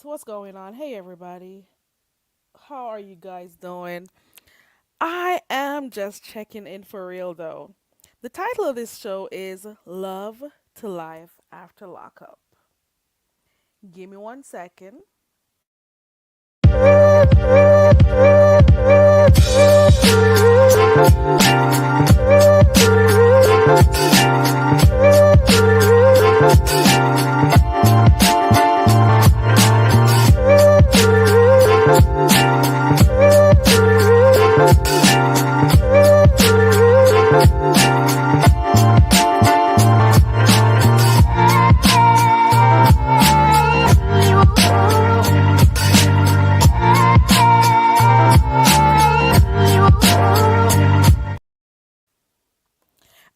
What's going on? Hey, everybody. How are you guys doing? I am just checking in for real, though. The title of this show is Love to Life After Lockup. Give me 1 second.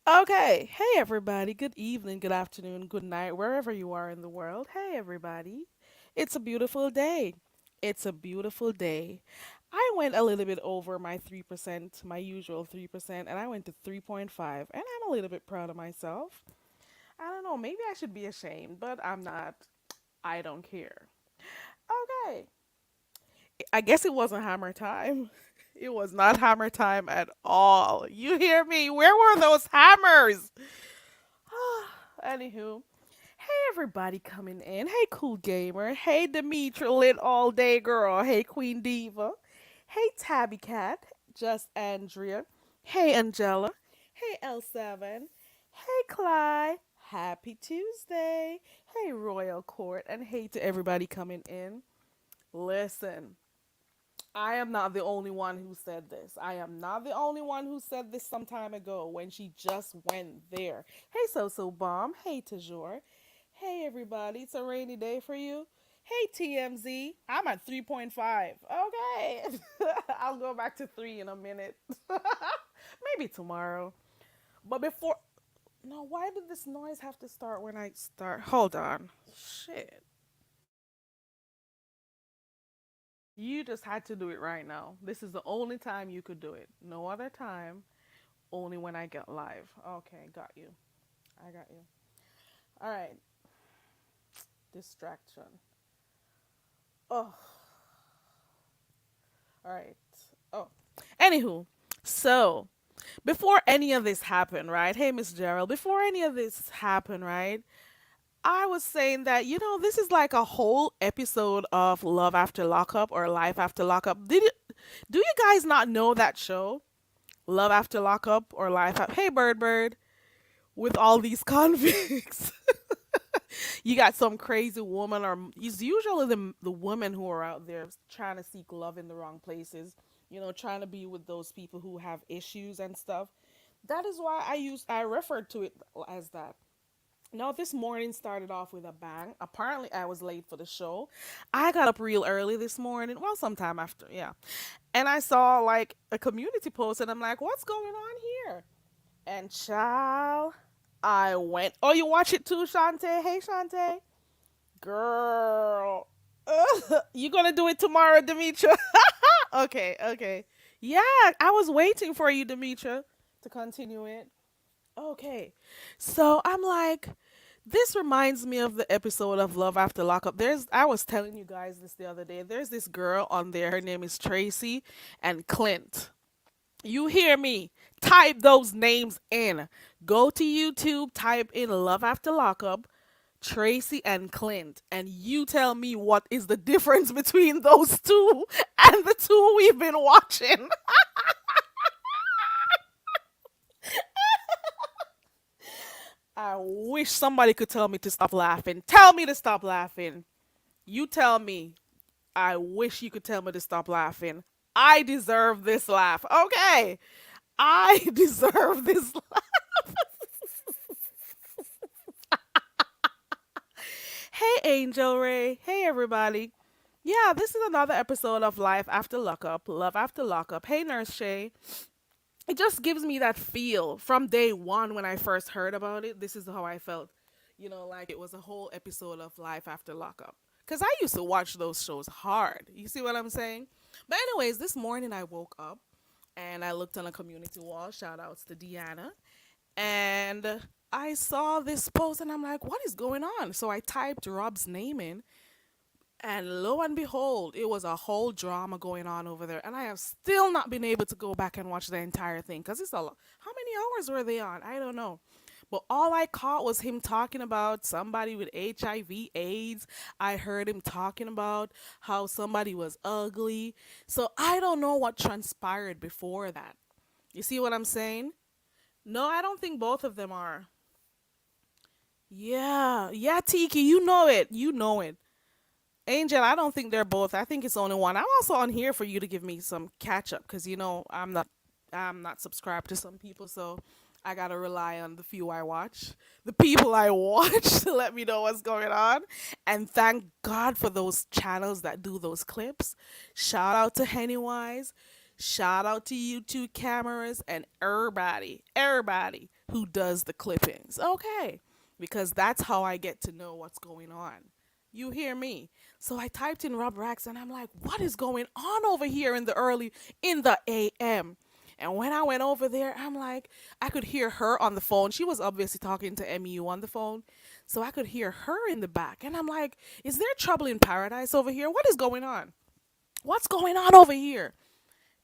Okay. Hey, everybody. Good evening, good afternoon, good night, wherever you are in the world. Hey, everybody. It's a beautiful day. It's a beautiful day. I went a little bit over my 3%, my usual 3%, and I went to 3.5, and I'm a little bit proud of myself. I don't know, maybe I should be ashamed, but I'm not. I don't care. Okay. I guess it wasn't hammer time. It was not hammer time at all. You hear me? Where were those hammers? Anywho, hey everybody coming in. Hey Cool Gamer. Hey Demetra Lit All Day Girl. Hey Queen Diva. Hey Tabby Cat. Just Andrea. Hey Angela. Hey L7. Hey Clyde. Happy Tuesday. Hey Royal Court. And hey to everybody coming in. Listen, I am not the only one who said this. I am not the only one who said this some time ago when she just went there. Hey, So Bomb. Hey, Tajor. Hey, everybody. It's a rainy day for you. Hey, TMZ. I'm at 3.5. Okay. I'll go back to 3 in a minute. Maybe tomorrow. But before. No, why did this noise have to start when I start? Hold on. Shit. You just had to do it right now. This is the only time you could do it. No other time. Only when I get live. Okay, got you. I got you. All right. Distraction. Oh, all right. Oh. Anywho, so before any of this happened, right? Hey, Miss Gerald. Before any of this happened, right? I was saying that this is like a whole episode of Love After Lockup or Life After Lockup. Do you guys not know that show? Love After Lockup or Life After. Hey, Bird Bird, with all these convicts. You got some crazy woman, or it's usually the women who are out there trying to seek love in the wrong places. Trying to be with those people who have issues and stuff. That is why I referred to it as that. Now, this morning started off with a bang. Apparently, I was late for the show. I got up real early this morning. Well, sometime after, yeah. And I saw like a community post, and I'm like, what's going on here? And child, I went. Oh, you watch it too, Shantae? Hey, Shantae. Girl. You gonna do it tomorrow, Demetra? Okay, okay. Yeah, I was waiting for you, Demetra, to continue it. Okay. So I'm like, this reminds me of the episode of Love After Lockup. I was telling you guys this the other day. There's this girl on there. Her name is Tracy and Clint. You hear me? Type those names in. Go to YouTube, type in Love After Lockup, Tracy and Clint, and you tell me what is the difference between those two and the two we've been watching. I wish somebody could tell me to stop laughing. Tell me to stop laughing. You tell me. I wish you could tell me to stop laughing. I deserve this laugh. Okay. I deserve this. Hey, Angel Ray. Hey, everybody. Yeah, this is another episode of Life After Lockup, Love After Lockup. Hey, Nurse Shay. It just gives me that feel from day one when I first heard about it. This is how I felt. Like it was a whole episode of Life After Lockup. Because I used to watch those shows hard. You see what I'm saying? But, anyways, this morning I woke up and I looked on a community wall. Shout outs to Deanna. And I saw this post and I'm like, what is going on? So I typed Rob's name in And lo and behold, it was a whole drama going on over there. And I have still not been able to go back and watch the entire thing because it's a lot. How many hours were they on? I don't know. But all I caught was him talking about somebody with HIV, AIDS. I heard him talking about how somebody was ugly. So I don't know what transpired before that. You see what I'm saying? No, I don't think both of them are. Yeah, yeah, Tiki, you know it. You know it. Angel, I don't think they're both. I think it's only one. I'm also on here for you to give me some catch up because I'm not subscribed to some people, so I gotta rely on the few I watch, the people I watch to let me know what's going on. And thank God for those channels that do those clips. Shout out to Pennywise. Shout out to YouTube cameras and everybody who does the clippings. Okay, because that's how I get to know what's going on. You hear me? So I typed in Rob Rax and I'm like, what is going on over here in the AM? And when I went over there, I'm like, I could hear her on the phone. She was obviously talking to MU on the phone. So I could hear her in the back. And I'm like, is there trouble in paradise over here? What is going on? What's going on over here?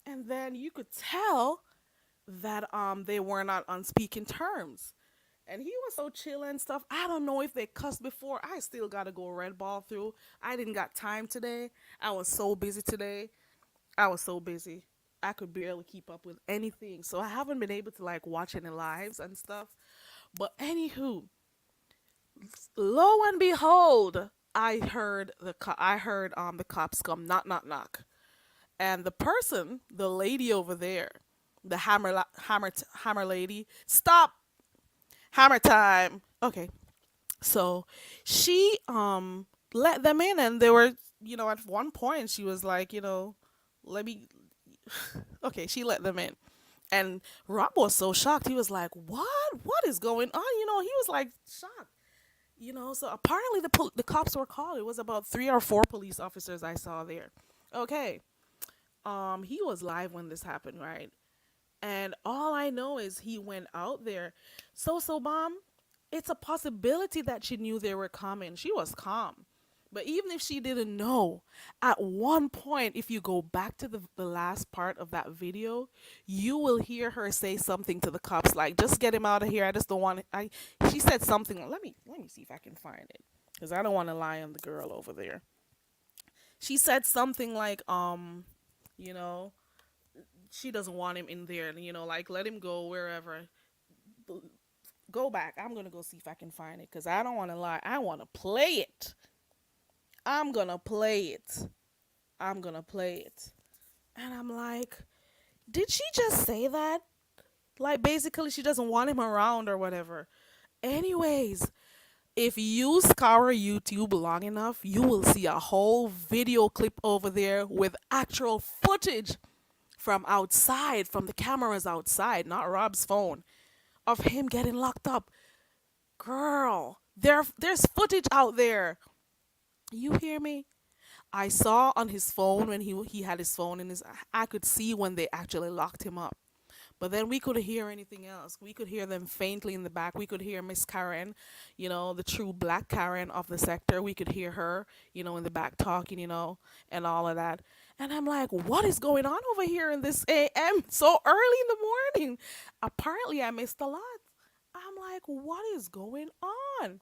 And then you could tell that they were not on speaking terms. And he was so chill and stuff. I don't know if they cussed before. I still gotta go red ball through. I didn't got time today. I was so busy today. I was so busy. I could barely keep up with anything. So I haven't been able to like watch any lives and stuff. But anywho, lo and behold, I heard the cops come knock knock knock. And the person, the lady over there, the hammer lady, stop, hammer time. Okay. So she let them in and they were, at one point she was like, let me okay, she let them in. And Rob was so shocked. He was like, "What? What is going on?" He was like shocked. So apparently the cops were called. It was about 3 or 4 police officers I saw there. Okay. He was live when this happened, right? And all I know is he went out there. So bomb, it's a possibility that she knew they were coming. She was calm. But even if she didn't know, at one point, if you go back to the last part of that video, you will hear her say something to the cops like, just get him out of here. I just don't want I She said something. Let me see if I can find it. Because I don't want to lie on the girl over there. She said something like, you know, she doesn't want him in there, like let him go wherever. Go back. I'm gonna go see if I can find it because I don't want to lie. I want to play it. I'm gonna play it. I'm gonna play it. And I'm like, did she just say that? Like basically she doesn't want him around or whatever. Anyways, if you scour YouTube long enough, you will see a whole video clip over there with actual footage from outside, from the cameras outside, not Rob's phone, of him getting locked up. Girl, there's footage out there. You hear me? I saw on his phone when he had his phone in his. I could see when they actually locked him up. But then we couldn't hear anything else. We could hear them faintly in the back. We could hear Miss Karen, the true black Karen of the sector. We could hear her, in the back talking, and all of that. And I'm like, what is going on over here in this AM so early in the morning? Apparently, I missed a lot. I'm like, what is going on?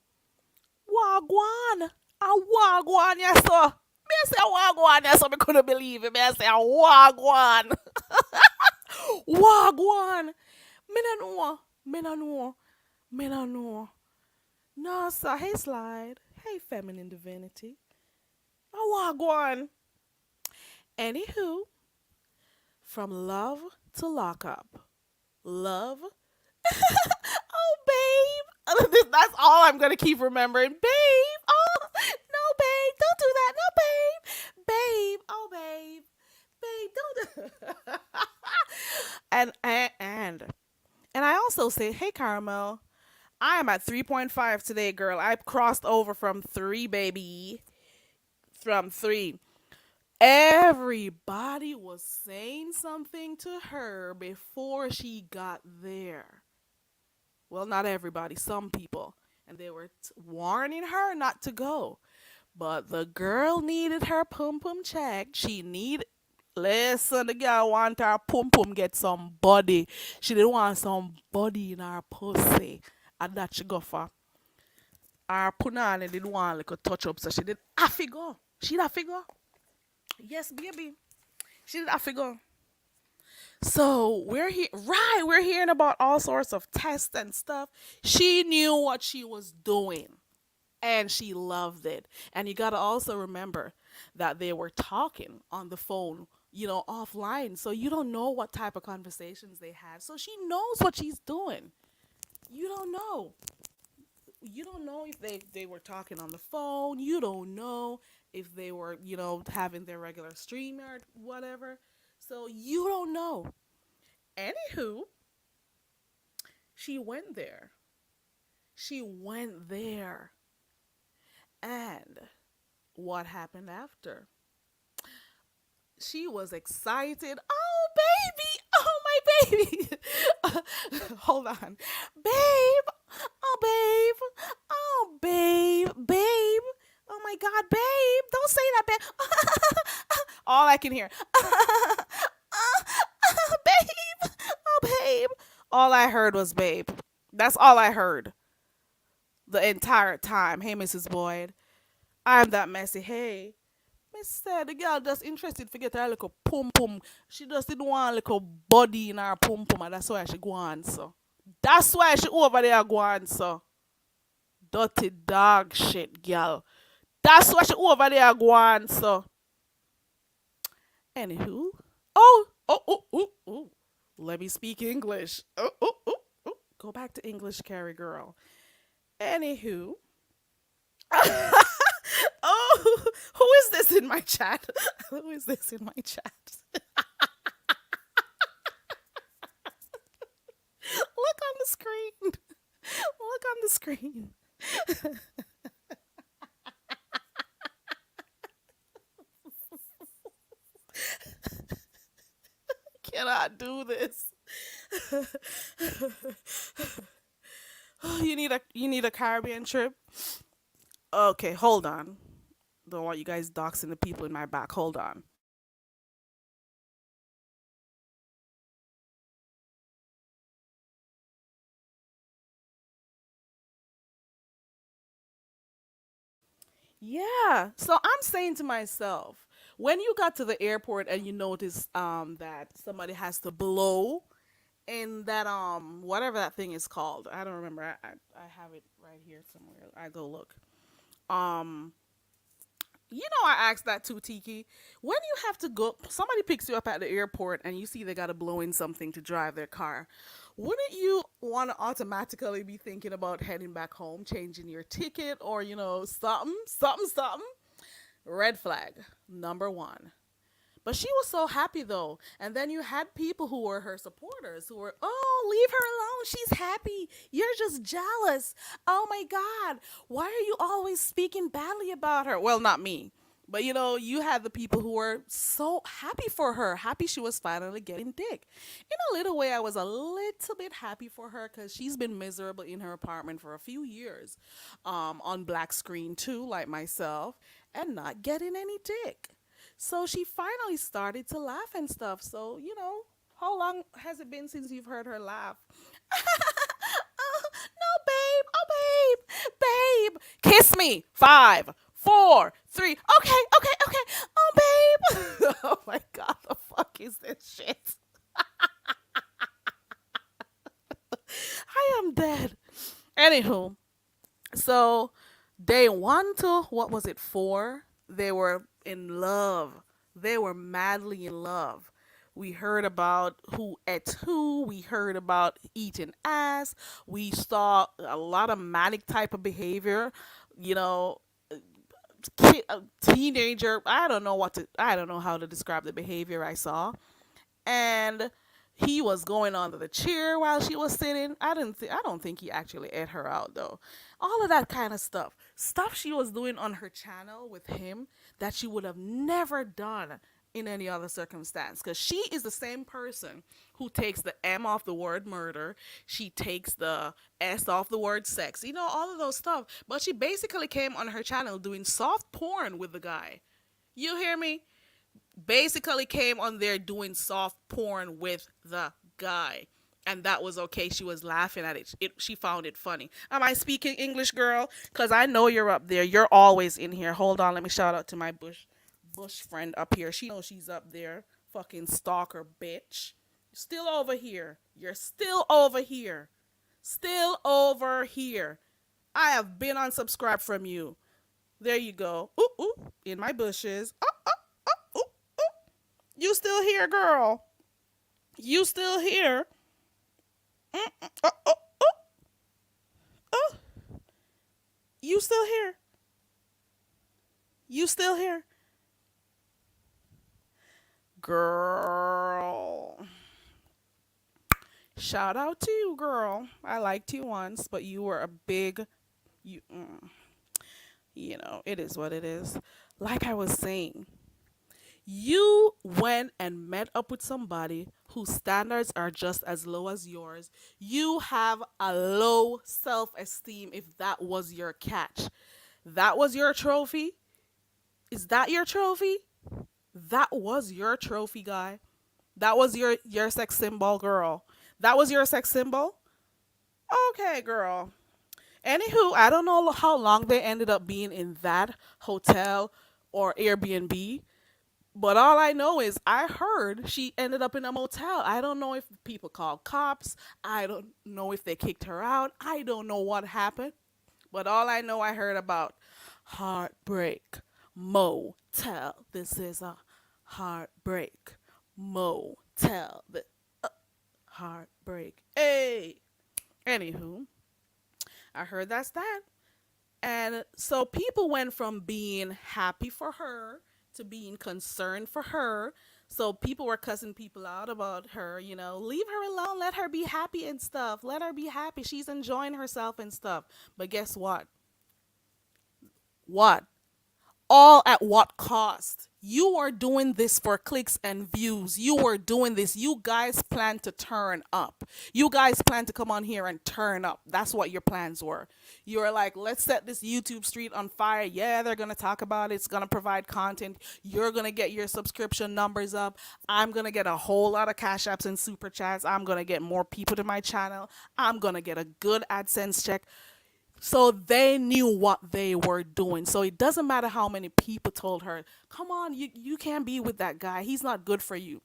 Wagwan. A wagwan, yes, sir. Me I say a wagwan, yes, sir. I couldn't believe it. Me I say a wagwan. Wagwan. Me no know. Me no know. Me no know. No, sir. Hey, Slide. Hey, feminine divinity. A wagwan. Anywho, from love to lockup. Love. Oh, babe. That's all I'm going to keep remembering. Babe. Oh, no, babe. Don't do that. No, babe. Babe. Oh, babe. Babe, don't. And I also say, hey, Caramel, I am at 3.5 today, girl. I crossed over from 3, baby. From 3. Everybody was saying something to her before she got there. Well, not everybody, some people. And they were warning her not to go. But the girl needed her pum pum checked. She need listen, the girl want her pum pum get some body. She didn't want some body in her pussy. And that she go for. Her punani didn't want like a touch up, so she did have to go. She did have to go. Yes, baby. She did have to go. So we're here, right? We're hearing about all sorts of tests and stuff. She knew what she was doing, and she loved it. And you gotta also remember that they were talking on the phone, offline. So you don't know what type of conversations they had. So she knows what she's doing. You don't know. You don't know if they were talking on the phone. You don't know if they were, having their regular stream or whatever. So you don't know. Anywho, she went there. She went there. And what happened after? She was excited. Oh, baby. Oh, my baby. Hold on. Babe. Oh, babe. Oh, babe. Babe. Oh, my God, babe. Don't say that, babe. All I can hear. Babe. Oh, babe. All I heard was babe. That's all I heard the entire time. Hey, Mrs. Boyd. I'm that messy. Hey. Miss said the girl just interested to get her little pum pum. She just didn't want a little body in her pum pum, and that's why she go on so. That's why she over there go on so. Dirty dog shit, girl. That's why she over there go on so. Anywho. Oh. Let me speak English. Oh. Go back to English, Carrie girl. Anywho. Oh, who is this in my chat? Who is this in my chat? Look on the screen. Look on the screen. Cannot do this. You need a Caribbean trip? Okay, hold on. Don't want you guys doxing the people in my back. Hold on. Yeah. So I'm saying to myself, when you got to the airport and you notice that somebody has to blow in that whatever that thing is called. I don't remember. I have it right here somewhere. I go look. Um I asked that too, Tiki. When you have to go, somebody picks you up at the airport and you see they got to blow in something to drive their car. Wouldn't you want to automatically be thinking about heading back home, changing your ticket, or, something? Red flag, number one. But she was so happy though. And then you had people who were her supporters who were, oh, leave her alone. She's happy. You're just jealous. Oh my God. Why are you always speaking badly about her? Well, not me. But you had the people who were so happy for her, happy she was finally getting dick. In a little way, I was a little bit happy for her because she's been miserable in her apartment for a few years, on black screen too, like myself, and not getting any dick. So she finally started to laugh and stuff. So, how long has it been since you've heard her laugh? Oh, no, babe. Oh, babe. Babe. Kiss me. 5, 4, 3. Okay. Oh, babe. Oh, my God. The fuck is this shit? I am dead. Anywho, so day 1 to, what was it, 4? They were in love. They were madly in love. We heard about who ate who. We heard about eating ass. We saw a lot of manic type of behavior. You know, teenager. I don't know how to describe the behavior I saw. And he was going onto the chair while she was sitting. I don't think he actually ate her out though. All of that kind of stuff she was doing on her channel with him that she would have never done in any other circumstance, because she is the same person who takes the M off the word murder. She takes the S off the word sex, all of those stuff. But she basically came on her channel doing soft porn with the guy. You hear me? Basically came on there doing soft porn with the guy. And that was okay. She was laughing at it. She found it funny. Am I speaking English, girl? Because I know you're up there. You're always in here. Hold on. Let me shout out to my Bush friend up here. She knows she's up there. Fucking stalker bitch. Still over here. You're still over here. Still over here. I have been unsubscribed from you. There you go. Ooh, ooh. In my bushes. Ooh, ooh. You still here, girl? You still here? Oh. You still here? You still here? Girl. Shout out to you, girl. I liked you once, but you were a big you it is what it is. Like I was saying, you went and met up with somebody whose standards are just as low as yours. You have a low self esteem if that was your catch. That was your trophy? Is that your trophy? That was your trophy, guy. That was your sex symbol, girl. That was your sex symbol? Okay, girl. Anywho, I don't know how long they ended up being in that hotel or Airbnb. But all I know is I heard she ended up in a motel. I don't know if people called cops. I don't know if they kicked her out. I don't know what happened. But all I know, I heard about heartbreak motel. This is a heartbreak motel. The heartbreak. Hey. Anywho, I heard that's that. And so people went from being happy for her to being concerned for her. So people were cussing people out about her, leave her alone, let her be happy and stuff. Let her be happy. She's enjoying herself and stuff. But guess what? What? All at what cost? You are doing this for clicks and views. You are doing this. You guys plan to turn up. You guys plan to come on here and turn up. That's what your plans were. You were like, let's set this YouTube street on fire. Yeah, they're going to talk about it. It's going to provide content. You're going to get your subscription numbers up. I'm going to get a whole lot of cash apps and super chats. I'm going to get more people to my channel. I'm going to get a good AdSense check. So they knew what they were doing. So it doesn't matter how many people told her, come on, you can't be with that guy. He's not good for you.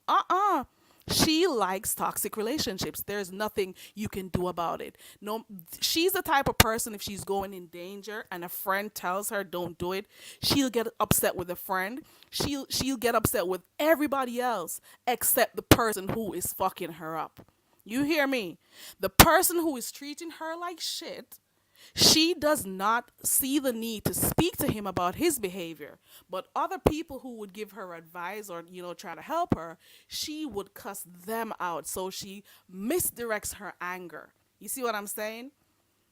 She likes toxic relationships. There's nothing you can do about it. No, she's the type of person, if she's going in danger and a friend tells her don't do it, she'll get upset with a friend. She'll get upset with everybody else except the person who is fucking her up. You hear me? The person who is treating her like shit, she does not see the need to speak to him about his behavior. But other people who would give her advice or, try to help her, she would cuss them out. So she misdirects her anger. You see what I'm saying?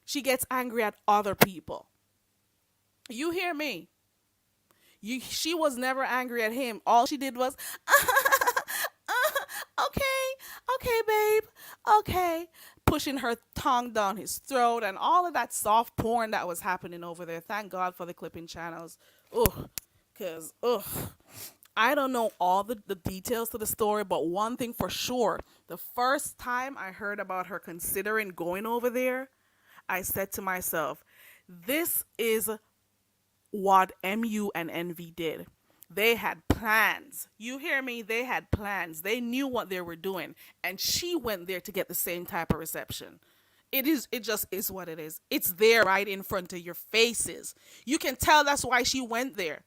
She gets angry at other people. You hear me? She was never angry at him. All she did was, okay, babe, okay. Pushing her tongue down his throat and all of that soft porn that was happening over there. Thank God for the clipping channels. I don't know all the details to the story, but one thing for sure, the first time I heard about her considering going over there, I said to myself, this is what MU and Envy did. They had plans. You hear me? They had plans. They knew what they were doing. And she went there to get the same type of reception. It just is what it is. It's there right in front of your faces. You can tell that's why she went there.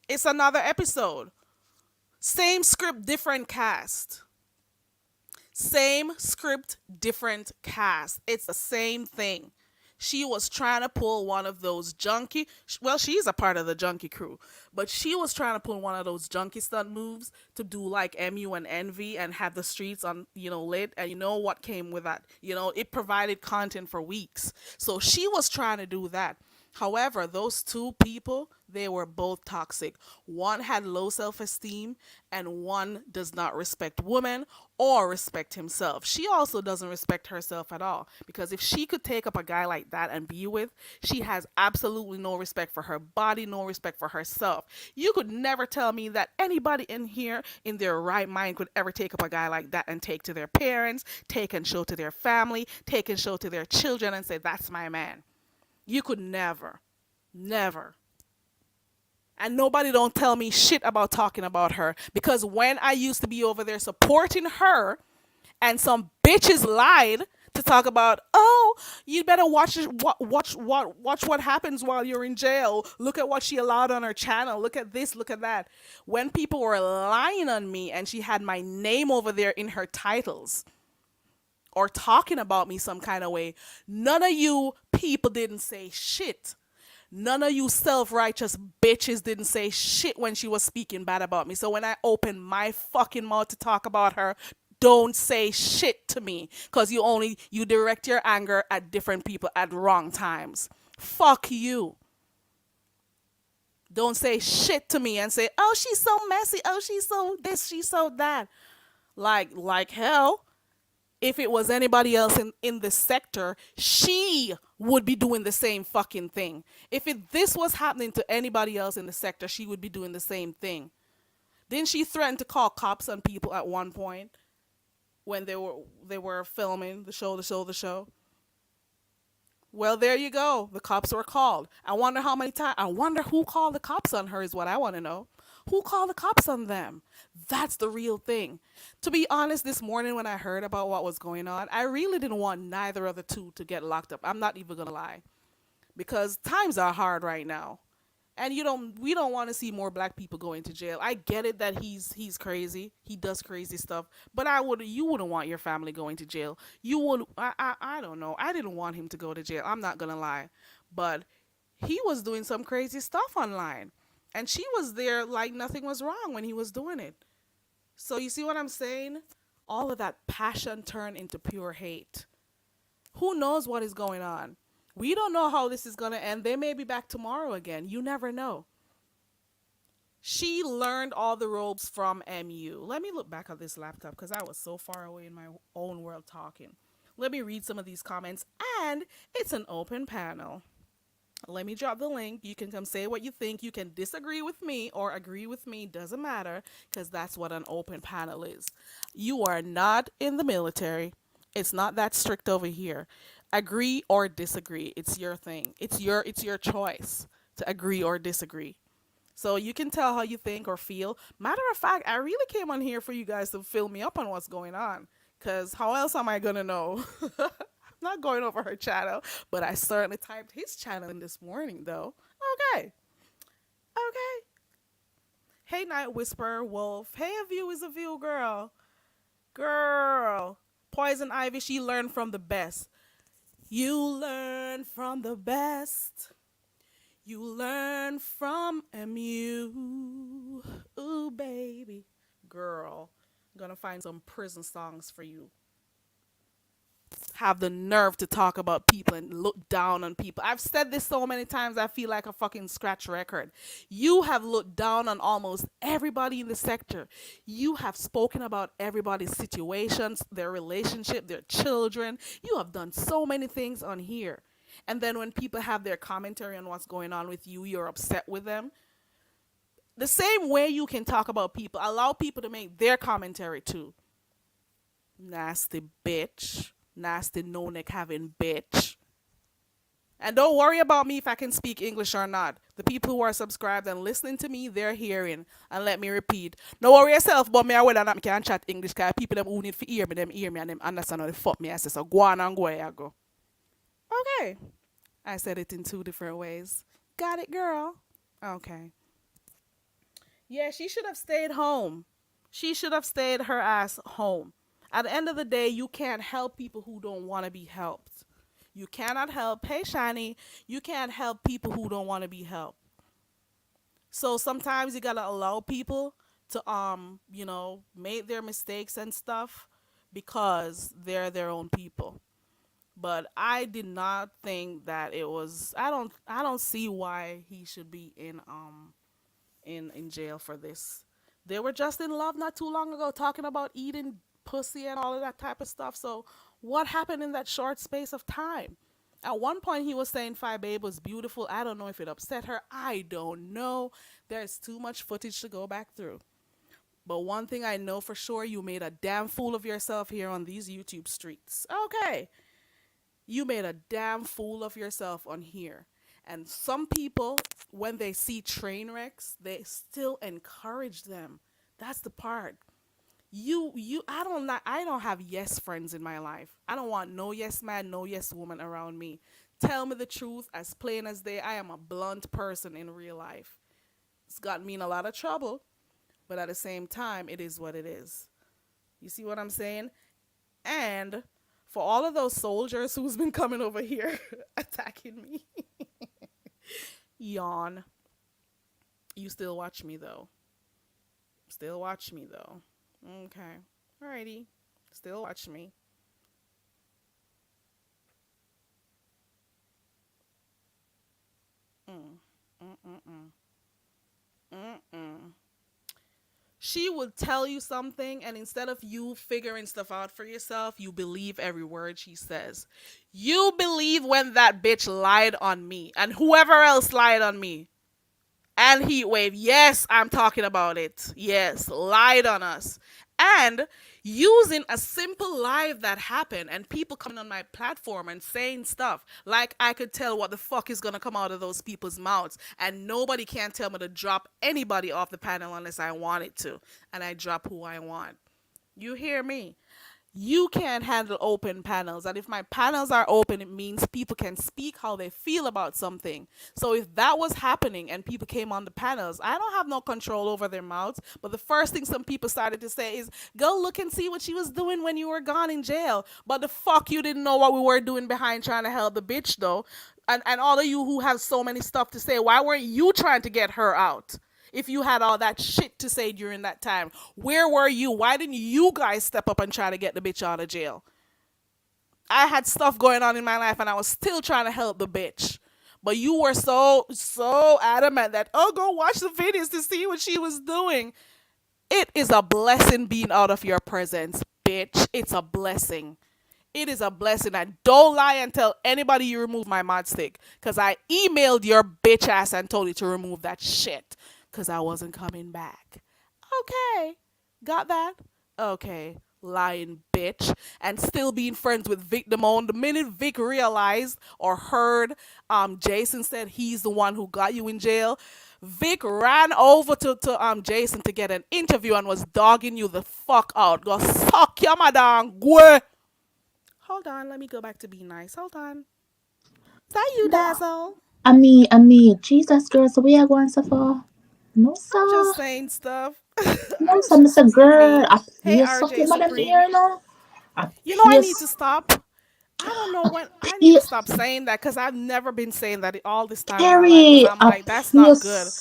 It's another episode. Same script, different cast. Same script, different cast. It's the same thing. She was trying to pull one of those junkie, well, she's a part of the junkie crew, but she was trying to pull one of those junkie stunt moves to do like MU and Envy and have the streets on, lit. And you know what came with that? It provided content for weeks. So she was trying to do that. However, those two people, they were both toxic. One had low self esteem, and one does not respect women or respect himself. She also doesn't respect herself at all, because if she could take up a guy like that and be with, she has absolutely no respect for her body, no respect for herself. You could never tell me that anybody in here in their right mind could ever take up a guy like that and take to their parents, take and show to their family, take and show to their children and say, that's my man. You could never. Never. And nobody don't tell me shit about talking about her, because when I used to be over there supporting her and some bitches lied to talk about, oh, you better watch what happens while you're in jail. Look at what she allowed on her channel. Look at this, look at that. When people were lying on me and she had my name over there in her titles or talking about me some kind of way, none of you people didn't say shit. None of you self-righteous bitches didn't say shit when she was speaking bad about me. So when I open my fucking mouth to talk about her, don't say shit to me, because you direct your anger at different people at wrong times. Fuck you. Don't say shit to me and say, oh, she's so messy. Oh, she's so this, she's so that. Like hell, if it was anybody else in this sector, she would be doing the same fucking thing. If this was happening to anybody else in the sector, she would be doing the same thing. Didn't she threaten to call cops on people at one point when they were filming the show? Well, there you go. The cops were called. I wonder how many times. I wonder who called the cops on her is what I want to know. Who called the cops on them? That's the real thing. To be honest, this morning when I heard about what was going on, I really didn't want neither of the two to get locked up. I'm not even going to lie. Because times are hard right now. And we don't want to see more black people going to jail. I get it that he's crazy. He does crazy stuff. But you wouldn't want your family going to jail. You would I don't know. I didn't want him to go to jail. I'm not gonna lie. But he was doing some crazy stuff online. And she was there like nothing was wrong when he was doing it. So you see what I'm saying? All of that passion turned into pure hate. Who knows what is going on? We don't know how this is going to end. They may be back tomorrow again. You never know. She learned all the ropes from MU. Let me look back at this laptop because I was so far away in my own world talking. Let me read some of these comments. And it's an open panel. Let me drop the link. You can come say what you think. You can disagree with me or agree with me. Doesn't matter, because that's what an open panel is. You are not in the military. It's not that strict over here. Agree or disagree. It's your thing. It's your choice to agree or disagree. So you can tell how you think or feel. Matter of fact, I really came on here for you guys to fill me up on what's going on. Because how else am I going to know? Not going over her channel, but I certainly typed his channel in this morning, though. Okay. Okay. Hey, Night Whisperer, Wolf. Hey, a view is a view, girl. Girl. Poison Ivy, she learned from the best. You learn from the best. You learn from MU. Ooh, baby. Girl. I'm going to find some prison songs for you. Have the nerve to talk about people and look down on people. I've said this so many times, I feel like a fucking scratch record. You have looked down on almost everybody in the sector. You have spoken about everybody's situations, their relationship, their children. You have done so many things on here. And then when people have their commentary on what's going on with you, you're upset with them. The same way you can talk about people, allow people to make their commentary too. Nasty bitch. Nasty no-neck having bitch. And don't worry about me if I can speak English or not. The people who are subscribed and listening to me, they're hearing. And let me repeat. Don't worry yourself about me whether or not I can chat English, because people them who need to hear me, them hear me and them understand how the fuck me I say. So go on and go where I go. Okay. I said it in two different ways. Got it, girl? Okay. Yeah, she should have stayed home. She should have stayed her ass home. At the end of the day, you can't help people who don't want to be helped. You cannot help, hey Shani, you can't help people who don't want to be helped. So sometimes you gotta allow people to make their mistakes and stuff, because they're their own people. But I did not think that it was. I don't see why he should be in jail for this. They were just in love not too long ago, talking about eating pussy and all of that type of stuff. So what happened in that short space of time? At one point, he was saying Phi Babe was beautiful. I don't know if it upset her. I don't know. There's too much footage to go back through. But one thing I know for sure, you made a damn fool of yourself here on these YouTube streets. Okay. You made a damn fool of yourself on here. And some people, when they see train wrecks, they still encourage them. That's the part. I don't have yes friends in my life. I don't want no yes man, no yes woman around me. Tell me the truth as plain as day. I am a blunt person in real life. It's gotten me in a lot of trouble, but at the same time, it is what it is. You see what I'm saying? And for all of those soldiers who's been coming over here attacking me, yawn. You still watch me though. Still watch me though. Okay. Alrighty. Still watch me. Mm. Mm-mm-mm. Mm-mm. She would tell you something, and instead of you figuring stuff out for yourself, you believe every word she says. You believe when that bitch lied on me and whoever else lied on me. And Heatwave, yes, I'm talking about it. Yes, lied on us. And using a simple live that happened and people coming on my platform and saying stuff like I could tell what the fuck is gonna come out of those people's mouths, and nobody can tell me to drop anybody off the panel unless I want it to, and I drop who I want. You hear me? You can't handle open panels. And if my panels are open, it means people can speak how they feel about something. So if that was happening and people came on the panels, I don't have no control over their mouths. But the first thing some people started to say is, go look and see what she was doing when you were gone in jail. But the fuck, you didn't know what we were doing behind trying to help the bitch, though. And all of you who have so many stuff to say, why weren't you trying to get her out? If you had all that shit to say during that time, where were you? Why didn't you guys step up and try to get the bitch out of jail? I had stuff going on in my life and I was still trying to help the bitch. But you were so adamant that, oh, go watch the videos to see what she was doing. It is a blessing being out of your presence, bitch. It's a blessing. It is a blessing. And don't lie and tell anybody you remove my mod stick. Because I emailed your bitch ass and told you to remove that shit. Because I wasn't coming back. Okay. Got that? Okay. Lying bitch. And still being friends with Vic Damone. The minute Vic realized or heard Jason said he's the one who got you in jail, Vic ran over to Jason to get an interview and was dogging you the fuck out. Go suck your madam. Go. Hold on, let me go back to be nice. Hold on. Is that you, No, Dazzle? Jesus, girl, so we are going so far. No, I'm just sir. saying stuff. No, I'm sir, just Mr. being Girl. me. I Hey, pay RJ sucking madam Supreme. ear, no. I I pay need to stop. I don't know when. I need pay to stop saying that because I've never been saying that all this time in my life because Carrie. I'm I like, that's pay not good.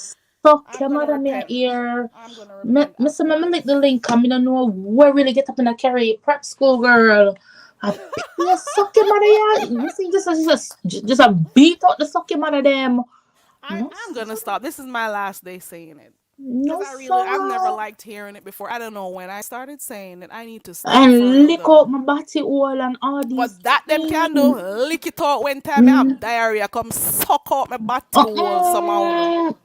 I'm sucking going to madam repent. ear. I'm going to repent Mr. after Me lick the this. link. I don't know where really get up in a Carrie prep school, girl. I pay sucking mother ear. You see, just a beat out the sucking mother them. No, I'm going to stop. This is my last day saying it. Because no, I've never sir. liked hearing it before. I don't know when I started saying it. I need to stop for And real lick though. out my body hole and all these What that them can do, things. lick it out when time I Mm. have diarrhea, come suck out my butthole somehow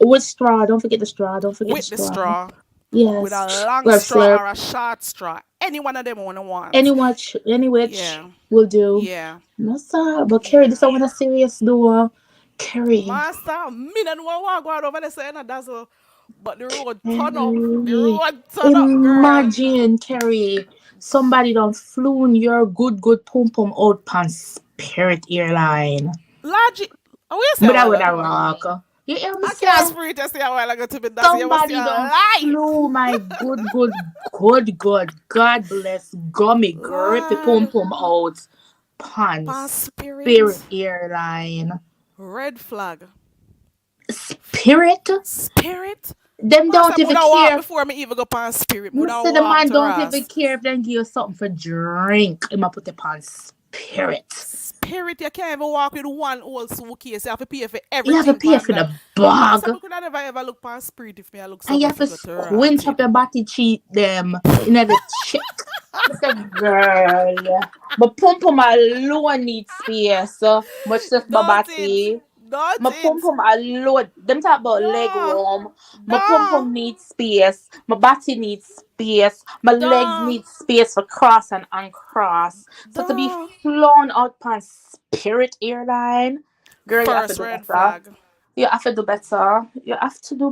With straw. Don't forget the straw. Don't forget the with the straw. straw, with Yes. a long Slurp, straw slurp. or a short straw. Any one of them wanna Any want. which, any which Yeah, will do. yeah, No, sir. But Carrie, this yeah. is one a serious door. Carrie. Master, me and what go out over there saying that dazzle, but the road turn up, the Carrie. road turn up, girl. Imagine, Carrie. Somebody don't flown your good pum pum out pan Spirit Airline. Logic. Oh, we say a But I while would ago. have rock. You hear me I can't say? spirit just say a while ago to me. Dazzle, you must be a Somebody don't lie. flew my good. God bless gummy grippy pum Lord, pum out. pan Pants. Spirit spirit. Airline. Red flag. Spirit? Spirit? Them Master, don't would even I walk care. before me even go pan spirit? Me Would I say the walk man to don't even Ras? care if they give you something for drink. I'ma put it on spirit. hear it. You can't even walk with one old suitcase. You have to pay for You have to everything pay pan for that. the I said, bag. I could never ever look past spirit if me I look And you somewhere have to figure to squinch up rotted. your body cheek them in the check. Mr. Girl. But pum pum alone needs space. Much just my Don't it? body. Don't My pum it? pum alone. Them talk about leg No. room. My pum No. pum needs space. My body needs space. My legs No. need space for cross and uncross. So to be No. flown out on Spirit Airline, girl, you have to First do red better. flag. You have to do better. You have to do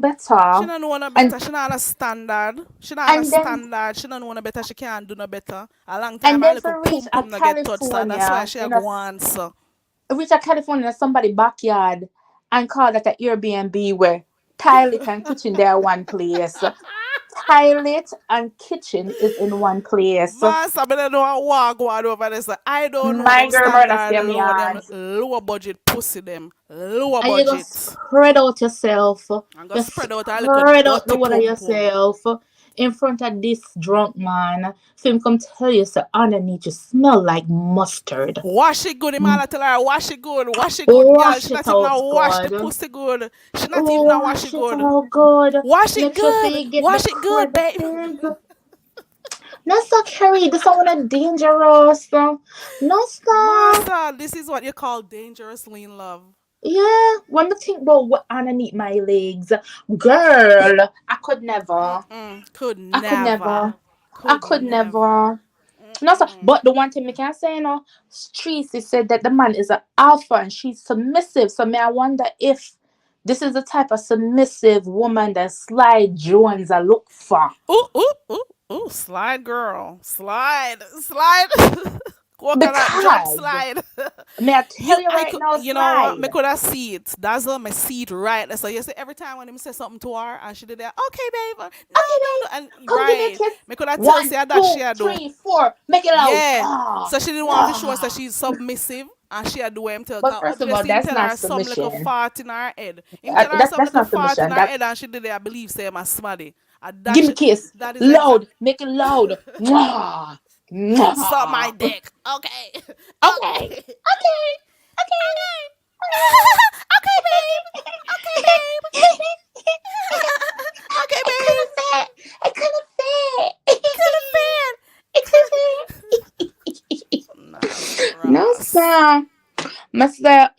She better. don't know no And better. She not on a standard. She not on a and then standard. She don't know no better. She can't do no better. A long time and her then little for reach pum a pum no get touched. So that's why California she a go on. So reach a California in somebody backyard and call that a Airbnb where toilet and kitchen they are one place. Toilet and kitchen is in one place. Master, I don't know what go on over there. So I don't know My them girl murder standard scare me low, them hard. lower budget pussy them. Lower And you go budget. spread out yourself. I'm gonna You spread out a little spread out the dirty water pum pum. yourself in front of this drunk man. For him come tell you so underneath you smell like mustard. Wash it good, Imala tell her, wash it good, wash it good, girl. Wash She it not even out a wash the good. pussy good. She not even a wash it Wash it good. out good. Wash it Make sure so good, you get the wash it good, babe. crevices. No, stop, Carrie. This someone dangerous. No, stop. Master, this is what you call dangerous lean love. Yeah, when I think about what underneath my legs, girl, I could never. Could I could never. never. I Could could never. never. No, sir. But the one thing I can say, Tracy said that the man is an alpha and she's submissive. So may I wonder if this is the type of submissive woman that Sly Jones I look for. Ooh, ooh, ooh, ooh, slide girl. Slide. Slide. Coconut drop Because slide. may I You tell you I right could now, you know what? Slide. Me could have see it. That's all me see it right. So you see every time when him say something to her and she did that, okay, babe. No, Okay, no, babe. no. And Come give me a right. kiss. Me could have tell One, say that she two, had do. three, four. Make it loud. Yeah. Ah, So she didn't want to show us that ah. she's submissive and she had do him tell But cause first of all, obviously him that's tell not her some little submission. fart in her head. Him tell her That's some that's little not fart in submission. her That head and she did it, I believe say my smarty. And give me kiss. that is exact Loud. Make it loud. Mwah. suck my Mwah. dick. Okay. Okay. Okay. Okay. Okay. Okay, babe. Okay, babe. Okay, I babe. couldn't fit. I couldn't Couldn't fit. fit. Nas No, grass. sir. Mr.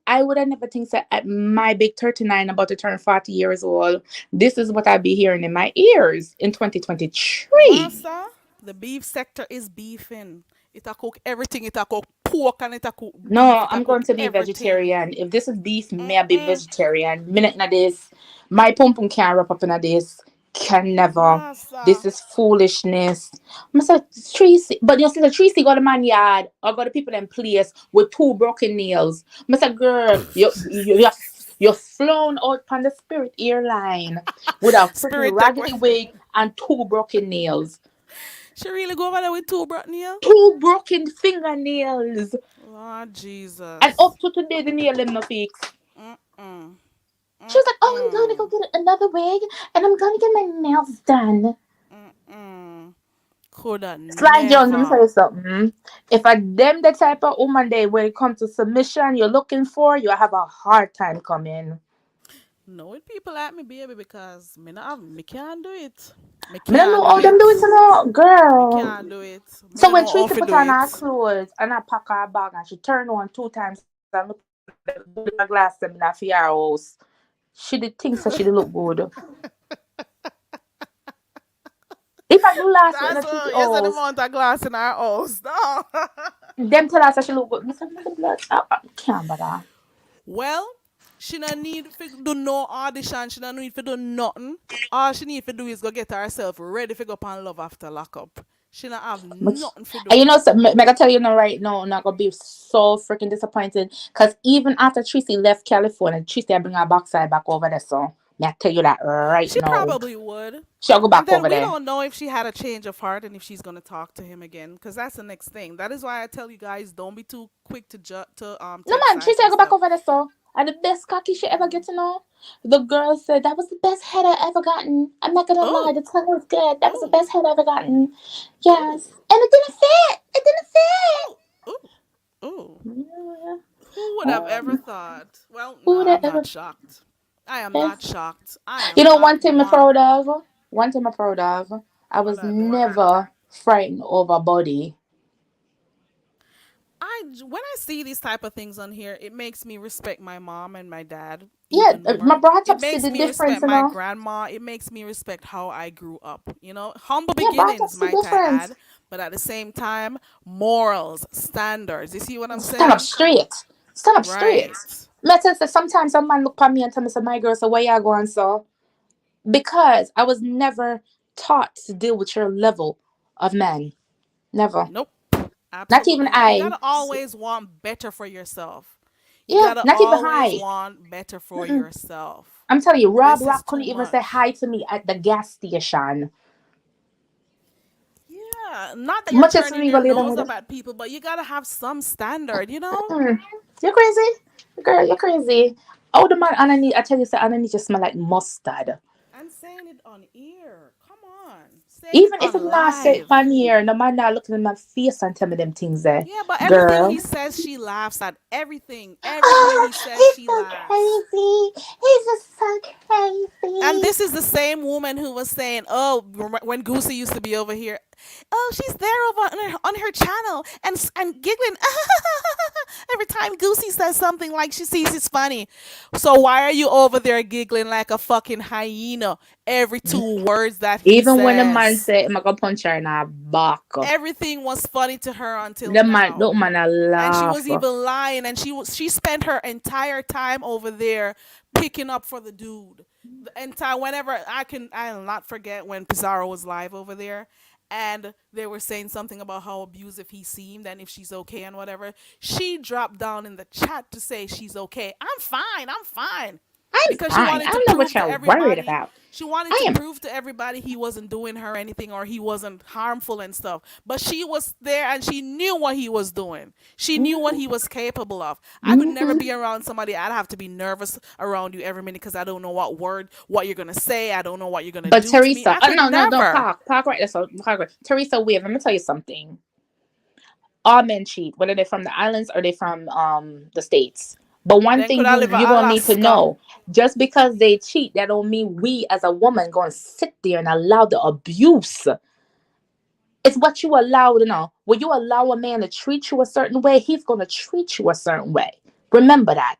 I would have never think so at my big 39, about to turn 40 years old. This is what I'd be hearing in my ears in 2023. Master, the beef sector is beefing. It a cook everything. It a cook pork and it a cook beef. No, It a I'm cook going to be everything. vegetarian. If this is beef, may I be vegetarian. Minute na this. My pum pum can't wrap up in this. Can never. Master. This is foolishness. Mr. Tracy, but you see the Tracy got a man yard or got the people in place with two broken nails. Mr. Girl, you're flown out on the Spirit Airline with a freaking Spirit take raggedy with. wig and two broken nails. She really go over there with two brought nail? Two broken fingernails. Lord And Jesus. up to today, the nail them no fix. Mm-mm. She was like, "Oh, I'm going to go Mm-mm. get another wig, and I'm going to get my nails done." Mm-mm. Coulda Sly Jones, let me never. tell you something. If a them the type of woman they when it comes to submission you're looking for, you have a hard time coming. No with people like me, baby, because me not have, me can't do it. Me I don't can't know do how them it. do it to know, Me girl. can't do it. Me So don't when know how Tracy to put do on it. her clothes and I pack her bag and she turned on 2 times and look at the glass them in her house, she did things so she did look good. If I do last in That's a Tracy what you said the house, amount of glass in our house. No. them tell us that she look good. Mr. Mother Blood, can't bother. Well, she don't need to do no audition. She don't need to do nothing. All she need to do is go get herself ready to go up and love after lockup. She don't have Much. nothing to And do. you know, so, me I tell you now right now, I'm not gonna be so freaking disappointed. Cause even after Tracy left California, Tracy I bring her backside back over there. So me I tell you that right She now. probably would. She'll go And back then over we there. don't know if she had a change of heart and if she's gonna talk to him again, because that's the next thing. That is why I tell you guys don't be too quick to No take man, sides Tracy I and go back stuff. over there. So and the best cocky she ever get to know. The girl said that was the best head I ever gotten. I'm not gonna lie, Oh, the tongue was good. That was the oh, best head I ever gotten. oh, Yes, and it didn't fit. It didn't fit. oh, oh, Yeah. Who would have ever Um, thought? Well, no, who would I'm not ever? shocked. I am Yes. not shocked. I You am know, not one thing I'm one. proud of. One thing I'm proud of. I What was I do? never frightened over body. When I see these type of things on here, it makes me respect my mom and my dad Yeah, even my more. brought It up see makes the me difference, respect you my know. grandma. It makes me respect how I grew up. Humble Yeah, brought up beginnings, see might I difference. add, but at the same time, morals, standards. You see what I'm Stand up saying? straight. Stand up straight. Right. Me tell say sometimes a man look at me and tell me, say, my girl, so where you going, so? Because I was never taught to deal with your level of man. Never. Nope. Not even Absolutely not. You I. gotta always want better for yourself. You Yeah, gotta not even always I. want better for Mm-mm. yourself. I'm telling you, Rob This is Rock too couldn't even say much. hi to me at the gas station. Yeah, not that you're Much as turning me your go lay down nose with up it. at people, but you gotta have some standard. Mm. You're crazy? Girl, you're crazy. Oh, the man underneath, I tell you, say underneath just smell like mustard. And saying it on ear. Come on. Saying it Even if on I'm not say live. pan here, no man not looking in my face and tell me them things there. Yeah, but everything Girl. he says, she laughs at. Everything. Everything Oh, he says, he's she so laughs. crazy. He's just so And crazy. this is the same woman who was saying, "Oh, when Goosey used to be over here, oh, she's there over on her channel and giggling every time Goosey says something like she sees it's funny. So why are you over there giggling like a fucking hyena every two words that he Even when the man says? say, I'm gonna punch her in her back. Everything was funny to her until The man, now." don't man a And she laugh. was even lying, and she spent her entire time over there picking up for the dude. The entire whenever I'll not forget when Pizarro was live over there, and they were saying something about how abusive he seemed and if she's okay and whatever. She dropped down in the chat to say she's okay. I'm fine. I'm fine. I'm Because she fine. wanted I to don't know what prove to you're worried everybody about. she wanted I to am. prove to everybody he wasn't doing her anything or he wasn't harmful and stuff. But she was there and she knew what he was doing. She knew what he Mm-hmm, was capable of. I could never mm-hmm. be around somebody. I'd have to be nervous around you every minute because I don't know what you're gonna say. I don't know what you're gonna But do to me. Teresa, I oh could no, no, no, never. park right there. So park right. Teresa, wait. Let me tell you something. All men cheat, whether they're from the islands or they're from the states. But one Then could thing I you live in you're gonna need to Alaska? know: just because they cheat, that don't mean we as a woman gonna sit there and allow the abuse. It's what you allow to know. When you allow a man to treat you a certain way, he's gonna treat you a certain way. Remember that.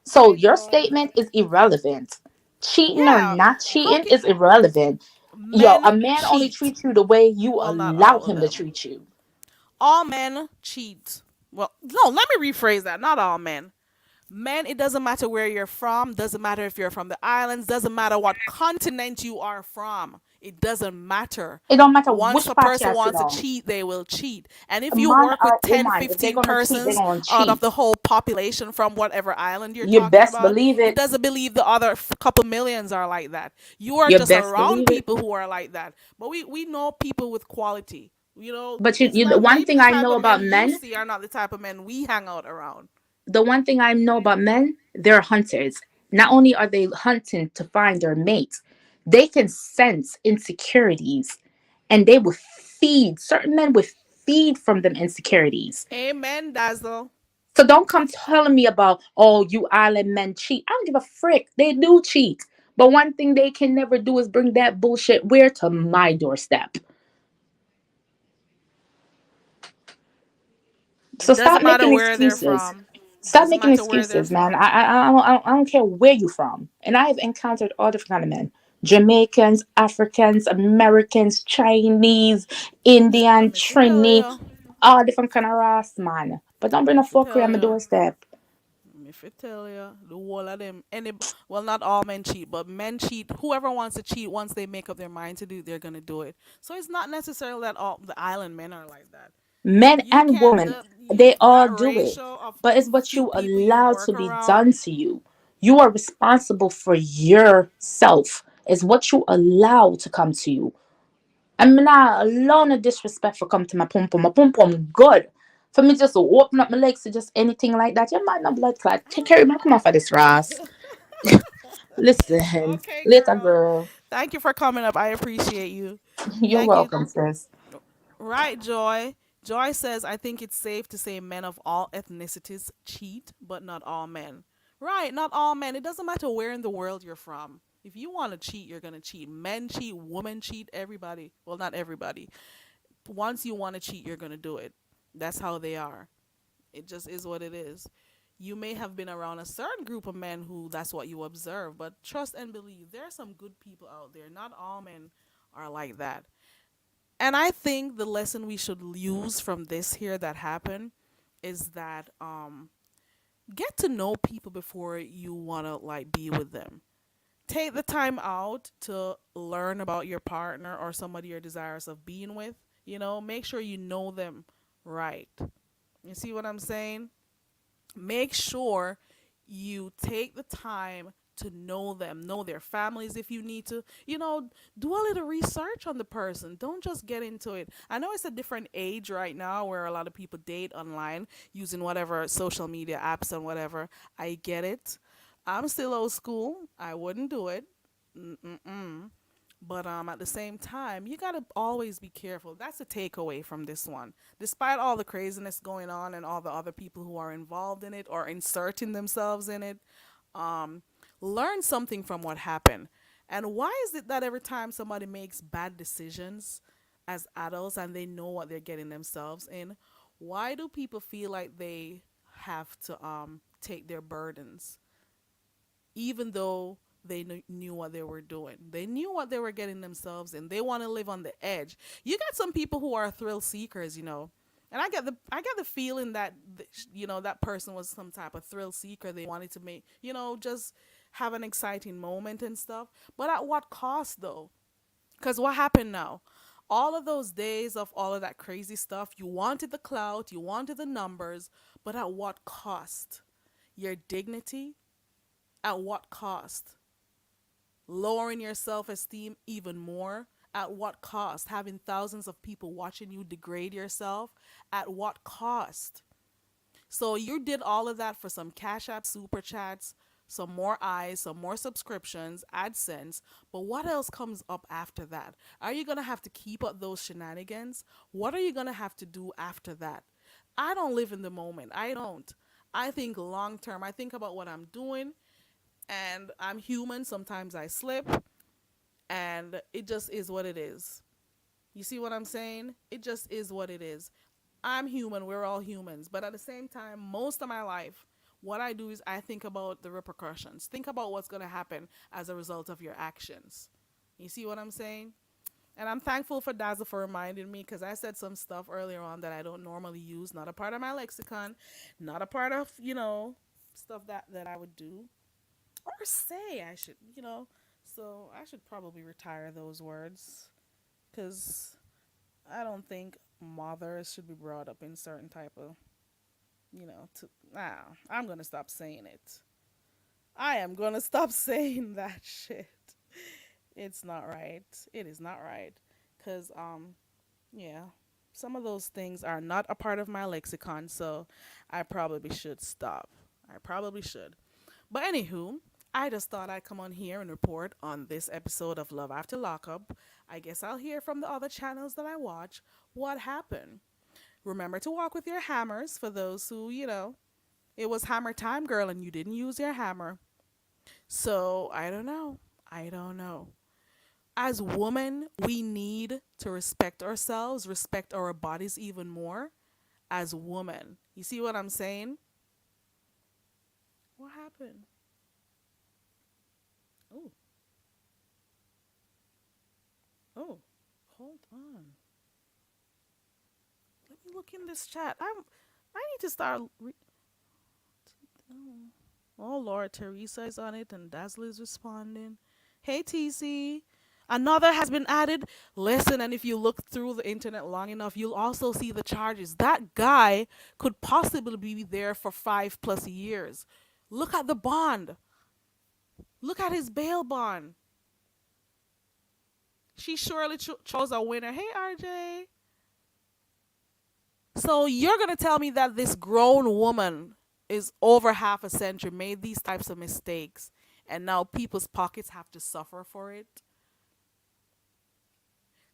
So Hi, your Joy. statement is irrelevant. Cheating or Yeah. not How cheating can is irrelevant. Yo, men a man only cheat? treats you the way you Well, not allow all of him to them. treat you. All men cheat. Well, no, let me rephrase that. Not all men. Men, it doesn't matter where you're from, doesn't matter if you're from the islands, doesn't matter what continent you are from. It doesn't matter. It don't matter Once which a part person you sit wants to on. cheat, they will cheat. And A if you man work or with 10, woman, if they're 15 gonna cheat, they're persons gonna out of cheat. the whole population from whatever island you're You talking best about, believe it it. doesn't believe the other couple millions are like that. You are You just best around believe it. people who are like that. But we know people with quality. But It's the not one maybe thing the I type know of about men you men, see are not the type of men we hang out around. the one thing I know about men, they're hunters. Not only are they hunting to find their mate, they can sense insecurities and they will feed, certain men will feed from them insecurities. Amen, Dazzle. So don't come telling me about, oh, you island men cheat. I don't give a frick. They do cheat. But one thing they can never do is bring that bullshit where to my doorstep. So It stop doesn't matter making where they're excuses. from. Stop Doesn't making matter where they're excuses, man. from. I don't care where you from. And I've encountered all different kind of men. Jamaicans, Africans, Americans, Chinese, Indian, Let me fit tell Trini, you. all different kind of Ross, man. But don't Let bring me no fit fuckery tell on my you. doorstep. Let me fit tell you. The whole of them. Well, not all men cheat, but men cheat. Whoever wants to cheat, once they make up their mind to do, they're gonna do it. So it's not necessarily that all the island men are like that. Men You and can't women, the they you all that do it. ratio of But it's what few you people you allow to work be around. done to you. You are responsible for yourself. It's what you allow to come to you. I'm not alone a disrespect for come to my pum pum. My pum pum good. For me just to open up my legs to just anything like that. You might not blood clot. Take care of me. Come off of this, Ross. Listen. Okay, Later, girl. girl. Thank you for coming up. I appreciate you. You're Thank you. welcome, sis. Right, Joy. Joy says, I think it's safe to say men of all ethnicities cheat, but not all men. Right, not all men. It doesn't matter where in the world you're from. If you want to cheat, you're going to cheat. Men cheat, women cheat, everybody. Well, not everybody. Once you want to cheat, you're going to do it. That's how they are. It just is what it is. You may have been around a certain group of men who that's what you observe, but trust and believe there are some good people out there. Not all men are like that. And I think the lesson we should use from this here that happened is that get to know people before you want to like be with them. Take the time out to learn about your partner or somebody you're desirous of being with. Make sure you know them right. You see what I'm saying? Make sure you take the time to know them, know their families if you need to. Do a little research on the person. Don't just get into it. I know it's a different age right now where a lot of people date online using whatever social media apps and whatever. I get it. I'm still old school. I wouldn't do it. Mm-mm. But at the same time, you gotta always be careful. That's the takeaway from this one. Despite all the craziness going on and all the other people who are involved in it or inserting themselves in it, um, learn something from what happened. And why is it that every time somebody makes bad decisions as adults and they know what they're getting themselves in, why do people feel like they have to take their burdens, even though they knew what they were doing? They knew what they were getting themselves in. They want to live on the edge. You got some people who are thrill seekers. And I get the feeling that that person was some type of thrill seeker. They wanted to make just have an exciting moment and stuff. But at what cost though? Because what happened now? All of those days of all of that crazy stuff, you wanted the clout, you wanted the numbers, but at what cost? Your dignity? At what cost? Lowering your self esteem even more? At what cost? Having thousands of people watching you degrade yourself? At what cost? So you did all of that for some Cash App super chats, some more eyes, some more subscriptions, AdSense. But what else comes up after that? Are you going to have to keep up those shenanigans? What are you going to have to do after that? I don't live in the moment. I don't. I think long term. I think about what I'm doing, and I'm human. Sometimes I slip, and it just is what it is. You see what I'm saying? It just is what it is. I'm human. We're all humans. But at the same time, most of my life, what I do is I think about the repercussions. Think about what's going to happen as a result of your actions. You see what I'm saying? And I'm thankful for Dazzle for reminding me because I said some stuff earlier on that I don't normally use, not a part of my lexicon, not a part of, stuff that I would do or say I should. So I should probably retire those words because I don't think mothers should be brought up in certain type of, I'm going to stop saying it. I am going to stop saying that shit. It's not right. It is not right. Because, yeah, some of those things are not a part of my lexicon, so I probably should stop. I probably should. But anywho, I just thought I'd come on here and report on this episode of Love After Lockup. I guess I'll hear from the other channels that I watch what happened. Remember to walk with your hammers for those who, it was hammer time, girl, and you didn't use your hammer. So, I don't know. I don't know. As women, we need to respect ourselves, respect our bodies even more as women. You see what I'm saying? What happened? Oh, oh, hold on. Let me look in this chat. I need to start. Oh Lord, Teresa is on it and Dazzle is responding. Hey TC. Another has been added. Listen, and if you look through the internet long enough, you'll also see the charges. That guy could possibly be there for 5+ years. Look at the bond. Look at his bail bond. She surely chose a winner. Hey, RJ. So you're going to tell me that this grown woman is over half a century, made these types of mistakes, and now people's pockets have to suffer for it?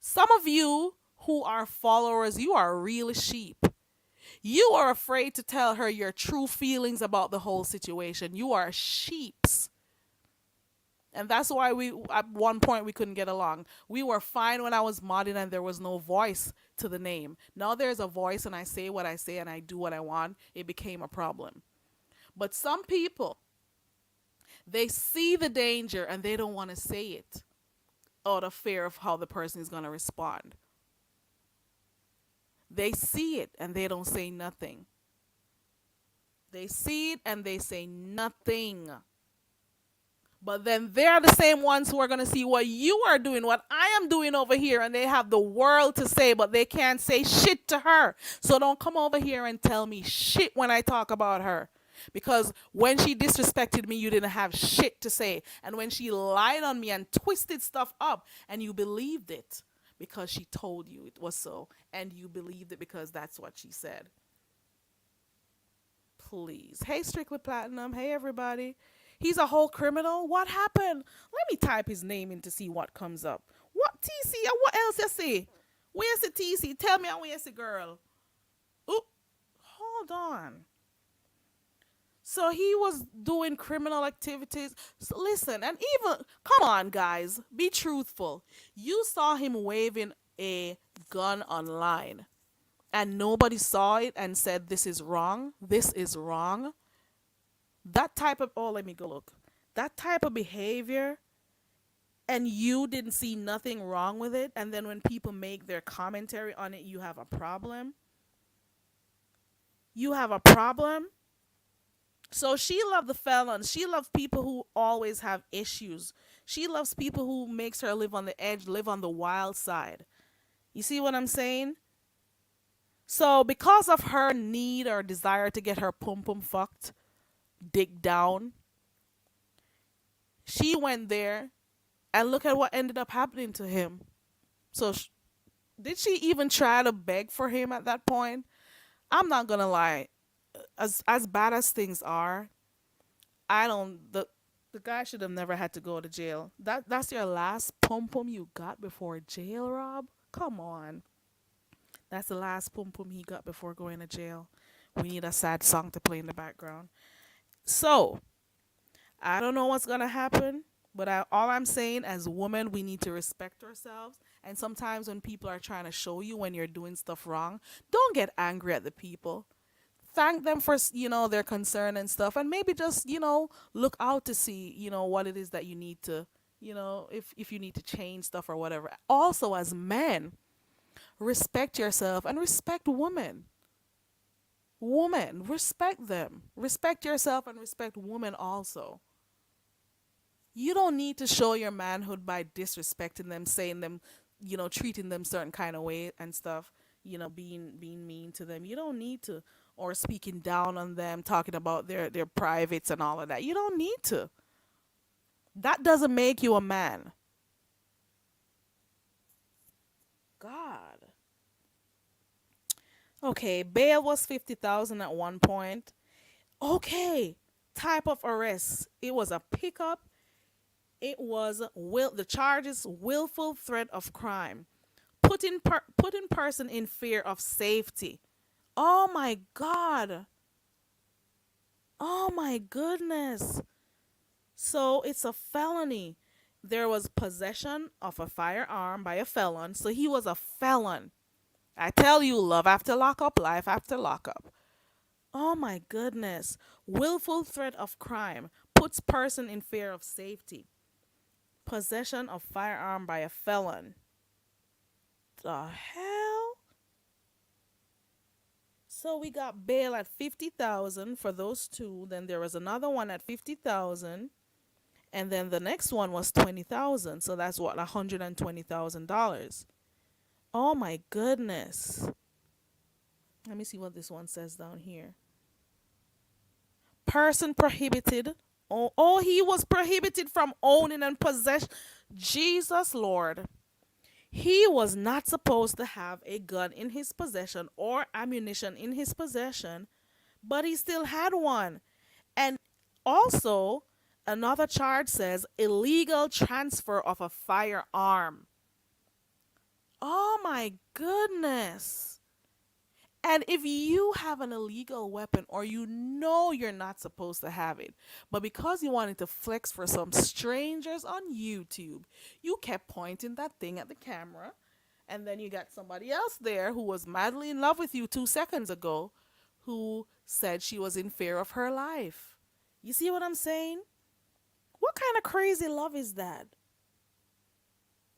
Some of you who are followers, you are real sheep. You are afraid to tell her your true feelings about the whole situation. You are sheeps. And that's why we at one point we couldn't get along. We were fine when I was modding and there was no voice to the name. Now there's a voice and I say what I say and I do what I want. It became a problem. But some people, they see the danger and they don't want to say it out of fear of how the person is going to respond. They see it and they don't say nothing. They see it and they say nothing. But then they're the same ones who are going to see what you are doing, what I am doing over here, and they have the world to say, but they can't say shit to her. So don't come over here and tell me shit when I talk about her. Because when she disrespected me, you didn't have shit to say. And when she lied on me and twisted stuff up, and you believed it because she told you it was so, and you believed it because that's what she said. Please. Hey, Strictly Platinum. Hey, everybody. He's a whole criminal. What happened? Let me type his name in to see what comes up. What TC? What else you see? Where's the TC? Tell me where's the girl. Ooh, hold on. So he was doing criminal activities. So listen, and even come on, guys, be truthful. You saw him waving a gun online, and nobody saw it and said this is wrong. This is wrong. That type of let me go look. That type of behavior and you didn't see nothing wrong with it, and then when people make their commentary on it, you have a problem. You have a problem. So she loved the felons. She loves people who always have issues. She loves people who makes her live on the edge, live on the wild side. You see what I'm saying? So because of her need or desire to get her pum pum fucked, dig down, she went there and look at what ended up happening to him. So did she even try to beg for him at that point? I'm not gonna lie. As bad as things are, I don't the guy should have never had to go to jail. That's your last pum pum you got before jail, Rob? Come on. That's the last pum pum he got before going to jail. We need a sad song to play in the background. So, I don't know what's gonna happen, but all I'm saying, as women, we need to respect ourselves. And sometimes when people are trying to show you when you're doing stuff wrong, don't get angry at the people. Thank them for their concern and stuff, and maybe just look out to see what it is that you need to if you need to change stuff or whatever. Also, as men, respect yourself and respect women. Women, respect them. Respect yourself and respect women also. You don't need to show your manhood by disrespecting them, saying them, treating them certain kind of way and stuff, being mean to them. You don't need to, or speaking down on them, talking about their privates and all of that. You don't need to. That doesn't make you a man. God. Okay, bail was 50,000 at one point. Okay, type of arrest. It was a pickup. It was the charges willful threat of crime, putting person in fear of safety. Oh my God. Oh my goodness. So it's a felony. There was possession of a firearm by a felon. So he was a felon. I tell you, love after lockup, life after lockup. Oh my goodness. Willful threat of crime puts person in fear of safety. Possession of firearm by a felon. The hell? So we got bail at 50,000 for those two. Then there was another one at 50,000, and then the next one was 20,000. So that's what, $120,000. Oh my goodness. Let me see what this one says down here. Person prohibited. Oh, he was prohibited from owning and possession. Jesus Lord. He was not supposed to have a gun in his possession or ammunition in his possession, but he still had one. And also, another charge says illegal transfer of a firearm. Oh my goodness. And if you have an illegal weapon or you know you're not supposed to have it, but because you wanted to flex for some strangers on YouTube, you kept pointing that thing at the camera, and then you got somebody else there who was madly in love with you 2 seconds ago who said she was in fear of her life. You see what I'm saying? What kind of crazy love is that?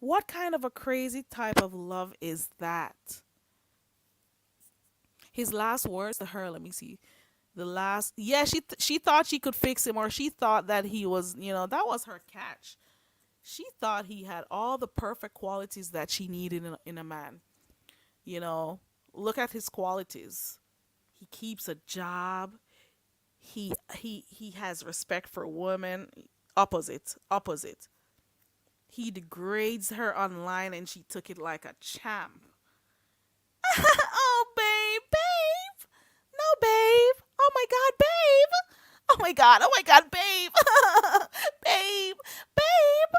What kind of a crazy type of love is that? His last words to her, let me see. The last, yeah, she thought she could fix him, or she thought that he was, that was her catch. She thought he had all the perfect qualities that she needed in a man. You know, look at his qualities. He keeps a job. He has respect for women. Opposite, opposite. He degrades her online, and she took it like a champ. Oh, babe. No, babe. Oh my god, babe. Oh my god. Oh my god, babe. Babe. Babe.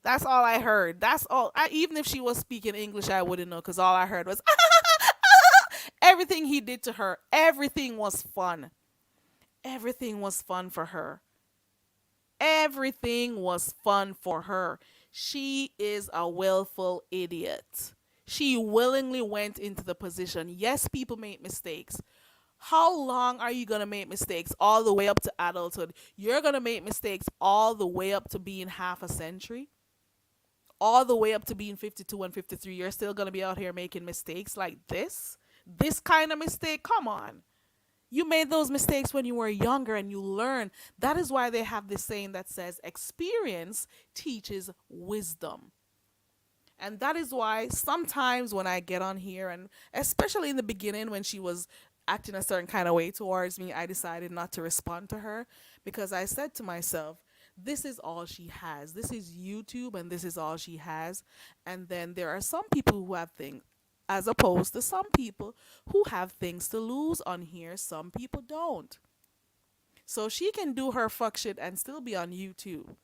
That's all I heard. That's all. Even if she was speaking English, I wouldn't know because all I heard was everything he did to her. Everything was fun. Everything was fun for her. Everything was fun for her. She is a willful idiot. She willingly went into the position. Yes, people make mistakes. How long are you going to make mistakes? All the way up to adulthood. You're going to make mistakes all the way up to being half a century, all the way up to being 52 and 53. You're still going to be out here making mistakes like this? This kind of mistake? Come on. You made those mistakes when you were younger and you learn. That is why they have this saying that says experience teaches wisdom. And that is why sometimes when I get on here, and especially in the beginning when she was acting a certain kind of way towards me, I decided not to respond to her because I said to myself, this is all she has. This is YouTube and this is all she has. And then there are some people who have things, as opposed to some people who have things to lose on here. Some people don't. So she can do her fuck shit and still be on YouTube.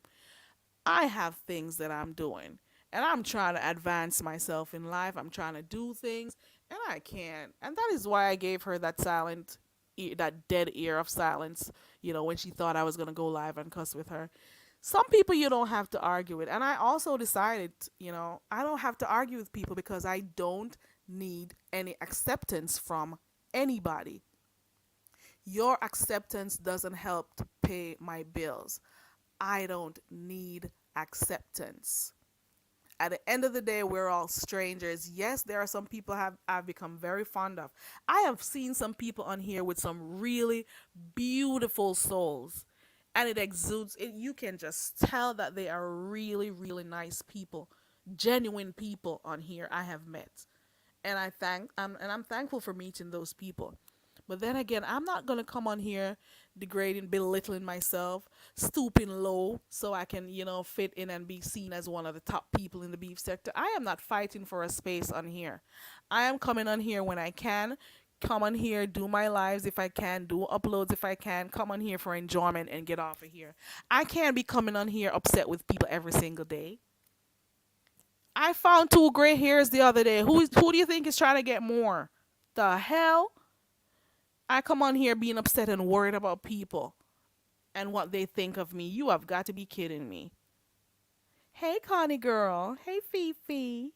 I have things that I'm doing. And I'm trying to advance myself in life. I'm trying to do things. And I can't. And that is why I gave her that silent, that dead ear of silence, when she thought I was going to go live and cuss with her. Some people you don't have to argue with. And I also decided, I don't have to argue with people because I don't need any acceptance from anybody. Your acceptance doesn't help to pay my bills. I don't need acceptance. At the end of the day, we're all strangers. Yes, there are some people I've become very fond of. I have seen some people on here with some really beautiful souls. And it exudes it. You can just tell that they are really, really nice people, genuine people on here I have met. And I'm thankful for meeting those people. But then again, I'm not gonna come on here degrading, belittling myself, stooping low so I can, fit in and be seen as one of the top people in the beef sector. I am not fighting for a space on here. I am coming on here when I can, come on here, do my lives if I can, do uploads if I can, come on here for enjoyment and get off of here. I can't be coming on here upset with people every single day. I found two gray hairs the other day. Who do you think is trying to get more? The hell? I come on here being upset and worried about people and what they think of me. You have got to be kidding me. Hey, Connie girl. Hey, Fifi.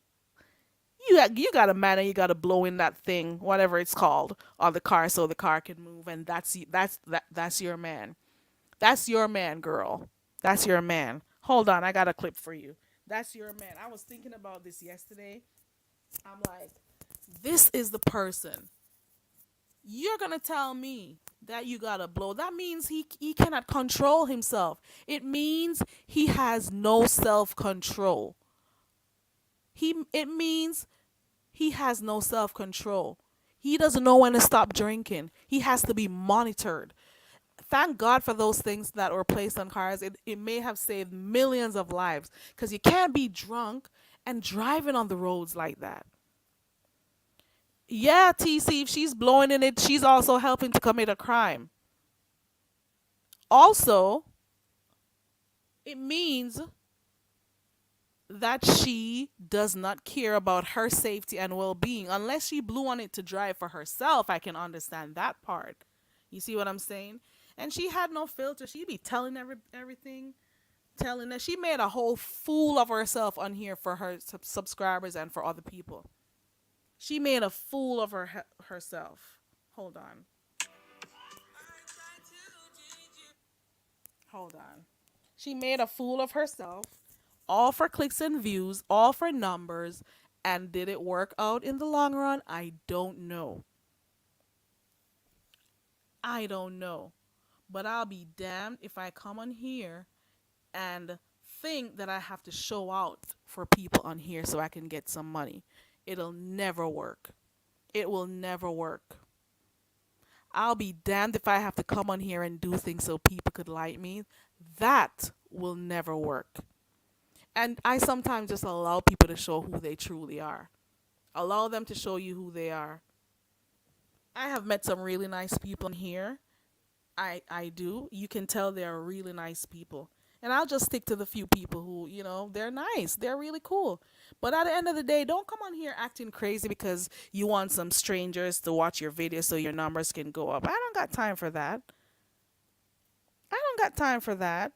You got a man and you got to blow in that thing, whatever it's called, on the car so the car can move, and that's your man. That's your man, girl. That's your man. Hold on, I got a clip for you. That's your man. I was thinking about this yesterday. I'm like, this is the person. You're gonna tell me that you gotta blow. That means he cannot control himself. It means he has no self control. It means he has no self control. He doesn't know when to stop drinking. He has to be monitored. Thank God for those things that were placed on cars. It may have saved millions of lives because you can't be drunk and driving on the roads like that. Yeah, TC, if she's blowing in it, she's also helping to commit a crime. Also, it means that she does not care about her safety and well-being unless she blew on it to drive for herself. I can understand that part. You see what I'm saying? And she had no filter. She'd be telling everything, telling that she made a whole fool of herself on here for her subscribers and for other people. She made a fool of herself. Hold on. Hold on. She made a fool of herself, all for clicks and views, all for numbers. And did it work out in the long run? I don't know. I don't know. But I'll be damned if I come on here and think that I have to show out for people on here so I can get some money. It'll never work. It will never work. I'll be damned if I have to come on here and do things so people could like me. That will never work. And I sometimes just allow people to show who they truly are. Allow them to show you who they are. I have met some really nice people in here. I do. You can tell they're really nice people. And I'll just stick to the few people who, they're nice. They're really cool. But at the end of the day, don't come on here acting crazy because you want some strangers to watch your video so your numbers can go up. I don't got time for that. I don't got time for that.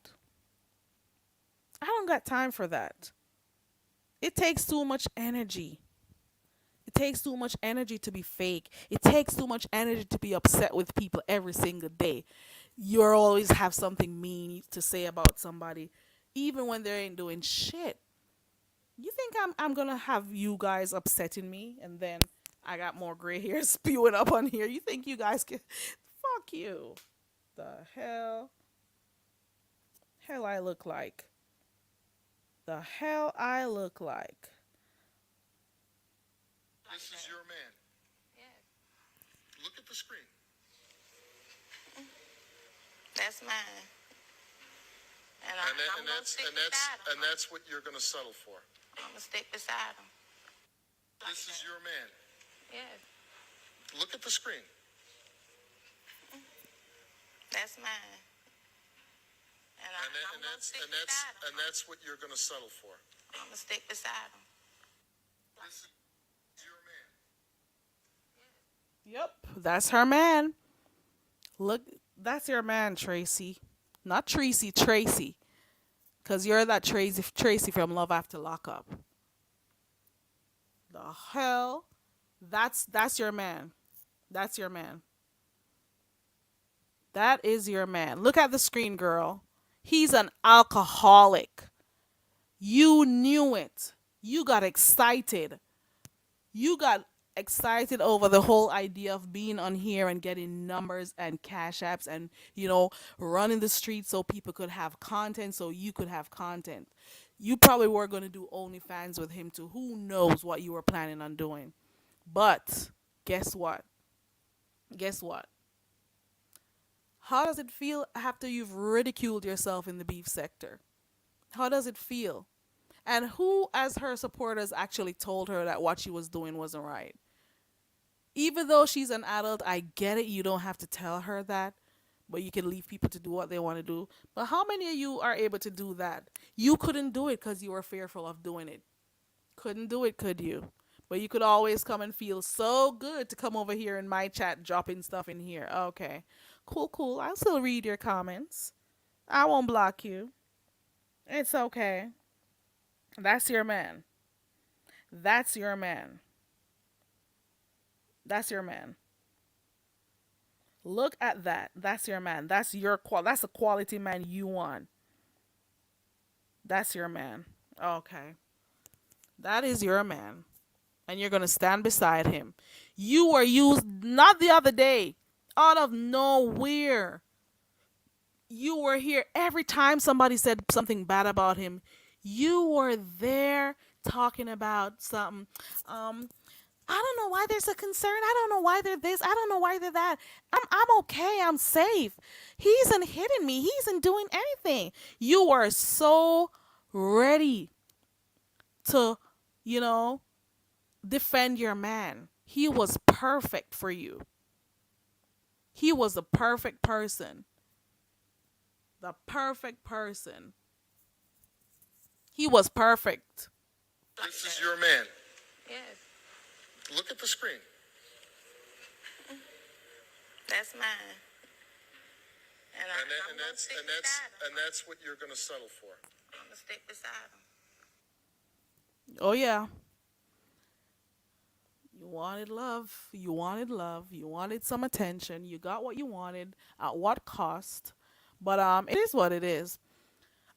I don't got time for that. It takes too much energy. It takes too much energy to be fake. It takes too much energy to be upset with people every single day. You always have something mean to say about somebody, even when they ain't doing shit. You think I'm gonna have you guys upsetting me, and then I got more gray hair spewing up on here? You think you guys can? Fuck you. The hell I look like? The hell I look like? This is your man. Look at the screen. That's mine. And that's what you're going to settle for. I'm gonna stick beside him. This is your man. Yeah, Look at the screen. that's mine. I'm gonna stick beside him. And that's what you're going to settle for. I'm gonna stick beside him. This is your man. Yep, that's her man. Look, that's your man, Tracy. Not Tracy, Tracy. Cause you're that Tracy from Love After Lockup. The hell? That's your man. That's your man. That is your man. Look at the screen, girl. He's an alcoholic. You knew it. You got excited. You got excited over the whole idea of being on here and getting numbers and cash apps and running the streets so people could have content, so you could have content. You probably were going to do OnlyFans with him too. Who knows what you were planning on doing? But guess what? Guess what? How does it feel after you've ridiculed yourself in the beef sector? How does it feel? And who, as her supporters, actually told her that what she was doing wasn't right? Even though she's an adult, I get it. You don't have to tell her that, but you can leave people to do what they want to do. But how many of you are able to do that? You couldn't do it because you were fearful of doing it. Couldn't do it, could you? But you could always come and feel so good to come over here in my chat, dropping stuff in here. Okay. Cool, cool. I'll still read your comments. I won't block you. It's okay. That's your man. That's your man. That's your man. Look at that. That's your man. That's a quality man you want. That's your man. Okay. That is your man. And you're going to stand beside him. You were used not the other day, out of nowhere. You were here every time somebody said something bad about him. You were there talking about something. I don't know why there's a concern. I don't know why they're this. I don't know why they're that. I'm okay. I'm safe. He isn't hitting me. He isn't doing anything. You were so ready to, defend your man. He was perfect for you. He was the perfect person. The perfect person. He was perfect. This is your man. Yes, Look at the screen. that's mine. I'm gonna stick beside him. And that's what you're gonna settle for. I'm gonna stick beside him. Oh yeah. You wanted love. You wanted love. You wanted some attention. You got what you wanted. At what cost? But it is what it is.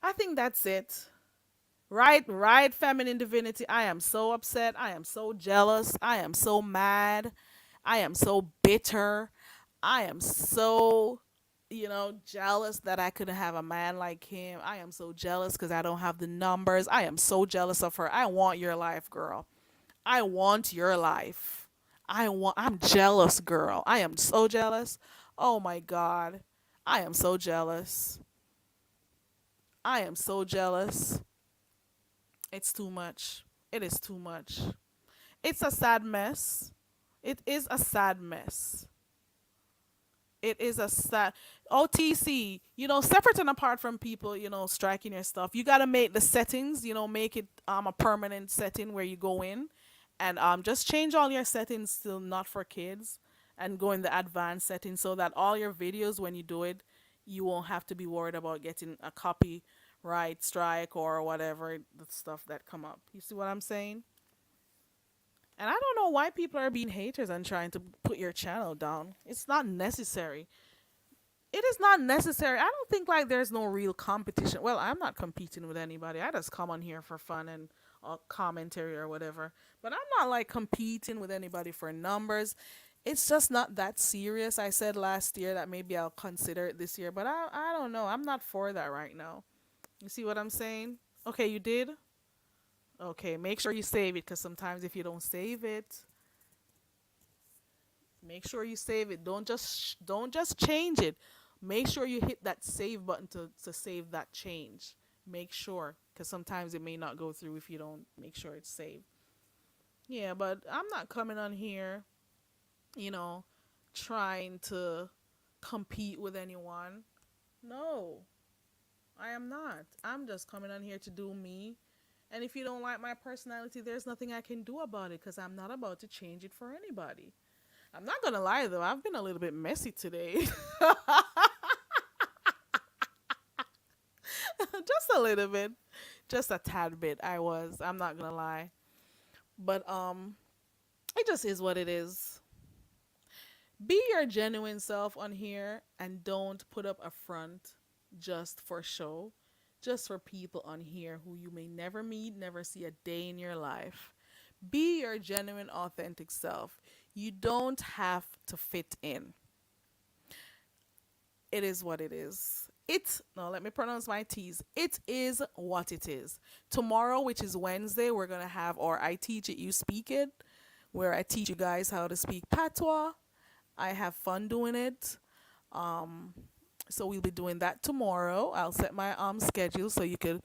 I think that's it. Right, feminine divinity. I am so upset. I am so jealous. I am so mad. I am so bitter. I am so, jealous that I couldn't have a man like him. I am so jealous because I don't have the numbers. I am so jealous of her. I want your life, girl. I want your life. I'm jealous, girl. I am so jealous. Oh my God. I am so jealous. I am so jealous. It's too much. It is too much. It's a sad mess. It is a sad mess. It is a sad OTC, separate and apart from people, striking your stuff. You gotta make the settings, make it a permanent setting where you go in and just change all your settings to not for kids and go in the advanced settings so that all your videos when you do it, you won't have to be worried about getting a copyright strike or whatever the stuff that come up. You see what I'm saying? And I don't know why people are being haters and trying to put your channel down. It's not necessary. It is not necessary. I don't think like there's no real competition. Well, I'm not competing with anybody. I just come on here for fun and commentary or whatever. But I'm not like competing with anybody for numbers. It's just not that serious. I said last year that maybe I'll consider it this year, but I don't know. I'm not for that right now. You see what I'm saying? Okay, you did? Okay, make sure you save it because sometimes if you don't save it, make sure you save it. Don't just change it. Make sure you hit that save button to save that change. Make sure because sometimes it may not go through if you don't make sure it's saved. Yeah, but I'm not coming on here, you know, trying to compete with anyone. No, I am not. I'm just coming on here to do me. And if you don't like my personality, there's nothing I can do about it because I'm not about to change it for anybody. I'm not gonna lie though, I've been a little bit messy today. Just a little bit. Just a tad bit I was. I'm not gonna lie. But it just is what it is. Be your genuine self on here and don't put up a front just for show. Just for people on here who you may never meet, never see a day in your life. Be your genuine, authentic self. You don't have to fit in. It is what it is. No, let me pronounce my T's. It is what it is. Tomorrow, which is Wednesday, we're going to have, or I teach it, you speak it, where I teach you guys how to speak patois. I have fun doing it. Um, so we'll be doing that tomorrow. I'll set my schedule so you could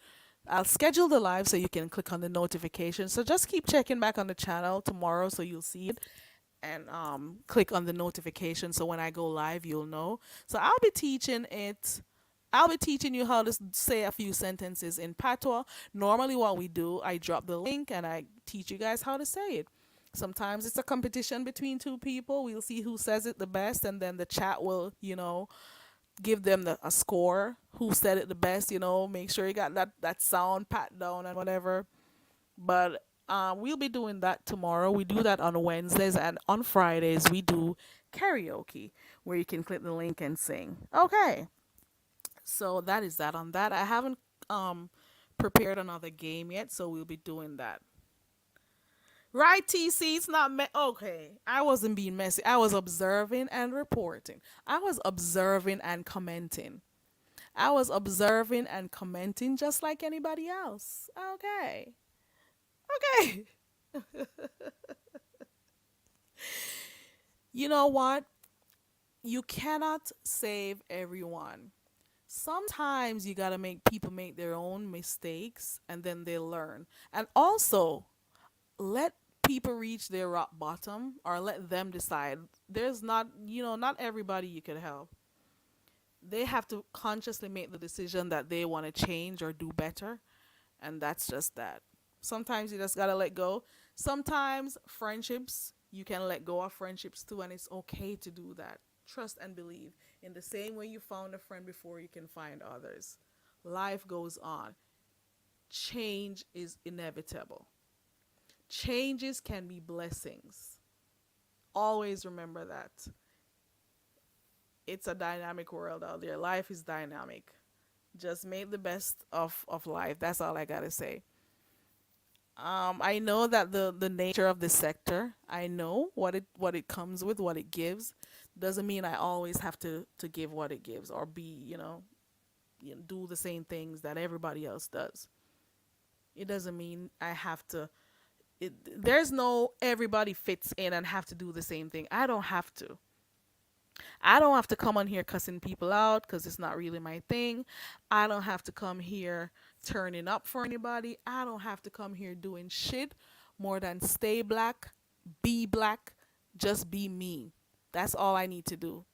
I'll schedule the live so you can click on the notification. So just keep checking back on the channel tomorrow so you'll see it and click on the notification so when I go live you'll know. So I'll be teaching it. I'll be teaching you how to say a few sentences in patois. Normally what we do, I drop the link and I teach you guys how to say it. Sometimes it's a competition between two people. We'll see who says it the best and then the chat will, give them a score who said it the best, make sure you got that sound pat down and whatever. But we'll be doing that tomorrow. We do that on Wednesdays and on Fridays we do karaoke where you can click the link and sing. Okay. So that is that on that. I haven't prepared another game yet, so we'll be doing that. Right, TC, it's not okay. I wasn't being messy. I was observing and reporting. I was observing and commenting. I was observing and commenting just like anybody else. Okay. Okay. You know what? You cannot save everyone. Sometimes you got to make people make their own mistakes and then they learn. And also, let people reach their rock bottom or let them decide. There's not everybody you could help. They have to consciously make the decision that they want to change or do better And that's just that. Sometimes you just gotta let go. Sometimes friendships, you can let go of friendships too, and it's okay to do that. Trust and believe. In the same way you found a friend before, you can find others. Life goes on. Change is inevitable. Changes can be blessings. Always remember that. It's a dynamic world out there. Life is dynamic. Just make the best of life. That's all I gotta say. I know that the nature of this sector, I know what it comes with, what it gives. Doesn't mean I always have to give what it gives or be, do the same things that everybody else does. It doesn't mean I have to. There's no everybody fits in and have to do the same thing. I don't have to. I don't have to come on here cussing people out because it's not really my thing. I don't have to come here turning up for anybody. I don't have to come here doing shit more than stay black, just be me. That's all I need to do.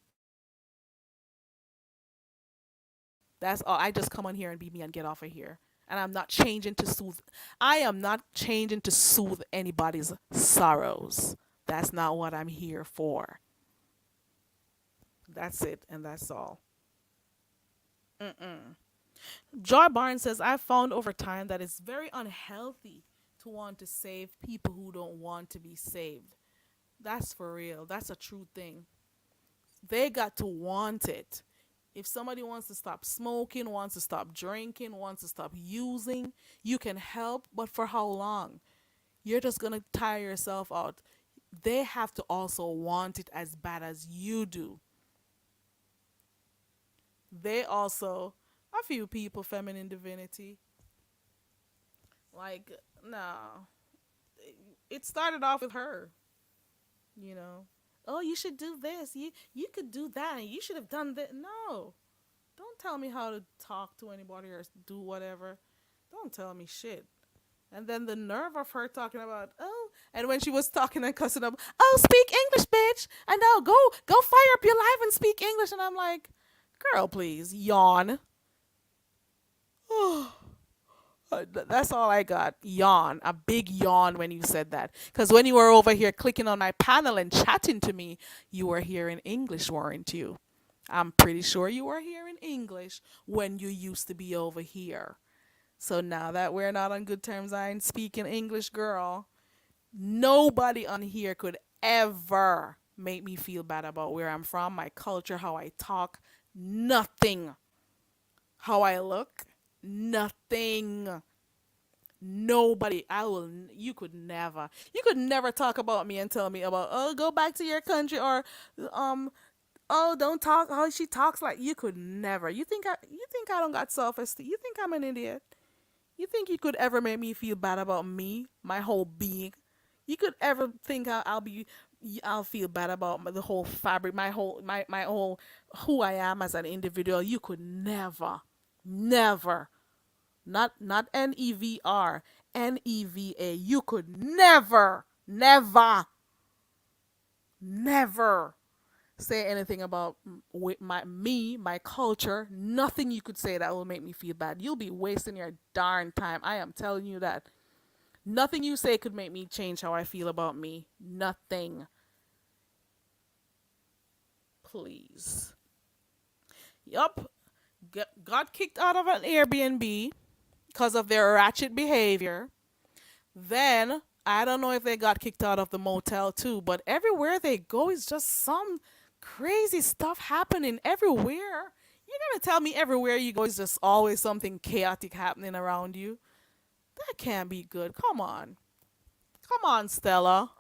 That's all. I just come on here and be me and get off of here. And I'm not changing to soothe. I am not changing to soothe anybody's sorrows. That's not what I'm here for. That's it, and that's all. Joy Barnes says, I've found over time that it's very unhealthy to want to save people who don't want to be saved. That's for real. That's a true thing. They got to want it. If somebody wants to stop smoking, wants to stop drinking, wants to stop using, you can help, but for how long? You're just going to tire yourself out. They have to also want it as bad as you do. They also, a few people, feminine divinity, like, no. It started off with her, you know. Oh, you should do this. You could do that, and you should have done that. No, don't tell me how to talk to anybody or do whatever. Don't tell me shit. And then the nerve of her talking about, oh, and when she was talking and cussing up, oh, speak English, bitch. I know, go fire up your life and speak English. And I'm like, girl, please, yawn. That's all I got. Yawn. A big yawn when you said that. Because when you were over here clicking on my panel and chatting to me, you were hearing English, weren't you? I'm pretty sure you were hearing English when you used to be over here. So now that we're not on good terms, I ain't speaking English, girl. Nobody on here could ever make me feel bad about where I'm from, my culture, how I talk. Nothing. How I look. Nothing. Nobody. You could never talk about me and tell me about, oh, go back to your country, or oh, don't talk how she talks. Like, you could never. You think I don't got self-esteem? You think I'm an idiot? You think you could ever make me feel bad about me, my whole being? You could ever think I'll feel bad about the whole fabric, my whole who I am as an individual? You could never, never, not NEVR, NEVA. You could never, never, never say anything about my culture. Nothing you could say that will make me feel bad. You'll be wasting your darn time. I am telling you that. Nothing you say could make me change how I feel about me. Nothing. Please. Yup. Got kicked out of an Airbnb because of their ratchet behavior. Then, I don't know if they got kicked out of the motel too, but everywhere they go is just some crazy stuff happening everywhere. You're gonna tell me everywhere you go is just always something chaotic happening around you? That can't be good. Come on. Come on, Stella.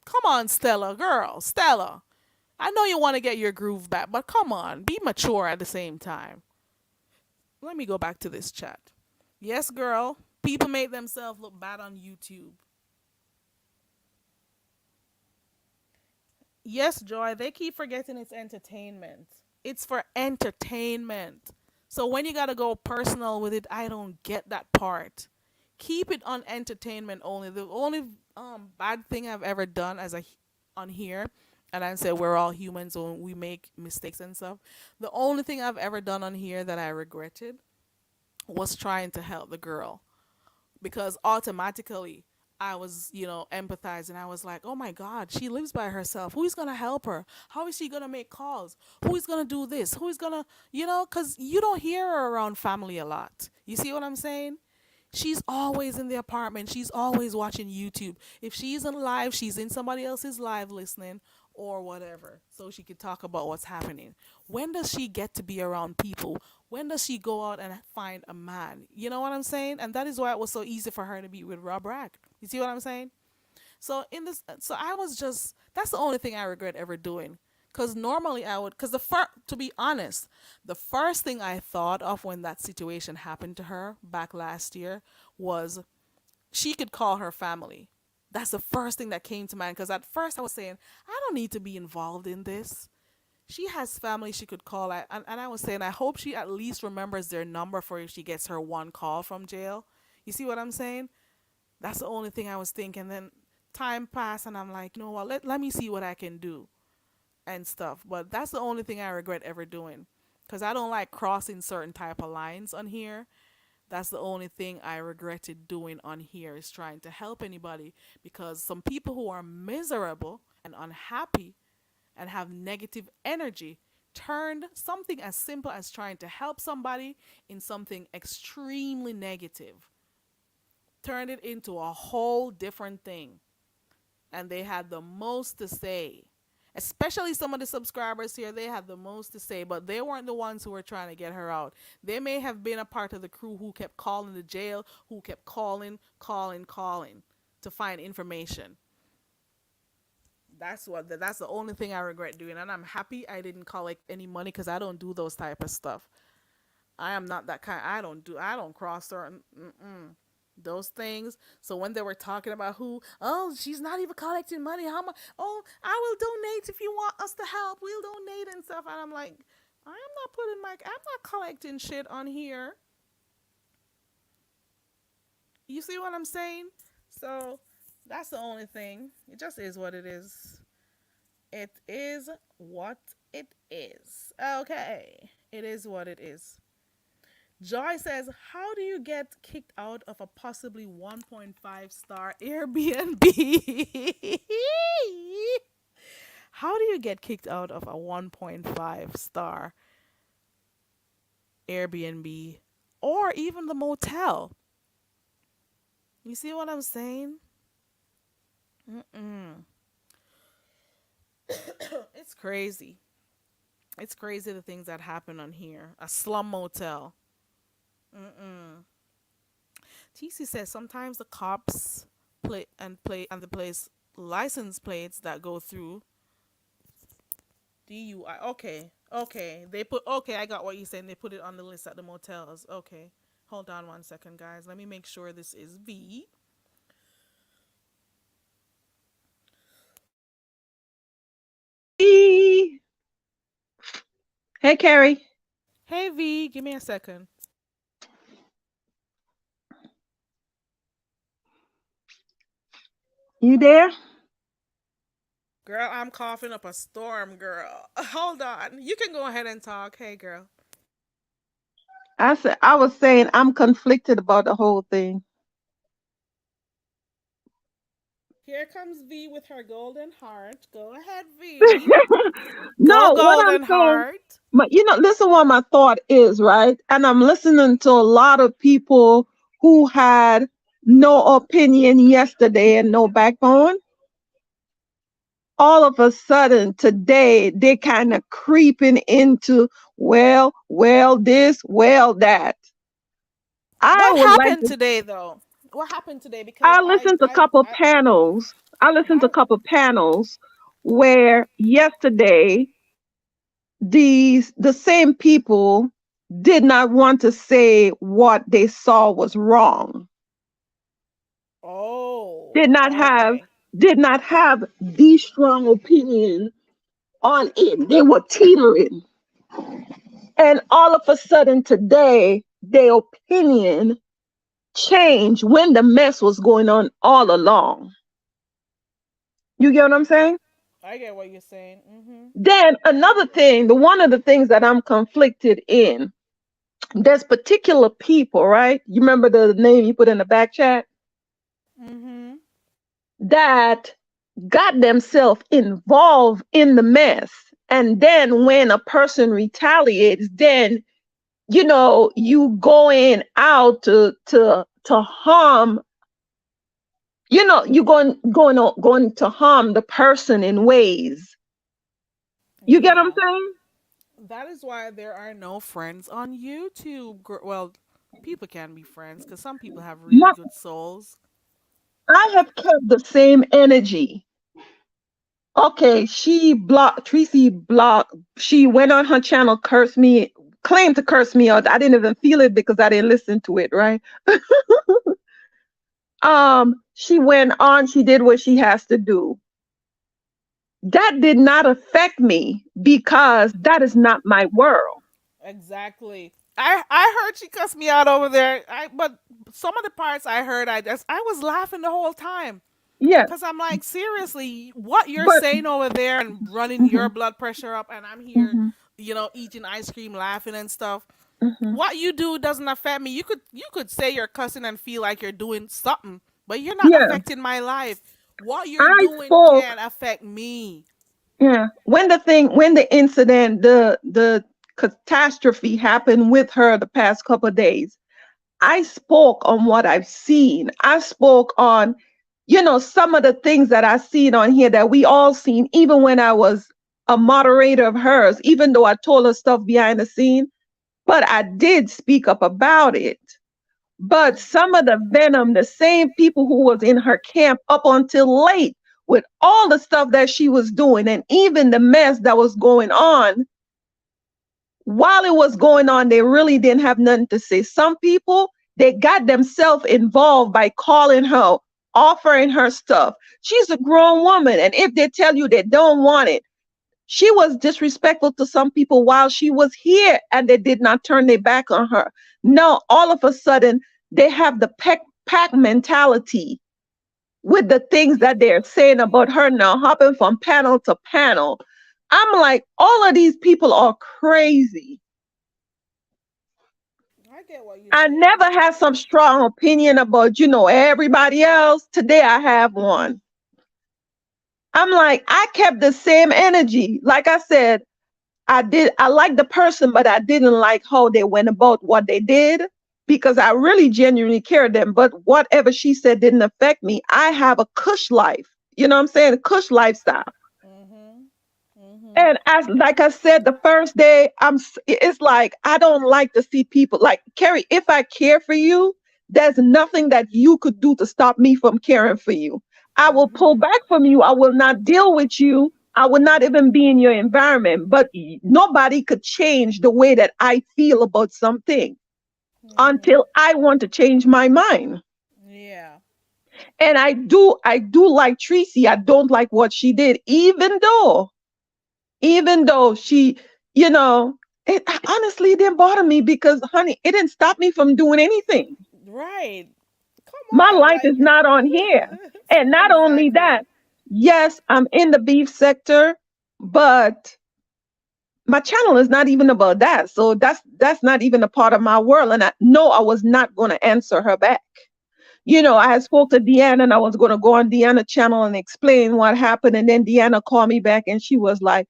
Come on, Stella. Girl, Stella. I know you want to get your groove back, but come on. Be mature at the same time. Let me go back to this chat. Yes, girl. People make themselves look bad on YouTube. Yes, Joy. They keep forgetting it's entertainment. It's for entertainment. So when you got to go personal with it, I don't get that part. Keep it on entertainment only. The only bad thing I've ever done on here, and I said we're all humans, so we make mistakes and stuff. The only thing I've ever done on here that I regretted was trying to help the girl. because automatically I was, empathizing. I was like, oh my God, she lives by herself. Who is going to help her? How is she going to make calls? Who is going to do this? Who is going to, because you don't hear her around family a lot. You see what I'm saying? She's always in the apartment. She's always watching YouTube. If she's in live, she's in somebody else's live listening or whatever. So she could talk about what's happening. When does she get to be around people? When does she go out and find a man? You know what I'm saying? And that is why it was so easy for her to be with Rob Rack. You see what I'm saying? So I was just, that's the only thing I regret ever doing. Cause normally I would, cause to be honest, the first thing I thought of when that situation happened to her back last year was she could call her family. That's the first thing that came to mind. Cause at first I was saying, I don't need to be involved in this. She has family she could call. And I was saying, I hope she at least remembers their number for if she gets her one call from jail. You see what I'm saying? That's the only thing I was thinking. Then time passed, and I'm like, you know what? Let me see what I can do and stuff. But that's the only thing I regret ever doing, because I don't like crossing certain type of lines on here. That's the only thing I regretted doing on here, is trying to help anybody, because some people who are miserable and unhappy and have negative energy turned something as simple as trying to help somebody in something extremely negative, turned it into a whole different thing. And they had the most to say. Especially some of the subscribers here, they had the most to say, but they weren't the ones who were trying to get her out. They may have been a part of the crew who kept calling the jail, who kept calling to find information. That's the only thing I regret doing, and I'm happy I didn't collect any money, because I don't do those type of stuff. I am not that kind. I don't cross certain those things. So when they were talking about who, oh, she's not even collecting money. How much? Oh, I will donate if you want us to help. We'll donate and stuff. And I'm like, I'm not collecting shit on here. You see what I'm saying? So that's the only thing. It just is what it is. It is what it is. Okay. It is what it is. Joy says, how do you get kicked out of a possibly 1.5-star Airbnb? How do you get kicked out of a 1.5-star Airbnb or even the motel? You see what I'm saying? It's crazy. It's crazy the things that happen on here. A slum motel. TC says sometimes the cops play and the place license plates that go through DUI. Okay. I got what you're saying. They put it on the list at the motels. Okay. Hold on one second, guys. Let me make sure this is V. Hey, Carrie. Hey V, give me a second. You there? Girl, I'm coughing up a storm, girl. Hold on. You can go ahead and talk. Hey, girl. I was saying I'm conflicted about the whole thing. Here comes V with her golden heart. Go ahead, V. Go No, what I'm golden saying, heart. but listen what my thought is, right? And I'm listening to a lot of people who had no opinion yesterday and no backbone. All of a sudden today they kind of creeping into, well this, well that. I What would like happened to today, though? What happened today? Because I listened to a couple panels. I listened to I a couple panels where yesterday the same people did not want to say what they saw was wrong. oh, Did not have okay. did not have the strong opinion on it. They were teetering. And all of a sudden today, their opinion changed when the mess was going on all along. You get what I'm saying? I get what you're saying. Then another thing, one of the things that I'm conflicted in, there's particular people, right? You remember the name you put in the back chat Mm-hmm. that got themselves involved in the mess. And then when a person retaliates, then you going out to harm, going to harm the person in ways. You get what I'm Yeah. saying? That is why there are no friends on YouTube. Well, people can be friends because some people have really Not, good souls. I have kept the same energy. Okay, Tracy blocked, she went on her channel, cursed me, claimed to curse me out. I didn't even feel it because I didn't listen to it, right? She went on, she did what she has to do. That did not affect me because that is not my world. Exactly. I heard she cussed me out over there. But some of the parts I heard, I was laughing the whole time. Yeah, Cause I'm like, seriously, what you're but saying over there and running your mhm, blood pressure up, and I'm here, mhm, eating ice cream, laughing and stuff. mhm. What you do doesn't affect me. You could say you're cussing and feel like you're doing something, but you're not Yeah, affecting my life. What you're I doing spoke. can affect me. Yeah, when the incident, the catastrophe happened with her the past couple of days, I spoke on what I've seen. I spoke on, some of the things that I seen on here that we all seen, even when I was a moderator of hers, even though I told her stuff behind the scene, but I did speak up about it. But some of the venom, the same people who was in her camp up until late with all the stuff that she was doing and even the mess that was going on, while it was going on, they really didn't have nothing to say. Some people, they got themselves involved by calling her, offering her stuff. She's a grown woman. And if they tell you they don't want it, she was disrespectful to some people while she was here and they did not turn their back on her. Now, all of a sudden, they have the pack mentality with the things that they're saying about her now, hopping from panel to panel. I'm like, all of these people are crazy. I get what you're I saying. never had some strong opinion about, everybody else. Today I have one. I'm like, I kept the same energy. Like I said, I like the person, but I didn't like how they went about what they did because I really genuinely cared them. But whatever she said didn't affect me. I have a cush life. You know what I'm saying? A cush lifestyle. Mhm. Mhm. And as like I said, the first day, it's like I don't like to see people like Carrie. If I care for you, there's nothing that you could do to stop me from caring for you. I will pull Mhm. back from you. I will not deal with you. I will not even Mhm. be in your environment. But nobody could change the way that I feel about something Mhm. until I want to change my mind. Yeah. And I do like Tracy. I don't like what she did, even though she, you know, it honestly didn't bother me because, honey, it didn't stop me from doing anything. Right. My Come on, life is like not on here. And not only exactly. that, yes, I'm in the beef sector, but my channel is not even about that. So that's not even a part of my world. And I know I was not going to answer her back. I had spoke to Deanna and I was going to go on Deanna channel and explain what happened. And then Deanna called me back and she was like,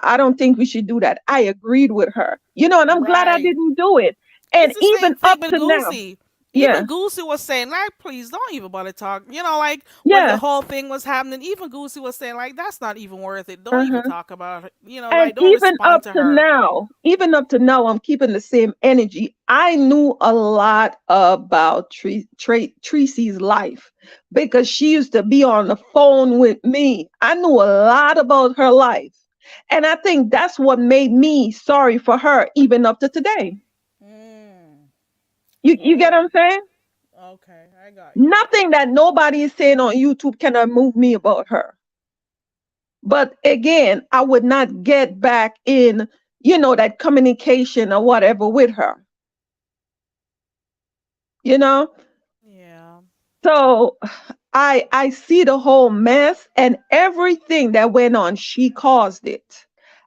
I don't think we should do that. I agreed with her, and I'm glad I Right. didn't do it. And It's the even same up thing with to now, Goosey. yeah, Even Goosey was saying, like, please don't even bother talk. Like when the yeah, whole thing was happening, even Goosey was saying, like, that's not even worth it. Don't even uh-huh. talk about it. And Like don't respond to her. even up to now, I'm keeping the same energy. I knew a lot about Tracy's life because she used to be on the phone with me. I knew a lot about her life. And I think that's what made me sorry for her, even up to today. Mm. You get what Oh, I'm saying? okay. I got you. Nothing that nobody is saying on YouTube cannot move me about her. But again, I would not get back in, that communication or whatever with her, you know? Yeah. So I see the whole mess and everything that went on, she caused it.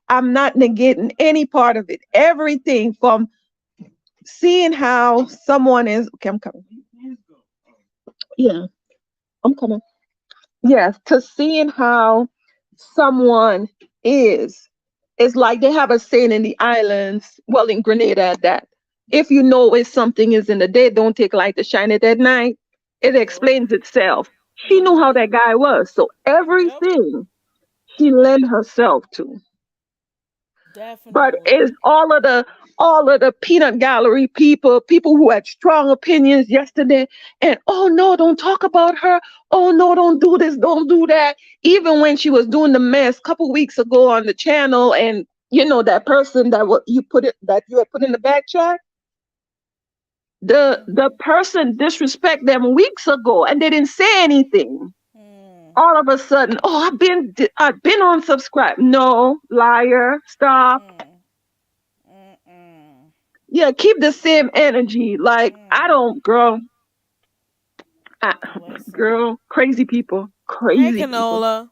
I'm not negating any part of it. Everything from seeing how someone is. Okay, I'm coming. Yeah, I'm coming. Yes, to seeing how someone is. It's like they have a saying in the islands, well, in Grenada at that. If you know if something is in the day, don't take light to shine it at night. It True. explains itself. She knew how Mm-hmm. that guy was. So Yep. everything she lent herself to. But Definitely. it's all of the peanut gallery people who had strong opinions yesterday, and oh no, don't talk about her. Oh no, don't do this, don't do that. Even when she was doing the mess a couple weeks ago on the channel, and that person that you had put in the back chat, the person disrespect them weeks ago, and they didn't say anything. Mm. All of a sudden, oh, I've been on subscribe. No, liar, stop. Mm. Mm-mm. Yeah, keep the same energy. Like, I Mm. don't, girl, I, Listen. girl, crazy people, Hey, crazy people. Canola.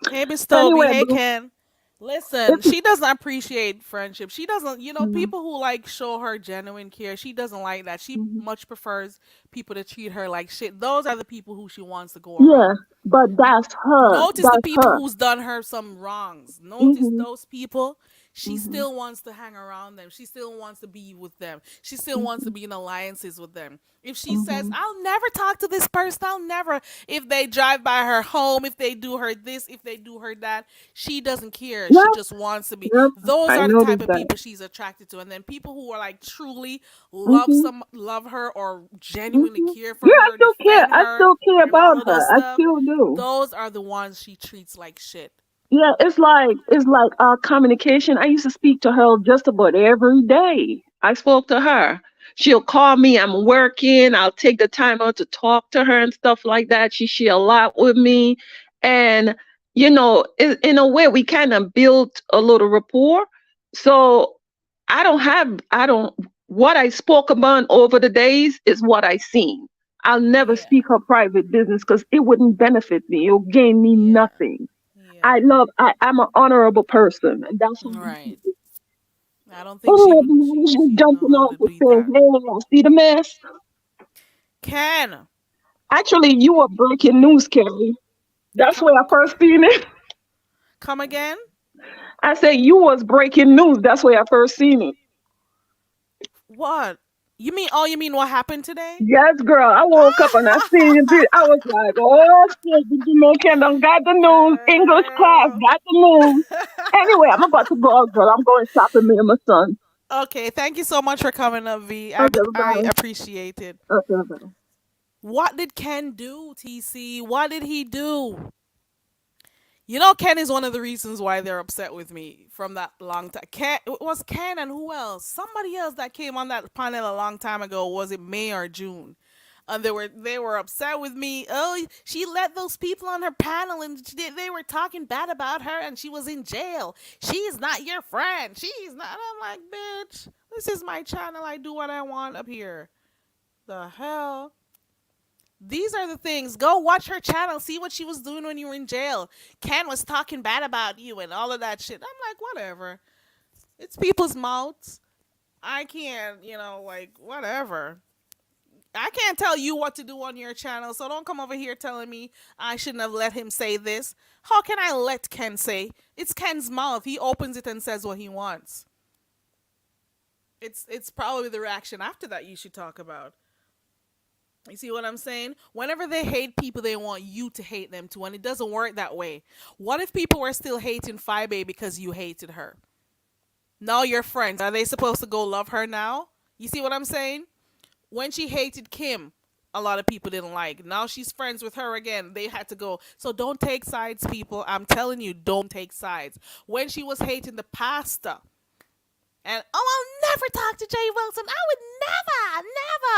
Hey, Miss Toby. Anyway, Hey, boo, Ken. Listen, it's, she doesn't appreciate friendship. She doesn't, mm, people who like show her genuine care, she doesn't like that. She mhm. much prefers people to treat her like shit. Those are the people who she wants to go Yeah, around. but Be- that's her. Notice the That's people her. who's done her some wrongs. Notice Hmm. those people. She Hmm. still wants to hang around them. She still wants to be with them. She still wants to Hmm. be in alliances with them. If she says, Hmm. I'll never talk to this person, I'll never, if they drive by her home, if they do her this, if they do her that, she doesn't care. She Yep, just wants to be. yep. Those I are the type noticed of that. people she's attracted to. And then people who are like truly Hmm. love her or genuinely Hmm. care for Yeah, I her, still care. defend I her, still care and about all of her. those I stuff, still do. those are the ones she treats like shit. Yeah, it's like our communication. I used to speak to her just about every day. I spoke to her. She'll call me. I'm working. I'll take the time out to talk to her and stuff like that. She share a lot with me, and in a way, we kind of built a little rapport. So I don't. What I spoke about over the days is what I seen. I'll never Yeah. speak her private business because it wouldn't benefit me. It'll gain me Yeah. nothing. Yeah. I'm an honorable person, and that's what I keep Right. it. I don't think Anyway, she I was just she know jumping how off to to beat say, that. hey, I see the mess. Ken, Actually, you were breaking news, Kelly. That's come where I first seen it. come again? I said you was breaking news. That's where I first seen it. What? You mean you mean what happened today? Yes, girl. I woke up and I seen it. I was like, oh shit, did you know Ken done got the news? English class Girl. got the news. Anyway, I'm about to go out, girl. I'm going shopping me and my son. Okay, thank you so much for coming up, V. Okay, I bye. appreciate it. Okay, bye. What did Ken do, TC? What did he do? Ken is one of the reasons why they're upset with me from that long time. Ken, it was Ken and who else? Somebody else that came on that panel a long time ago. Was it May or June? And they were upset with me. Oh, she let those people on her panel, and they were talking bad about her, and she was in jail. She's not your friend. She's not. And I'm like, bitch, this is my channel. I do what I want up here. The hell. These are the things. Go watch her channel. See what she was doing when you were in jail. Ken was talking bad about you and all of that shit. I'm like, whatever. It's people's mouths. I can't, like, whatever. I can't tell you what to do on your channel, so don't come over here telling me I shouldn't have let him say this. How can I let Ken say? It's Ken's mouth. He opens it and says what he wants. It's probably the reaction after that you should talk about. You see what I'm saying? Whenever they hate people, they want you to hate them too, and it doesn't work that way. What if people were still hating Fibe because you hated her? Now you're friends. Are they supposed to go love her now? You see what I'm saying? When she hated Kim, a lot of people didn't like. Now she's friends with her again. They had to go. So don't take sides, people. I'm telling you, don't take sides. When she was hating the pastor, and I'll never talk to Jay Wilson. I would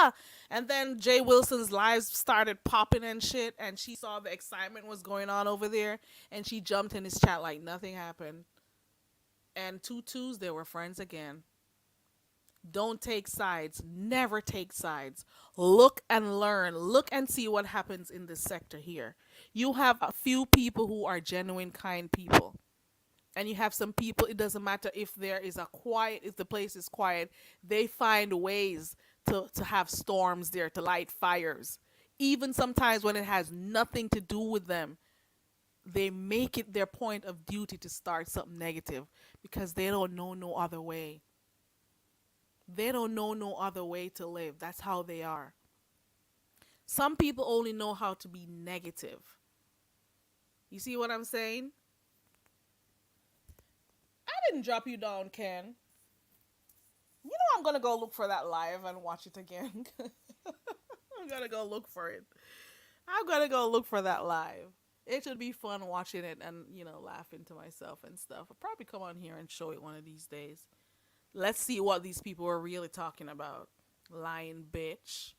never. And then Jay Wilson's lives started popping and shit, and she saw the excitement was going on over there, and she jumped in his chat like nothing happened. And two twos, they were friends again. Don't take sides. Never take sides. Look and learn. Look and see what happens in this sector here. You have a few people who are genuine, kind people. And you have some people, it doesn't matter if there is a quiet, if the place is quiet, they find ways to have storms there, to light fires. Even sometimes when it has nothing to do with them, they make it their point of duty to start something negative because they don't know no other way. They don't know no other way to live. That's how they are. Some people only know how to be negative. You see what I'm saying? I didn't drop you down, Ken. You know I'm gonna go look for that live and watch it again. I'm gonna go look for it. I'm gonna go look for that live. It should be fun watching it and laughing to myself and stuff. I'll probably come on here and show it one of these days. Let's see what these people are really talking about. Lying bitch.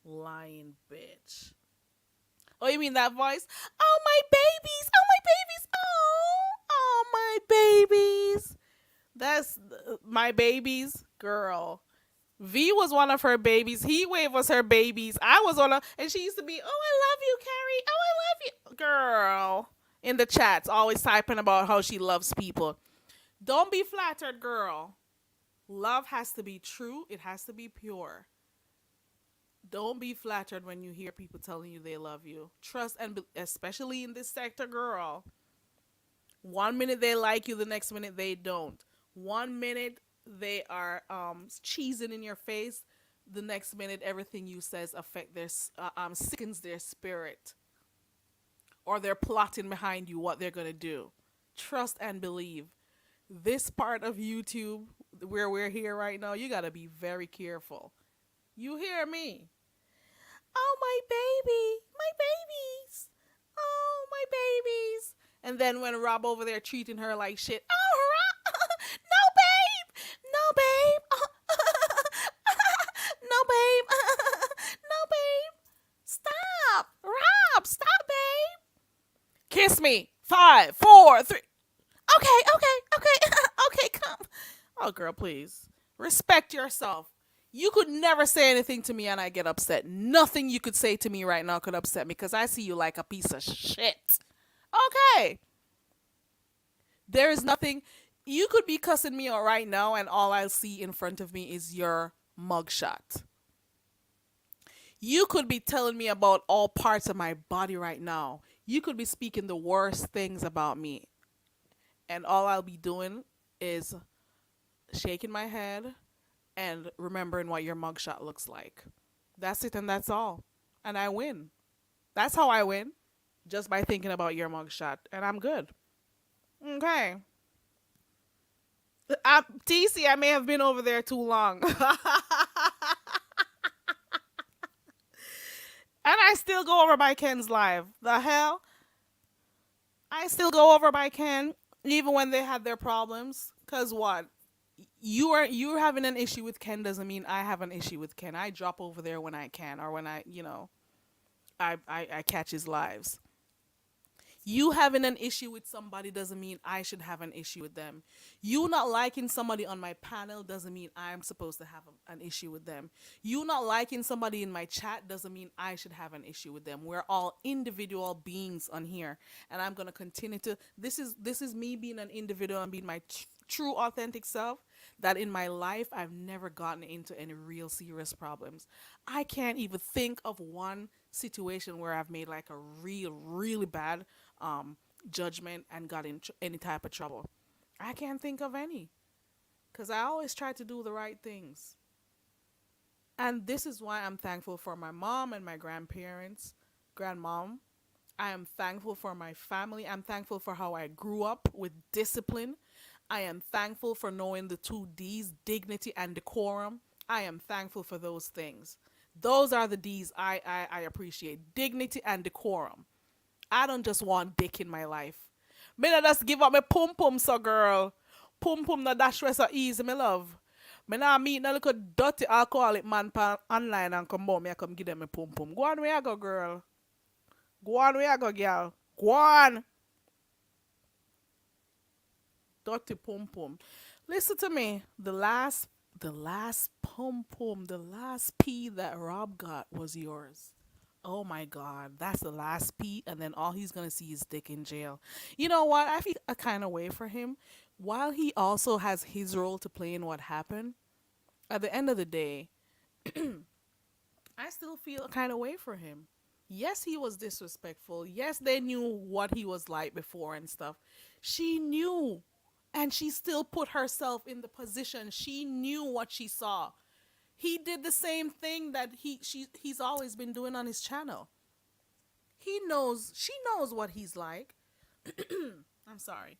Lying bitch. Oh, you mean that voice? Oh, my babies. Oh, my babies. Oh, my babies. That's my babies. Girl. V was one of her babies. He Wave was her babies. I was one of, and she used to be, oh, I love you, Carrie. Oh, I love you. Girl. In the chats, always typing about how she loves people. Don't be flattered, girl. Love has to be true. It has to be pure. Don't be flattered when you hear people telling you they love you. Trust especially in this sector, girl. One minute they like you, the next minute they don't. One minute they are cheesing in your face, the next minute everything you says affect their sickens their spirit, or they're plotting behind you what they're gonna do. Trust and believe. This part of YouTube where we're here right now, you gotta be very careful. You hear me? Oh, my baby, my babies. Oh, my babies. And then when Rob over there treating her like shit, oh, Rob, no, babe, no, babe, no, babe, no, babe, stop, Rob, stop, babe. Kiss me. 5, 4, 3. Okay, okay, come. Oh, girl, please respect yourself. You could never say anything to me and I get upset. Nothing you could say to me right now could upset me because I see you like a piece of shit. Okay. There is nothing. You could be cussing me out right now and all I'll see in front of me is your mugshot. You could be telling me about all parts of my body right now. You could be speaking the worst things about me. And all I'll be doing is shaking my head and remembering what your mugshot looks like. That's it and that's all. And I win. That's how I win. Just by thinking about your mugshot. And I'm good. Okay. TC, I may have been over there too long. And I still go over by Ken's live. The hell? I still go over by Ken even when they had their problems. Cause what? You're having an issue with Ken doesn't mean I have an issue with Ken. I drop over there when I can or when I catch his lives. You having an issue with somebody doesn't mean I should have an issue with them. You not liking somebody on my panel doesn't mean I'm supposed to have an issue with them. You not liking somebody in my chat doesn't mean I should have an issue with them. We're all individual beings on here, and I'm gonna continue to. This is me being an individual and being my true authentic self. That in my life I've never gotten into any real serious problems. I can't even think of one situation where I've made like a really bad judgment and got in any type of trouble. I can't think of any because I always try to do the right things. And this is why I'm thankful for my mom and my grandparents, grandmom. I am thankful for my family. I'm thankful for how I grew up with discipline. I am thankful for knowing the 2 D's, dignity and decorum. I am thankful for those things. Those are the D's I appreciate. Dignity and decorum. I don't just want dick in my life. Me not just give up my pum pum, so girl. Pum pum no dash way so easy, me love. Me not meet no little dirty alcoholic man pan online and come home. Me I come give them my pum pum. Go on where I go, girl. Go on where I go, girl. Go on. Dirty pum pum. Listen to me. The last pum pum, the last pee that Rob got was yours. Oh my God, that's the last P, and then all he's gonna see is dick in jail. You know what? I feel a kind of way for him. While he also has his role to play in what happened, at the end of the day, I still feel a kind of way for him. Yes, he was disrespectful. Yes, they knew what he was like before and stuff. She knew, and she still put herself in the position. She knew what she saw. He did the same thing that he's always been doing on his channel. He knows, she knows what he's like. I'm sorry.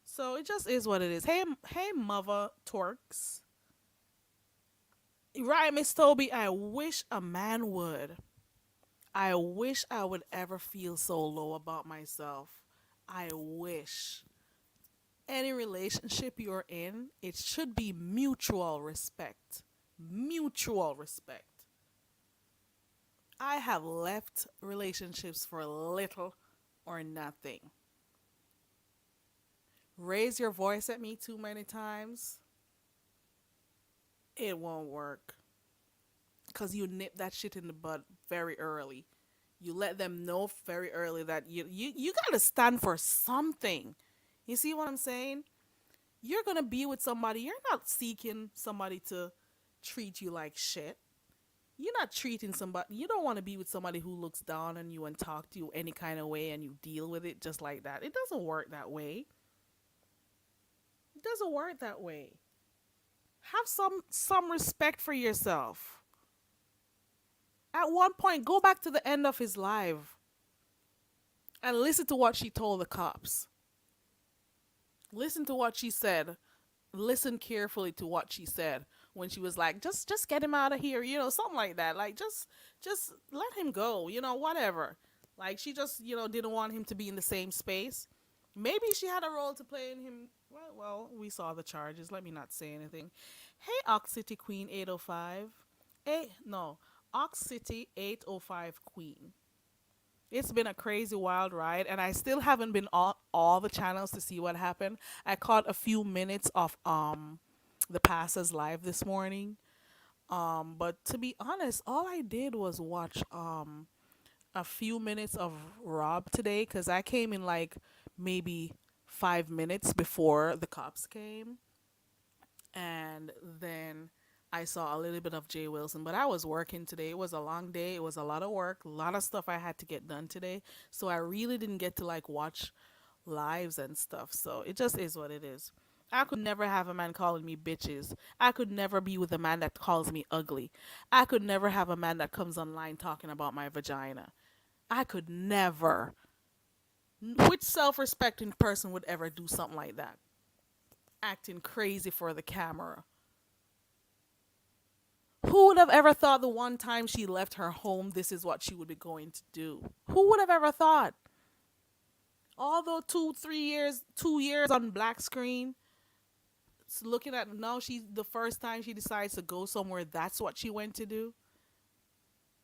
So it just is what it is. Hey, mother Torques. Right, Miss Toby, I wish a man would. I wish I would ever feel so low about myself. I wish. Any relationship you're in, it should be mutual respect. Mutual respect. I have left relationships for little or nothing. Raise your voice at me too many times, it won't work. Because you nip that shit in the bud very early. You let them know very early that you got to stand for something. You see what I'm saying? You're going to be with somebody. You're not seeking somebody to treat you like shit. You're not treating somebody. You don't want to be with somebody who looks down on you and talk to you any kind of way and you deal with it just like that. It doesn't work that way. It doesn't work that way. Have some respect for yourself. At one point, go back to the end of his life and listen to what she told the cops. Listen to what she said. Listen carefully to what she said when she was like, just get him out of here, something like that. Like just let him go, whatever. Like she just, didn't want him to be in the same space. Maybe she had a role to play in him. Well, we saw the charges. Let me not say anything. Hey, Ox City Queen 805. Hey, no, Ox City 805 Queen. It's been a crazy wild ride, and I still haven't been on all the channels to see what happened. I caught a few minutes of the Passes live this morning. But to be honest, all I did was watch a few minutes of Rob today because I came in like maybe 5 minutes before the cops came, and then I saw a little bit of Jay Wilson. But I was working today. It was a long day. It was a lot of work, a lot of stuff I had to get done today. So I really didn't get to like watch lives and stuff. So it just is what it is. I could never have a man calling me bitches. I could never be with a man that calls me ugly. I could never have a man that comes online talking about my vagina. I could never. Which self respecting person would ever do something like that? Acting crazy for the camera. Who would have ever thought the one time she left her home, this is what she would be going to do? Who would have ever thought? Although 2 3 years 2 years on black screen, looking at now, she the first time she decides to go somewhere, that's what she went to do.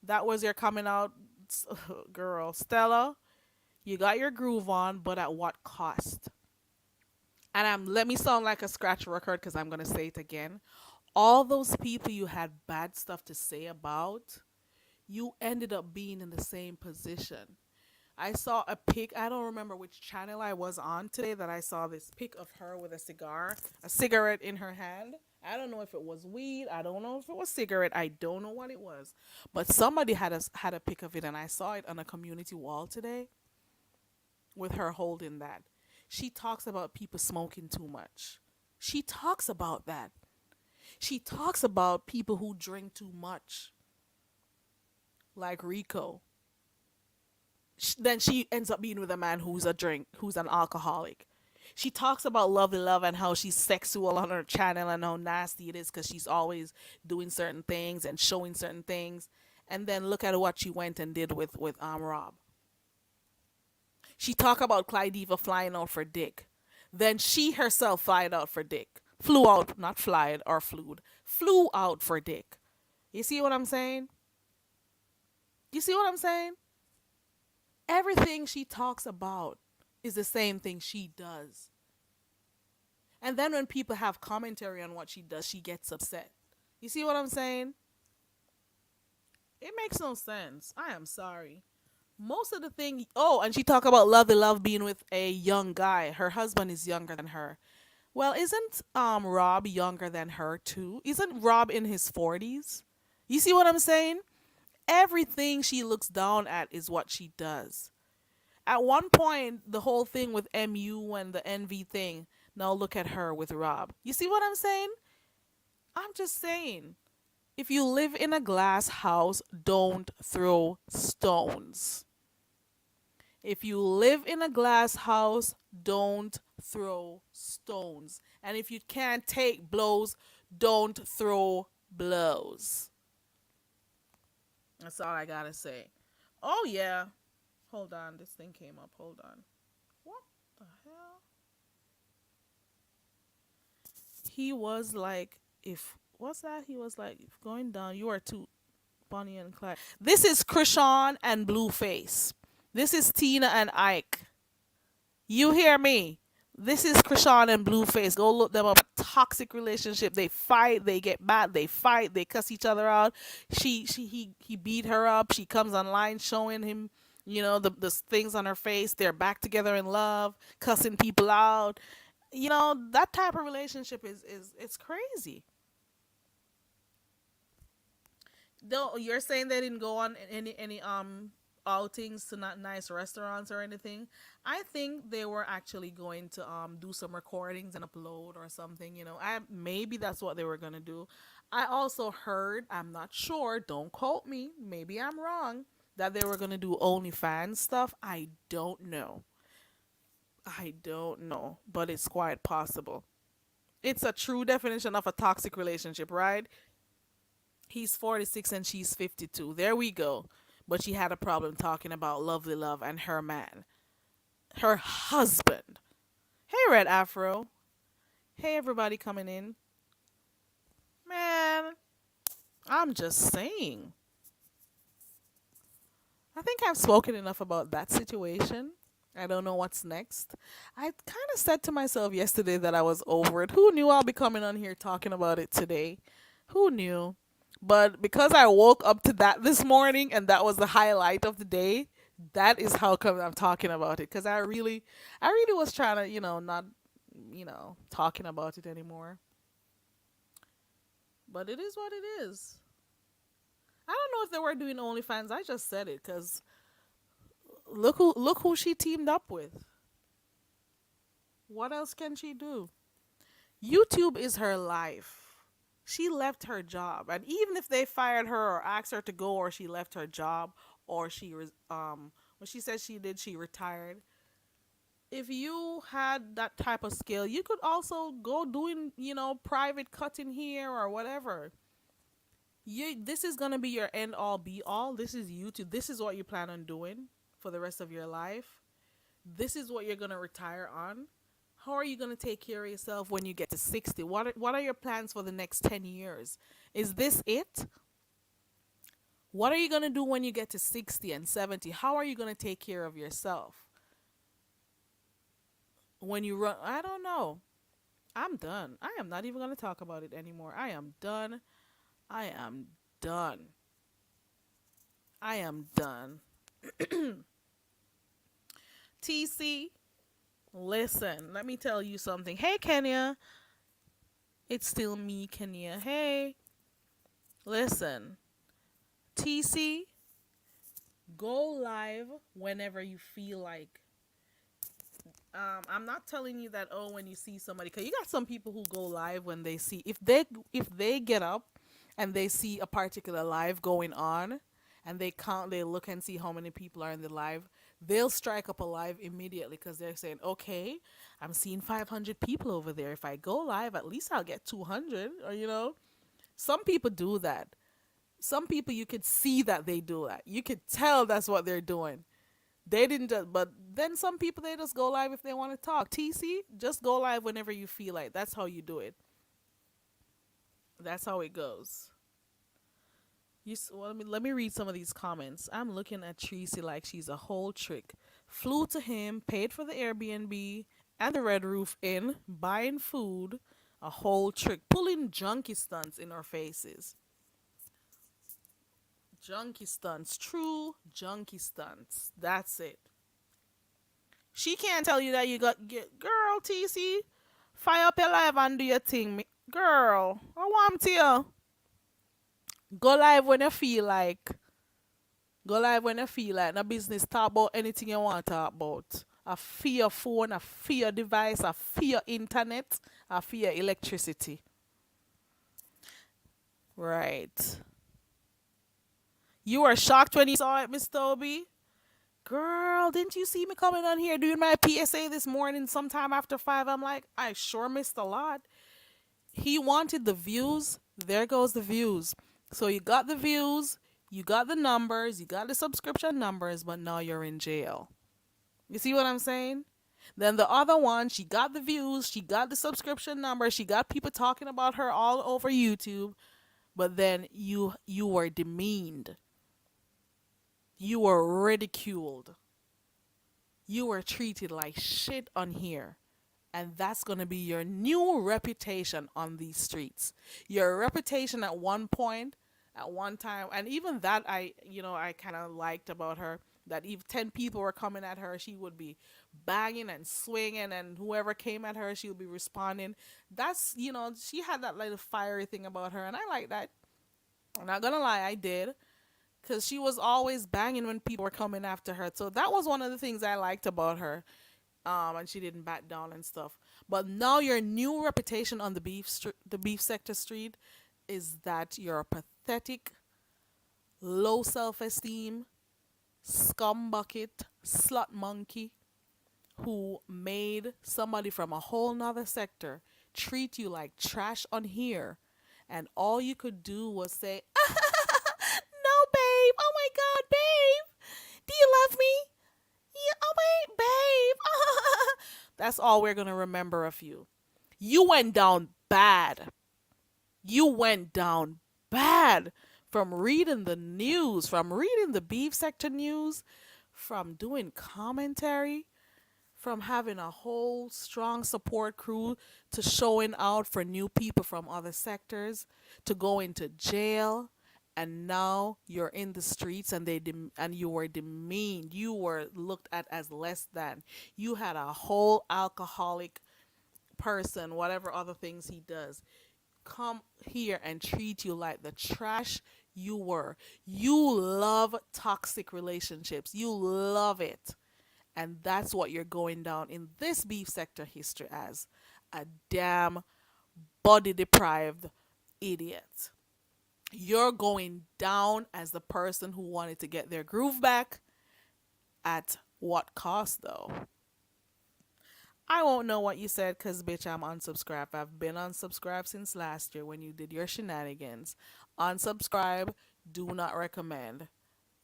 That was your coming out, girl. Stella, you got your groove on, but at what cost? And let me sound like a scratch record because I'm gonna say it again. All those people you had bad stuff to say about, you ended up being in the same position. I saw a pic. I don't remember which channel I was on today that I saw this pic of her with a cigarette in her hand. I don't know if it was weed. I don't know if it was cigarette. I don't know what it was. But somebody had a pic of it, and I saw it on a community wall today with her holding that. She talks about people smoking too much. She talks about that. She talks about people who drink too much, like Rico. Then she ends up being with a man who's an alcoholic. She talks about lovely love and how she's sexual on her channel and how nasty it is because she's always doing certain things and showing certain things. And then look at what she went and did with Rob. She talk about Clyde flying out for dick. Then she herself flied out for dick. Flew out, not flied or flew. Flew out for dick. You see what I'm saying? You see what I'm saying? Everything she talks about is the same thing she does. And then when people have commentary on what she does, she gets upset. You see what I'm saying? It makes no sense. I am sorry. Most of the thing. Oh, and she talk about Lovey Love being with a young guy. Her husband is younger than her. Well, isn't Rob younger than her too? Isn't Rob in his 40s? You see what I'm saying? Everything she looks down at is what she does. At one point, the whole thing with MU and the envy thing. Now look at her with Rob. You see what I'm saying? I'm just saying. If you live in a glass house, don't throw stones. If you live in a glass house, don't throw stones. And if you can't take blows, don't throw blows. That's all I gotta say. Oh, yeah. Hold on. This thing came up. Hold on. What the hell? He was like, if, what's that? He was like, if going down, you are too Bonnie and Clyde. This is Krishan and Blueface. This is Tina and Ike. You hear me? This is Krishan and Blueface. Go look them up. Toxic relationship. They fight. They get mad. They fight. They cuss each other out. He beat her up. She comes online showing him, the things on her face. They're back together in love, cussing people out. That type of relationship is it's crazy. Though you're saying they didn't go on any outings to not nice restaurants or anything. I think they were actually going to do some recordings and upload or something. I maybe that's what they were gonna do. I also heard, I'm not sure, don't quote me, maybe I'm wrong, that they were gonna do OnlyFans stuff. I don't know. I don't know, but it's quite possible. It's a true definition of a toxic relationship, right? He's 46 and she's 52. There we go. But she had a problem talking about Lovely Love and her man, her husband. Hey, Red Afro. Hey, everybody coming in. Man, I'm just saying. I think I've spoken enough about that situation. I don't know what's next. I kind of said to myself yesterday that I was over it. Who knew I'll be coming on here talking about it today? Who knew? But because I woke up to that this morning and that was the highlight of the day, that is how come I'm talking about it. Because I really was trying to, not, talking about it anymore. But it is what it is. I don't know if they were doing OnlyFans. I just said it because look who she teamed up with. What else can she do? YouTube is her life. She left her job, and even if they fired her or asked her to go, or she left her job, or what she said she did, she retired. If you had that type of skill, you could also go doing, private cutting here or whatever. This is gonna be your end all be all. This is YouTube. This is what you plan on doing for the rest of your life. This is what you're gonna retire on. How are you going to take care of yourself when you get to 60? What are your plans for the next 10 years? Is this it? What are you going to do when you get to 60 and 70? How are you going to take care of yourself? When you run, I don't know. I'm done. I am not even going to talk about it anymore. I am done. I am done. I am done. TC, listen, let me tell you something. Hey, Kenya. It's still me, Kenya. Hey. Listen. TC, go live whenever you feel like. I'm not telling you that, when you see somebody, because you got some people who go live when they see, if they get up and they see a particular live going on, and they look and see how many people are in the live, they'll strike up a live immediately because they're saying, okay, I'm seeing 500 people over there. If I go live, at least I'll get 200. Or some people do that. Some people, you could see that they do that. You could tell that's what they're doing. They didn't just, but then some people, they just go live if they want to talk. TC, just go live whenever you feel like. That's how you do it. That's how it goes. Well, let me read some of these comments. I'm looking at Tracy like she's a whole trick. Flew to him, paid for the Airbnb and the Red Roof Inn, buying food, a whole trick, pulling junkie stunts in our faces. Junkie stunts. True junkie stunts. That's it. She can't tell you that you got get girl TC. Fire up your live and do your thing. Girl, I want you. Go live when you feel like. Go live when you feel like. No business talk about anything you want to talk about. I feel your phone, I feel your device, I feel your internet, I feel your electricity. Right. You were shocked when you saw it, Miss Toby? Girl, didn't you see me coming on here doing my PSA this morning sometime after 5? I'm like, I sure missed a lot. He wanted the views. There goes the views. So you got the views, you got the numbers, you got the subscription numbers, but now you're in jail. You see what I'm saying? Then the other one, she got the views, she got the subscription numbers, she got people talking about her all over YouTube, but then you were demeaned. You were ridiculed. You were treated like shit on here. And that's going to be your new reputation on these streets. Your reputation at one point, at one time, and even that I kind of liked about her, that if 10 people were coming at her, she would be banging and swinging, and whoever came at her, she would be responding. That's, she had that little fiery thing about her, and I like that. I'm not going to lie, I did. Because she was always banging when people were coming after her. So that was one of the things I liked about her. And she didn't back down and stuff. But now your new reputation on the beef sector street is that you're a pathetic, low self-esteem, scum bucket, slut monkey who made somebody from a whole nother sector treat you like trash on here. And all you could do was say, no, babe. Oh my God, babe. Do you love me? Yeah, oh wait, babe. That's all we're gonna remember of you. You went down bad. You went down bad from reading the news, from reading the beef sector news, from doing commentary, from having a whole strong support crew to showing out for new people from other sectors, to going to jail, and now you're in the streets and and you were demeaned. You were looked at as less than. You had a whole alcoholic person, whatever other things he does, come here and treat you like the trash you were. You love toxic relationships. You love it. And that's what you're going down in this beef sector history as, a damn body deprived idiot. You're going down as the person who wanted to get their groove back. At what cost, though? I won't know what you said because, bitch, I'm unsubscribed. I've been unsubscribed since last year when you did your shenanigans. Unsubscribe, do not recommend.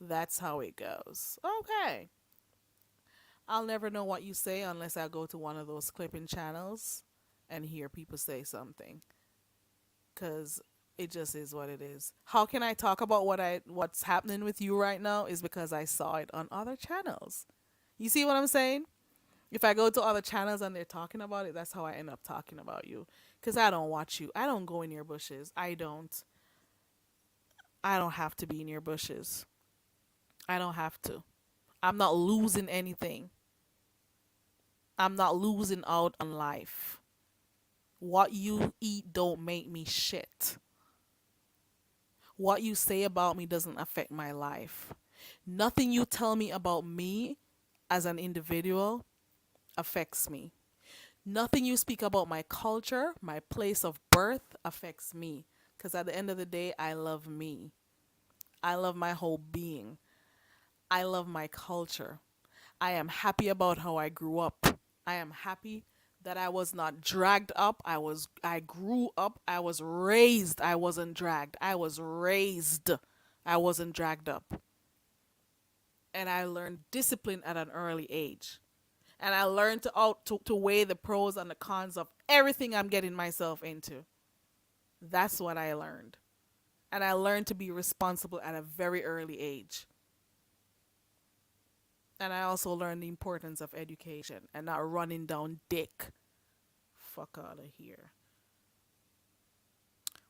That's how it goes. Okay. I'll never know what you say unless I go to one of those clipping channels and hear people say something. Because it just is what it is. How can I talk about what's happening with you right now is because I saw it on other channels. You see what I'm saying? If I go to other channels and they're talking about it, that's how I end up talking about you. Because I don't watch you. I don't go in your bushes. I don't. I don't have to be in your bushes. I don't have to. I'm not losing anything. I'm not losing out on life. What you eat don't make me shit. What you say about me doesn't affect my life. Nothing you tell me about me as an individual affects me. Nothing you speak about my culture, my place of birth affects me. Because at the end of the day, I love me. I love my whole being. I love my culture. I am happy about how I grew up. I am happy that I was not dragged up. I grew up. I was raised. I wasn't dragged. I was raised. I wasn't dragged up. And I learned discipline at an early age. And I learned to weigh the pros and the cons of everything I'm getting myself into. That's what I learned. And I learned to be responsible at a very early age. And I also learned the importance of education and not running down dick. Fuck out of here.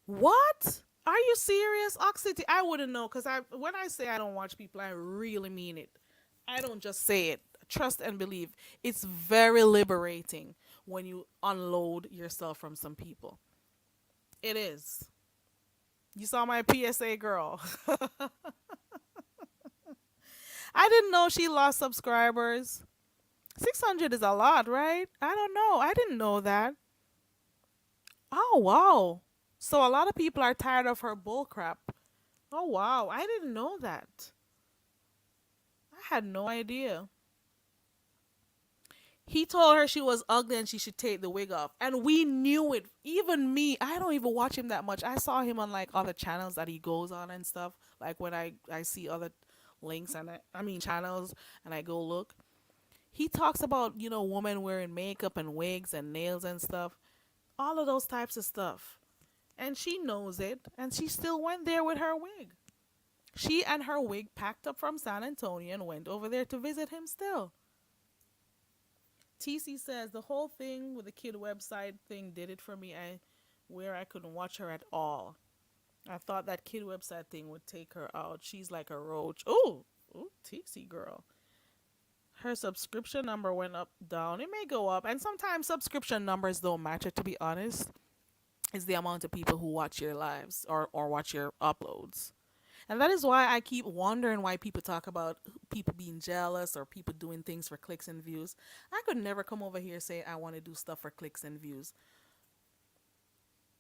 What? Are you serious, Oxity? I wouldn't know because I when I say I don't watch people, I really mean it. I don't just say it. Trust and believe. It's very liberating when you unload yourself from some people. It is. You saw my PSA girl. I didn't know she lost subscribers. 600 is a lot, right? I don't know. I didn't know that. Oh, wow. So a lot of people are tired of her bullcrap. Oh, wow. I didn't know that. I had no idea. He told her she was ugly and she should take the wig off. And we knew it. Even me, I don't even watch him that much. I saw him on like other channels that he goes on and stuff. Like when I see other links and I mean channels and I go look. He talks about, women wearing makeup and wigs and nails and stuff. All of those types of stuff. And she knows it and she still went there with her wig. She and her wig packed up from San Antonio and went over there to visit him still. TC says the whole thing with the kid website thing did it for me. Where I couldn't watch her at all. I thought that kid website thing would take her out. She's like a roach. Oh, TC girl. Her subscription number went up, down. It may go up, and sometimes subscription numbers don't matter. To be honest, it's the amount of people who watch your lives or watch your uploads. And that is why I keep wondering why people talk about people being jealous or people doing things for clicks and views. I could never come over here and say I want to do stuff for clicks and views.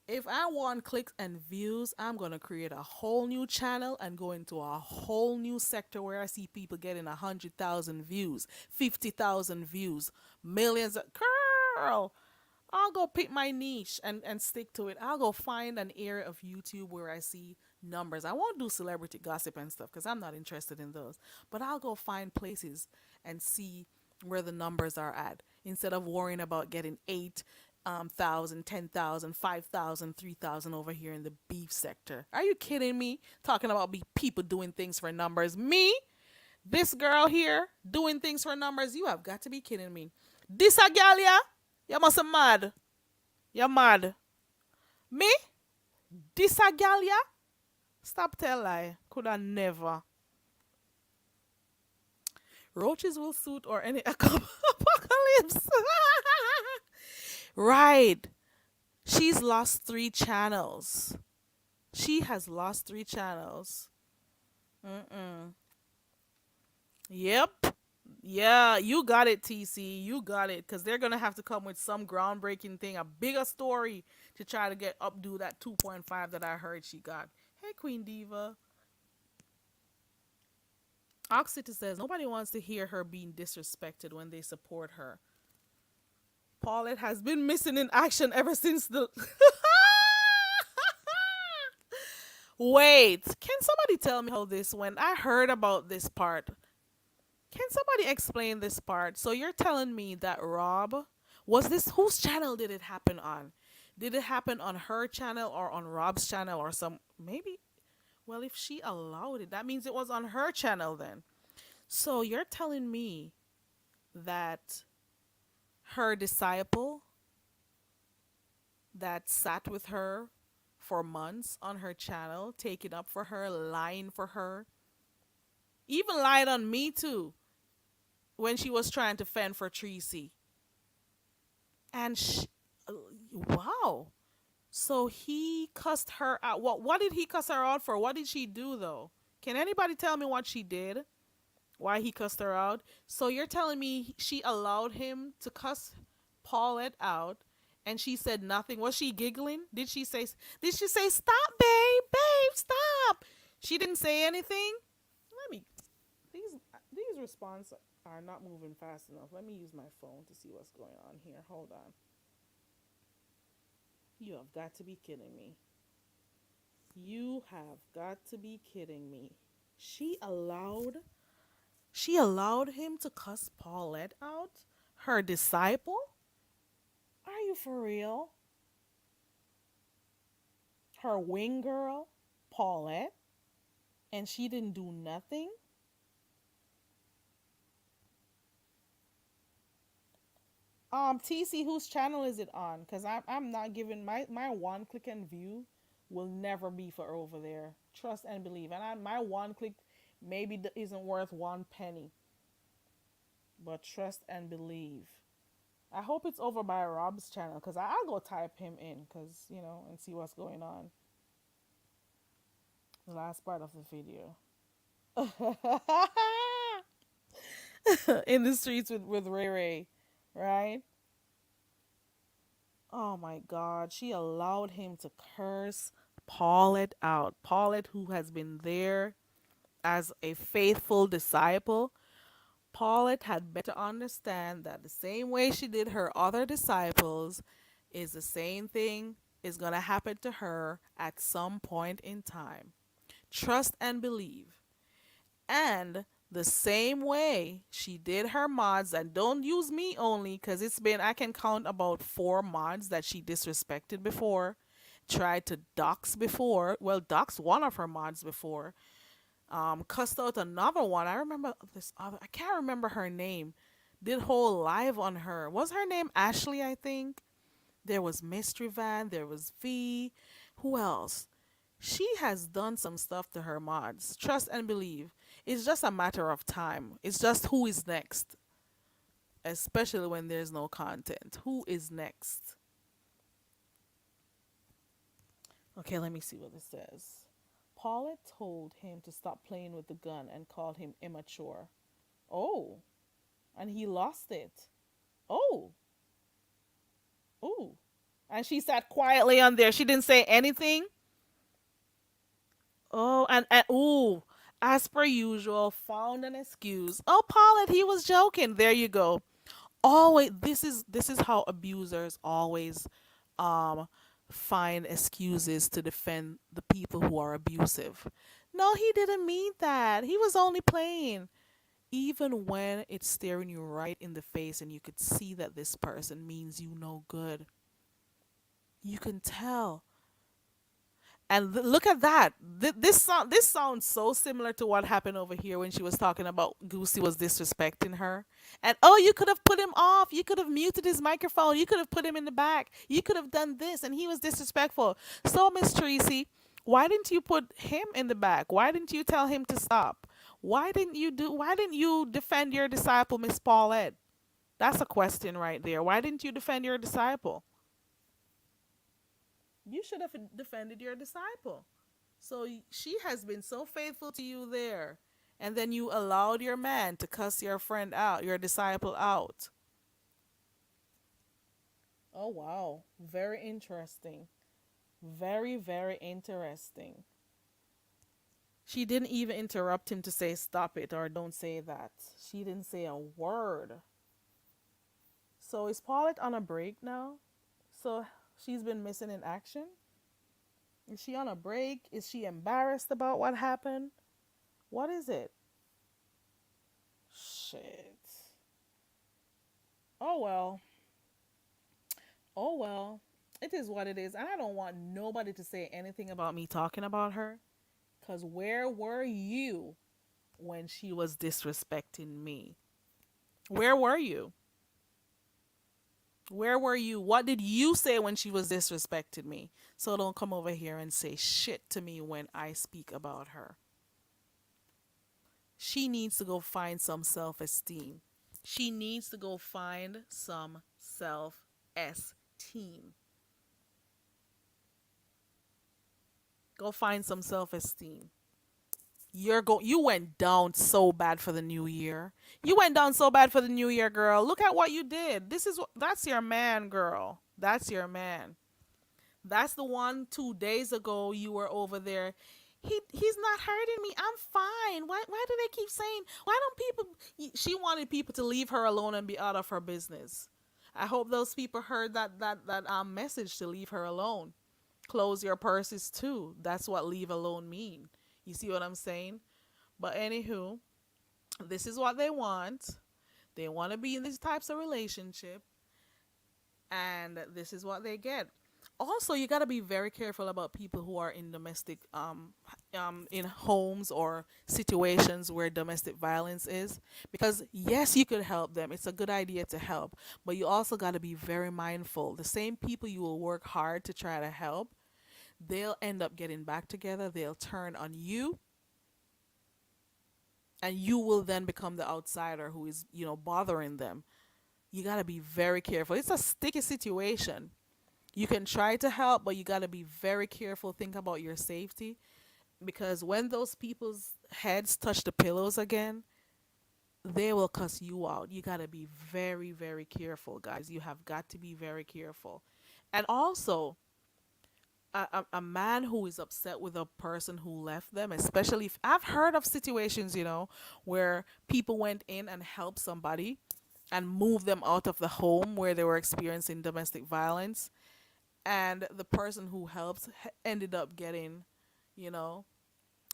If I want clicks and views, I'm going to create a whole new channel and go into a whole new sector where I see people getting 100,000 views, 50,000 views, millions of... Girl, I'll go pick my niche and stick to it. I'll go find an area of YouTube where I see numbers. I won't do celebrity gossip and stuff because I'm not interested in those. But I'll go find places and see where the numbers are at instead of worrying about getting 8,000, 10,000, 5,000, 3,000 over here in the beef sector. Are you kidding me? Talking about people doing things for numbers. Me, this girl here, doing things for numbers. You have got to be kidding me. This a gal, yeah? You must be mad. You're mad. Me? This a gal, yeah? Stop tell lie. Coulda never. Roaches will suit or any apocalypse. Right. She's lost 3 channels. She has lost 3 channels. Mm-mm. Yep. Yeah, you got it, TC. You got it. Because they're going to have to come with some groundbreaking thing, a bigger story to try to get updo that 2.5 that I heard she got. Hey, Queen Diva. Oxita says nobody wants to hear her being disrespected when they support her. Paulette has been missing in action ever since the. Wait, can somebody tell me how this went? I heard about this part. Can somebody explain this part? So you're telling me that Rob, was this, whose channel did it happen on? Did it happen on her channel or on Rob's channel or some, maybe? Well, if she allowed it, that means it was on her channel then. So you're telling me that her disciple that sat with her for months on her channel, taking up for her, lying for her, even lied on me too when she was trying to fend for Tracy. And wow. So he cussed her out. What did he cuss her out for? What did she do though? Can anybody tell me what she did? Why he cussed her out? So you're telling me she allowed him to cuss Paulette out and she said nothing? Was she giggling? Did she say stop, babe, stop? She didn't say anything? Let me these responses are not moving fast enough. Let me use my phone to see what's going on here. Hold on. You have got to be kidding me. You have got to be kidding me. She allowed him to cuss Paulette out? Her disciple? Are you for real? Her wing girl, Paulette? And she didn't do nothing? TC, whose channel is it on? Because I'm not giving my one click and view will never be for over there. Trust and believe. And my one click maybe isn't worth one penny, but trust and believe. I hope it's over by Rob's channel because I'll go type him in because, and see what's going on. The last part of the video. In the streets with Ray Ray, right? Oh my God. She allowed him to curse Paulette out. Paulette, who has been there as a faithful disciple. Paulette had better understand that the same way she did her other disciples is the same thing is going to happen to her at some point in time. Trust and believe. And the same way she did her mods, and don't use me only because I can count about 4 mods that she disrespected before, tried to dox before, well, dox one of her mods before, cussed out another one. I remember this other, I can't remember her name, did whole live on her. Was her name Ashley, I think? There was Mystery Van, there was V. Who else? She has done some stuff to her mods. Trust and believe. It's just a matter of time. It's just who is next. Especially when there's no content. Who is next? Okay, let me see what this says. Paulette told him to stop playing with the gun and called him immature. Oh, and he lost it. Oh, ooh. And she sat quietly on there. She didn't say anything. Oh, and ooh, as per usual, found an excuse. Oh, Paulette, he was joking. There you go. Always, this is how abusers always um find excuses to defend the people who are abusive. No, he didn't mean that. He was only playing. Even when it's staring you right in the face and you could see that this person means you no good. You can tell. And look at that. This sounds so similar to what happened over here when she was talking about Goosey was disrespecting her. And oh, you could have put him off. You could have muted his microphone. You could have put him in the back. You could have done this, and he was disrespectful. So, Miss Tracy, why didn't you put him in the back? Why didn't you tell him to stop? Why didn't you defend your disciple, Miss Paulette? That's a question right there. Why didn't you defend your disciple? You should have defended your disciple. So she has been so faithful to you there. And then you allowed your man to cuss your friend out, your disciple out. Oh, wow. Very interesting. Very, very interesting. She didn't even interrupt him to say stop it or don't say that. She didn't say a word. So is Paulette on a break now? So she's been missing in action? Is she on a break? Is she embarrassed about what happened? What is it? Shit. Oh well. Oh well. It is what it is. And I don't want nobody to say anything about me talking about her. Because where were you when she was disrespecting me? Where were you? Where were you? What did you say when she was disrespecting me? So don't come over here and say shit to me when I speak about her. She needs to go find some self esteem. She needs to go find some self esteem. Go find some self esteem. You went down so bad for the new year. You went down so bad for the new year, girl. Look at what you did. That's your man, girl. That's your man. That's the one 2 days ago you were over there. He's not hurting me. I'm fine. Why do they keep saying why don't people she wanted people to leave her alone and be out of her business. I hope those people heard that message to leave her alone. Close your purses too. That's what leave alone mean. You see what I'm saying? But anywho, this is what they want. They want to be in these types of relationship, and this is what they get. Also, you got to be very careful about people who are in domestic in homes or situations where domestic violence is, because yes, you could help them. It's a good idea to help, but you also got to be very mindful. The same people you will work hard to try to help, they'll end up getting back together. They'll turn on you, and you will then become the outsider who is, bothering them. You got to be very careful. It's a sticky situation. You can try to help, but you got to be very careful. Think about your safety, because when those people's heads touch the pillows again, they will cuss you out. You got to be very, very careful, guys. You have got to be very careful. And also, a man who is upset with a person who left them, especially if I've heard of situations, where people went in and helped somebody and moved them out of the home where they were experiencing domestic violence, and the person who helped ended up getting, you know,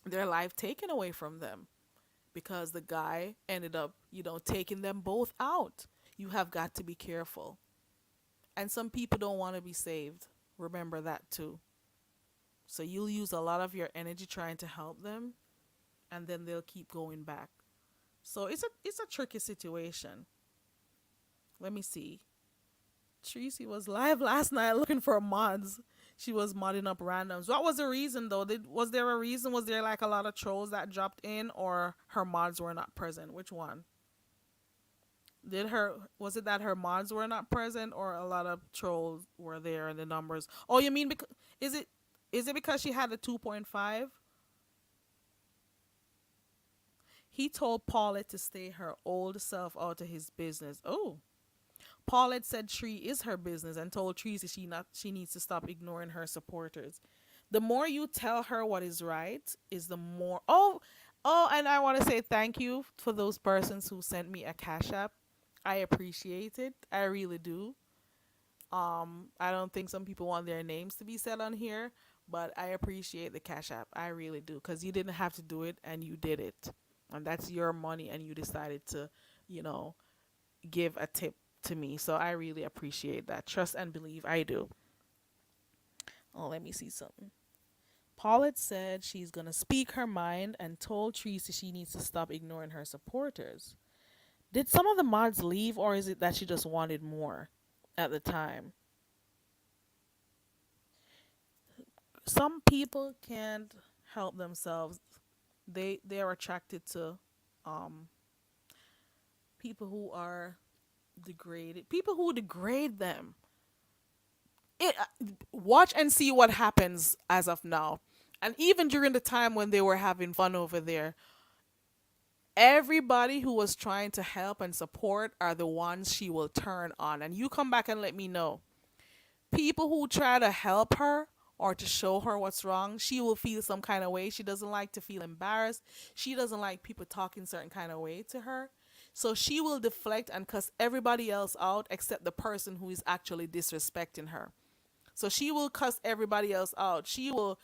their life taken away from them because the guy ended up, taking them both out. You have got to be careful. And some people don't want to be saved. Remember that too. So you'll use a lot of your energy trying to help them, and then they'll keep going back. So it's a tricky situation. Let me see. Tracy was live last night looking for mods. She was modding up randoms. What was the reason though? Was there a reason? Was there like a lot of trolls that dropped in, or her mods were not present? Which one? Was it that her mods were not present, or a lot of trolls were there and the numbers? Oh, you mean because is it because she had a 2.5? He told Paulette to stay her old self out of his business. Oh, Paulette said Tree is her business and told Tracy she needs to stop ignoring her supporters. The more you tell her what is right, is the more. And I want to say thank you for those persons who sent me a Cash App. I appreciate it. I really do. I don't think some people want their names to be said on here, but I appreciate the Cash App. I really do, because you didn't have to do it and you did it, and that's your money, and you decided to, you know, give a tip to me. So I really appreciate that. Trust and believe. I do. Oh, let me see something. Paulette said she's gonna speak her mind and told Tracy she needs to stop ignoring her supporters. Did some of the mods leave, or is it that she just wanted more at the time? Some people can't help themselves. They are attracted to um people who are degraded, people who degrade them. Watch and see what happens as of now. And even during the time when they were having fun over there, everybody who was trying to help and support are the ones she will turn on. And you come back and let me know. People who try to help her or to show her what's wrong, she will feel some kind of way. She doesn't like to feel embarrassed. She doesn't like people talking certain kind of way to her. So she will deflect and cuss everybody else out except the person who is actually disrespecting her. So she will cuss everybody else out. She will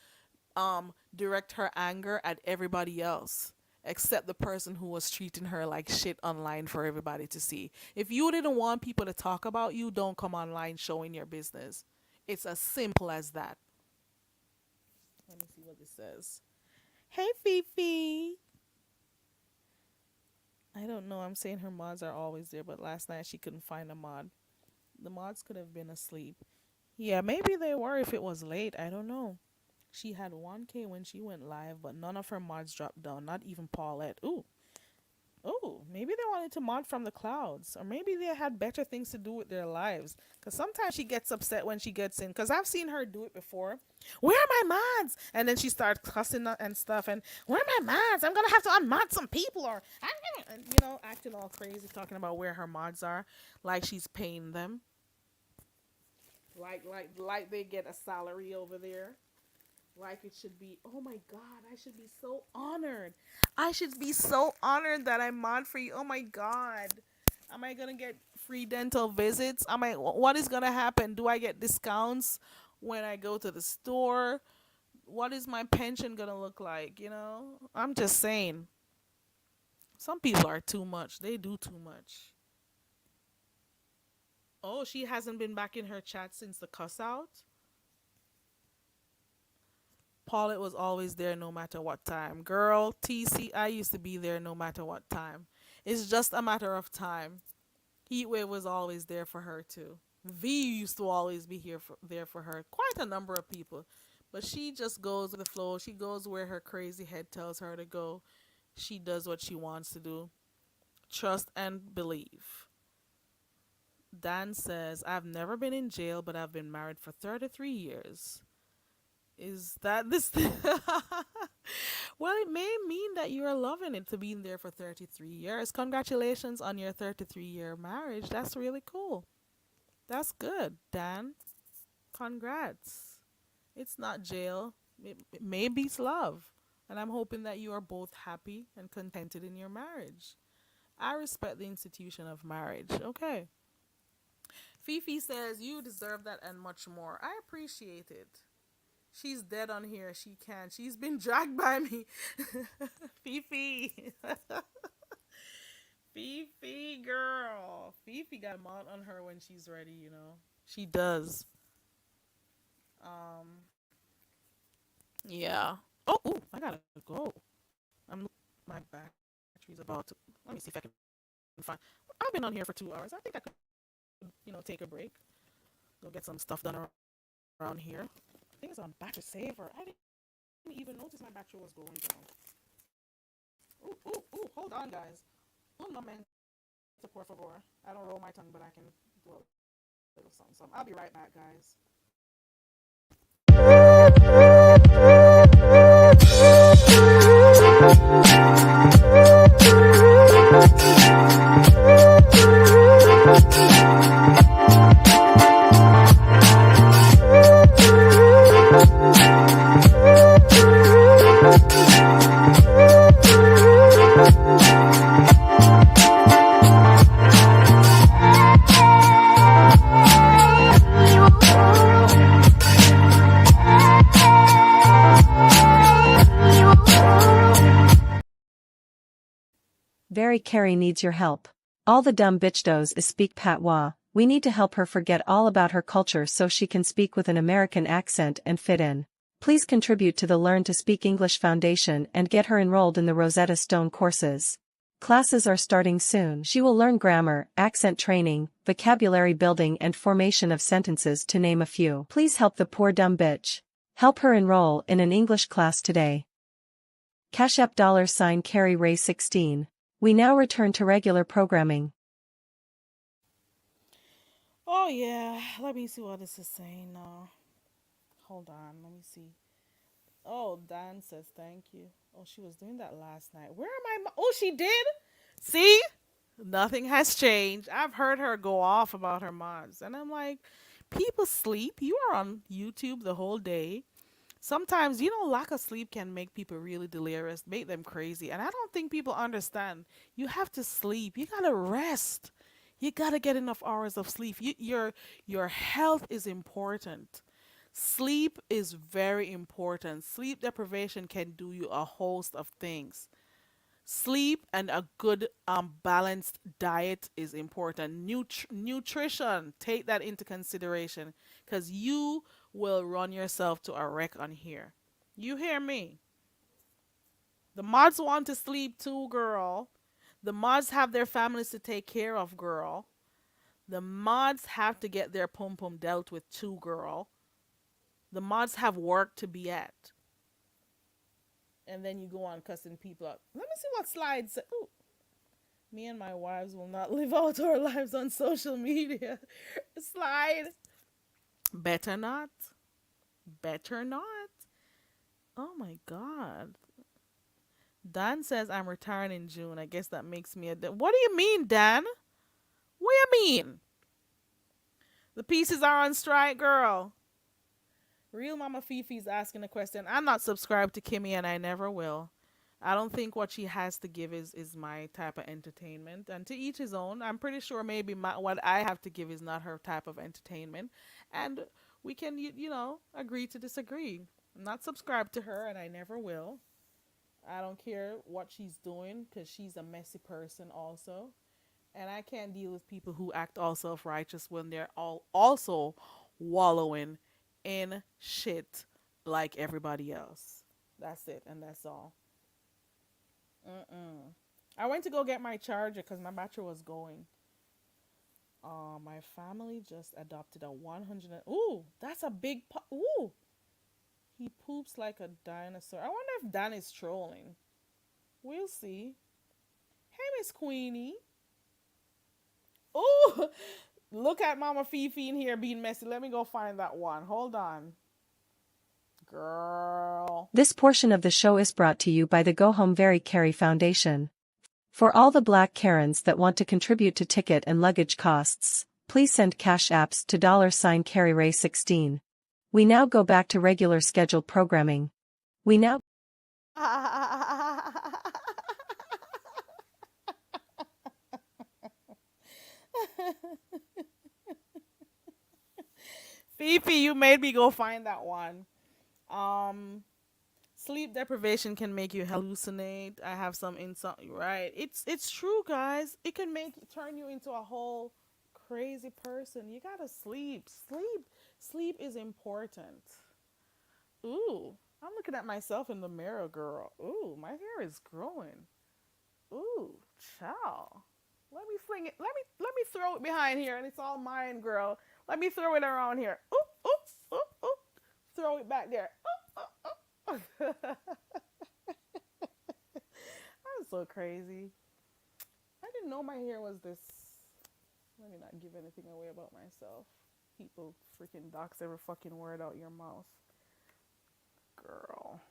direct her anger at everybody else except the person who was treating her like shit online for everybody to see. If you didn't want people to talk about you, don't come online showing your business. It's as simple as that. Let me see what this says. Hey, Fifi. I don't know. I'm saying her mods are always there, but last night she couldn't find a mod. The mods could have been asleep. Yeah, maybe they were if it was late. I don't know. She had 1K when she went live, but none of her mods dropped down. Not even Paulette. Ooh, maybe they wanted to mod from the clouds, or maybe they had better things to do with their lives. Because sometimes she gets upset when she gets in. Because I've seen her do it before. Where are my mods? And then she starts cussing and stuff. And where are my mods? I'm gonna have to unmod some people, or acting all crazy, talking about where her mods are, like she's paying them, like they get a salary over there. Like it should be, oh my God, I should be so honored. I should be so honored that I mod for you. Oh my God. Am I going to get free dental visits? What is going to happen? Do I get discounts when I go to the store? What is my pension going to look like? I'm just saying. Some people are too much. They do too much. Oh, she hasn't been back in her chat since the cuss out? Paulette was always there no matter what time. Girl, TC, I used to be there no matter what time. It's just a matter of time. Heatwave was always there for her too. V used to always be there for her. Quite a number of people. But she just goes with the flow. She goes where her crazy head tells her to go. She does what she wants to do. Trust and believe. Dan says, I've never been in jail, but I've been married for 33 years. Is that this? Well, it may mean that you're loving it to be in there for 33 years. Congratulations on your 33-year marriage. That's really cool. That's good, Dan. Congrats. It's not jail. It maybe it's love. And I'm hoping that you are both happy and contented in your marriage. I respect the institution of marriage. Okay. Fifi says, you deserve that and much more. I appreciate it. She's dead on here. She can. She's been dragged by me. Fifi. Fifi, girl. Fifi got a mount on her when she's ready, you know. She does. Um, yeah. Oh, ooh, I gotta go. My battery's about to. Let me see if I can find. I've been on here for 2 hours. I think I could, take a break. Go get some stuff done around here. I think it's on battery saver. I didn't even notice my battery was going down. Ooh, ooh, ooh, hold on, guys. Un momento, por favor. I don't roll my tongue, but I can do a little something. I'll be right back, guys. Very Carrie needs your help. All the dumb bitch does is speak patois. We need to help her forget all about her culture so she can speak with an American accent and fit in. Please contribute to the Learn to Speak English Foundation and get her enrolled in the Rosetta Stone courses. Classes are starting soon. She will learn grammar, accent training, vocabulary building and formation of sentences to name a few. Please help the poor dumb bitch. Help her enroll in an English class today. Cash App $Carrie Ray 16. We now return to regular programming. Oh, yeah. Let me see what this is saying now. Hold on. Let me see. Oh, Dan says thank you. Oh, she was doing that last night. Where am I? Oh, she did? See? Nothing has changed. I've heard her go off about her mods. And I'm like, people sleep. You are on YouTube the whole day. Sometimes, lack of sleep can make people really delirious, make them crazy. And I don't think people understand. You have to sleep. You got to rest. You got to get enough hours of sleep. Your health is important. Sleep is very important. Sleep deprivation can do you a host of things. Sleep and a good balanced diet is important. Nutrition, take that into consideration because you will run yourself to a wreck on here. You hear me? The mods want to sleep too, girl. The mods have their families to take care of, girl. The mods have to get their pum pum dealt with too, girl. The mods have work to be at. And then you go on cussing people out. Let me see what slides say. Ooh. Me and my wives will not live out our lives on social media. Slide. Better not. Better not. Oh my God. Dan says I'm retiring in June. I guess that makes me what do you mean, Dan? What do you mean? The pieces are on strike, girl. Real Mama Fifi's asking a question. I'm not subscribed to Kimmy and I never will. I don't think what she has to give is my type of entertainment. And to each his own. I'm pretty sure maybe what I have to give is not her type of entertainment. And we can, agree to disagree. I'm not subscribed to her and I never will. I don't care what she's doing because she's a messy person also. And I can't deal with people who act all self-righteous when they're all also wallowing in shit like everybody else. That's it, and that's all. I went to go get my charger because my battery was going. My family just adopted a 100. Ooh, that's a big. Ooh, He poops like a dinosaur. I wonder if Dan is trolling. We'll see. Hey, Miss Queenie. Oh, look at Mama Fifi in here being messy. Let me go find that one. Hold on. Girl. This portion of the show is brought to you by the Go Home Very Carry Foundation. For all the Black Karens that want to contribute to ticket and luggage costs, please send cash apps to $CarryRay16. We now go back to regular scheduled programming. We now Fifi, you made me go find that one. Um, Sleep deprivation can make you hallucinate. I have some insight. Right? It's true, guys. It can turn you into a whole crazy person. You gotta sleep. Sleep is important. Ooh, I'm looking at myself in the mirror, girl. Ooh, my hair is growing. Ooh, child. Let me fling it. Let me throw it behind here, and it's all mine, girl. Let me throw it around here. Oop, oop, oop, oop. Throw it back there. Oop, oop, oop. I'm so crazy. I didn't know my hair was this. Let me not give anything away about myself. People freaking dox every fucking word out your mouth. Girl.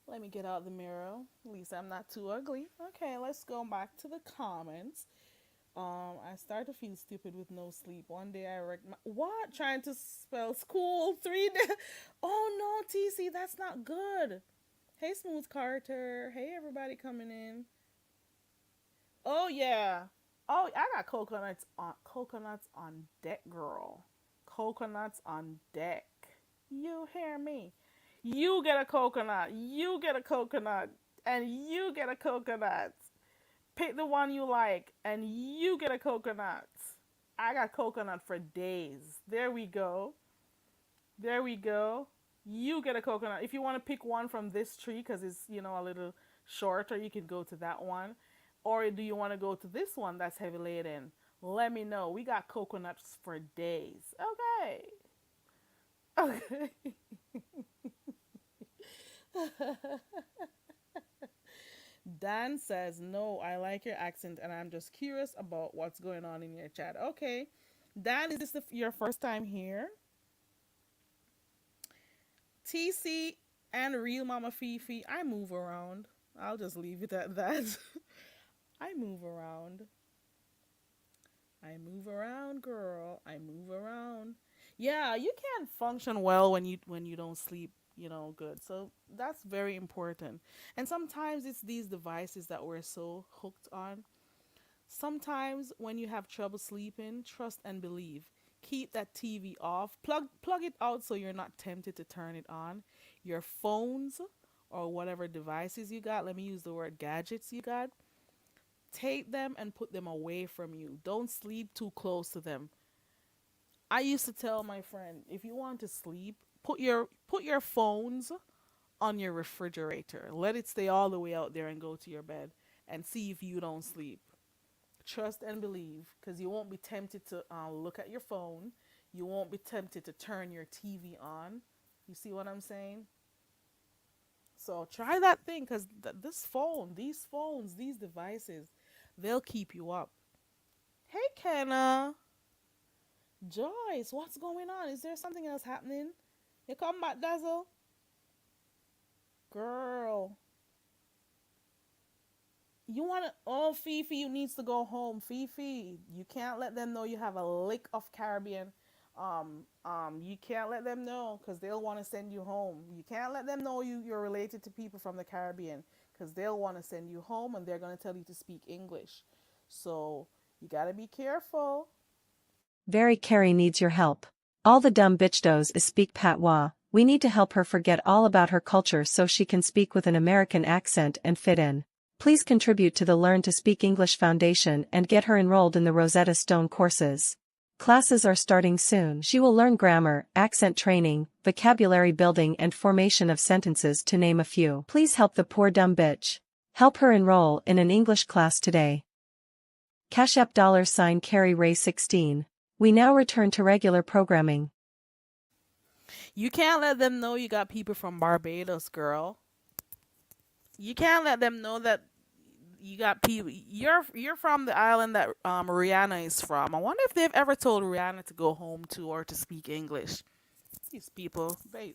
Let me get out the mirror. At least I'm not too ugly. Okay, let's go back to the comments. I start to feel stupid with no sleep. One day I wrecked my what? Trying to spell school 3 days. Oh no, TC, that's not good. Hey, Smooth Carter. Hey, everybody coming in. Oh yeah. Oh, I got coconuts on deck, girl. Coconuts on deck. You hear me? You get a coconut. You get a coconut. And you get a coconut. Pick the one you like. And you get a coconut. I got coconut for days. There we go. There we go. You get a coconut. If you want to pick one from this tree because it's, a little shorter, you can go to that one. Or do you want to go to this one that's heavy laden? Let me know. We got coconuts for days. Okay. Okay. Dan says, no, I like your accent and I'm just curious about what's going on in your chat. Okay. Dan, is this your first time here? TC and Real Mama Fifi, I move around. I'll just leave it at that. I move around. I move around, girl. I move around. Yeah, you can't function well when you don't sleep, good. So that's very important. And sometimes it's these devices that we're so hooked on. Sometimes when you have trouble sleeping, trust and believe. Keep that TV off. Plug it out so you're not tempted to turn it on. Your phones or whatever devices you got, let me use the word gadgets you got. Take them and put them away from you. Don't sleep too close to them. I used to tell my friend, if you want to sleep, put your phones on your refrigerator. Let it stay all the way out there and go to your bed and see if you don't sleep. Trust and believe, because you won't be tempted to look at your phone. You won't be tempted to turn your TV on. You see what I'm saying? So try that thing, because these phones, these devices, they'll keep you up. Hey, Kenna. Joyce, what's going on? Is there something else happening? You come back, Dazzle? Girl. You want to... Oh, Fifi, you needs to go home. Fifi, you can't let them know you have a lick of Caribbean. You can't let them know because they'll want to send you home. You can't let them know you're related to people from the Caribbean because they'll want to send you home and they're going to tell you to speak English. So you got to be careful. Very Carrie needs your help. All the dumb bitch does is speak patois. We need to help her forget all about her culture so she can speak with an American accent and fit in. Please contribute to the Learn to Speak English Foundation and get her enrolled in the Rosetta Stone courses. Classes are starting soon. She will learn grammar, accent training, vocabulary building and formation of sentences to name a few. Please help the poor dumb bitch. Help her enroll in an English class today. Cash App $Carry Ray 16. We now return to regular programming. You can't let them know you got people from Barbados, girl. You can't let them know that you got people. You're from the island that Rihanna is from. I wonder if they've ever told Rihanna to go home to or to speak English. These people, they.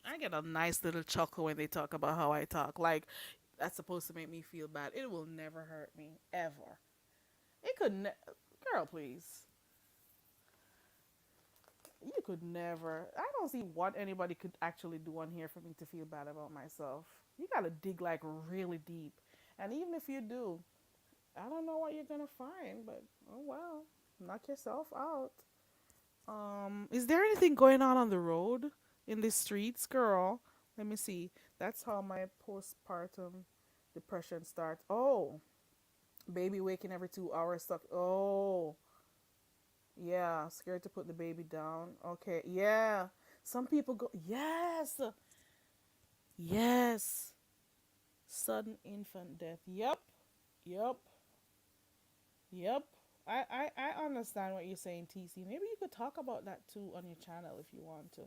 I get a nice little chuckle when they talk about how I talk. Like that's supposed to make me feel bad. It will never hurt me ever. It could, girl, please. You could never. I don't see what anybody could actually do on here for me to feel bad about myself. You gotta dig like really deep. And even if you do, I don't know what you're gonna find, but oh well. Knock yourself out. Is there anything going on the road in the streets, girl? Let me see. That's how my postpartum depression starts. Oh, baby waking every 2 hours stuck. Oh, yeah, scared to put the baby down. Okay, yeah. Some people go, yes, yes. Sudden infant death. Yep, yep, yep. I understand what you're saying, TC. Maybe you could talk about that too on your channel if you want to.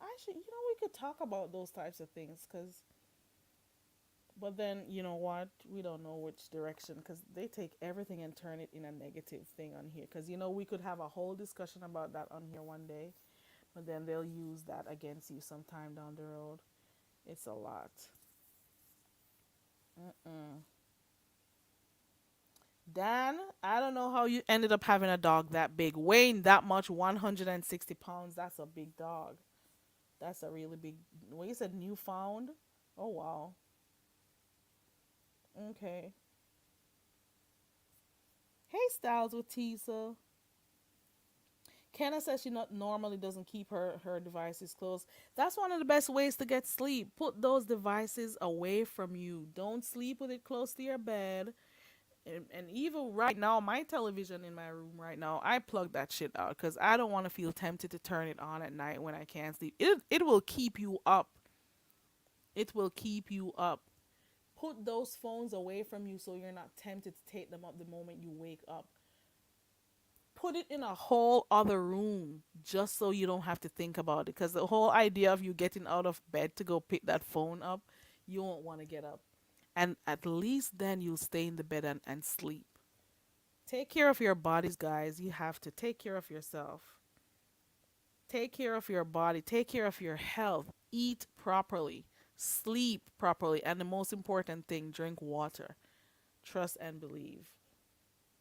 Actually, we could talk about those types of things because, but then, you know what? We don't know which direction because they take everything and turn it in a negative thing on here. Because, we could have a whole discussion about that on here one day. But then they'll use that against you sometime down the road. It's a lot. Mm-mm. Dan, I don't know how you ended up having a dog that big. Weighing that much, 160 pounds. That's a big dog. That's a really big. What you said, Newfound? Oh, wow. Okay. Hey, Styles with Tisa. Kenna says she not normally doesn't keep her devices close. That's one of the best ways to get sleep. Put those devices away from you. Don't sleep with it close to your bed. And even right now, my television in my room right now, I plug that shit out because I don't want to feel tempted to turn it on at night when I can't sleep. It will keep you up. It will keep you up. Put those phones away from you so you're not tempted to take them up the moment you wake up. Put it in a whole other room just so you don't have to think about it. Because the whole idea of you getting out of bed to go pick that phone up, you won't want to get up. And at least then you'll stay in the bed and sleep. Take care of your bodies, guys. You have to take care of yourself. Take care of your body. Take care of your health. Eat properly. Sleep properly. And the most important thing, drink water. Trust and believe.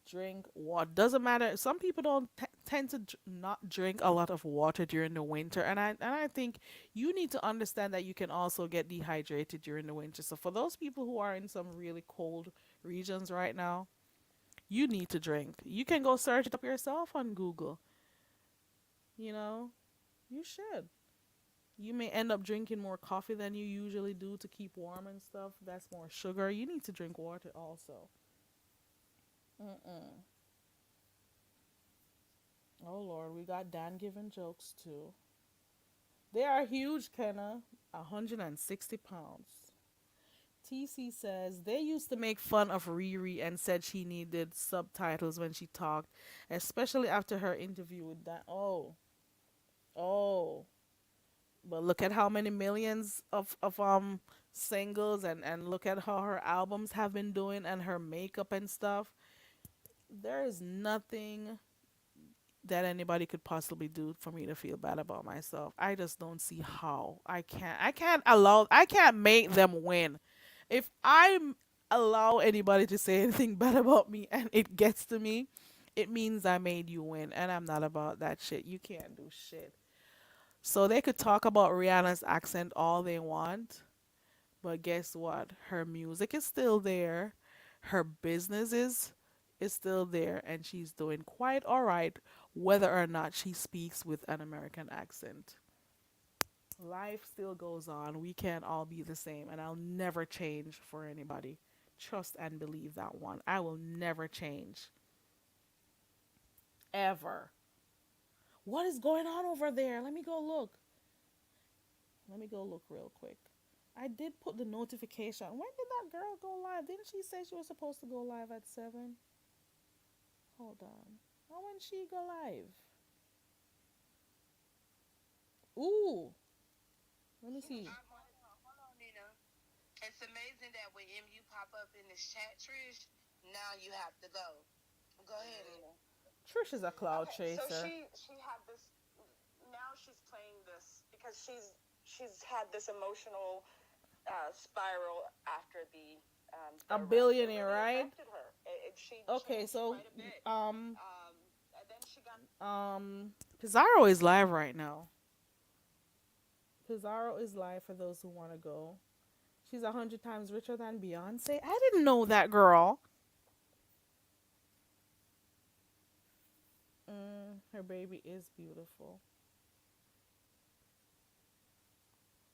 Drink water. Doesn't matter. Some people don't tend to not drink a lot of water during the winter, and I think you need to understand that you can also get dehydrated during the winter. So for those people who are in some really cold regions right now, you need to drink. You can go search it up yourself on Google. You know, you should. You may end up drinking more coffee than you usually do to keep warm and stuff. That's more sugar. You need to drink water also. Mm-mm. Oh Lord, we got Dan giving jokes too. They are huge, Kenna. 160 pounds. TC says they used to make fun of Riri and said she needed subtitles when she talked, especially after her interview with Dan. Oh, oh. But look at how many millions of singles and look at how her albums have been doing and her makeup and stuff. There is nothing that anybody could possibly do for me to feel bad about myself. I just don't see how. I can't make them win. If allow anybody to say anything bad about me and it gets to me, it means I made you win and I'm not about that shit. You can't do shit. So they could talk about Rihanna's accent all they want, but guess what? Her music is still there. Her business is still there and she's doing quite all right whether or not she speaks with an American accent. Life still goes on. We can't all be the same and I'll never change for anybody. Trust and believe that one. I will never change. Ever. What is going on over there? Let me go look. Let me go look real quick. I did put the notification. When did that girl go live? Didn't she say she was supposed to go live at 7? Hold on. How when she go live? Ooh. Let me see. Hold on, Nina. It's amazing that when MU pop up in this chat, Trish, now you have to go. Go ahead, Nina. Trish is a cloud Okay, so chaser. she had this. Now she's playing this because she's had this emotional spiral after A the arrest. It billionaire, really right? affected her. She Okay, changed so quite a bit. um And then she got Pizarro is live right now. Pizarro is live for those who want to go. She's 100 times richer than Beyonce. I didn't know that, girl. Her baby is beautiful.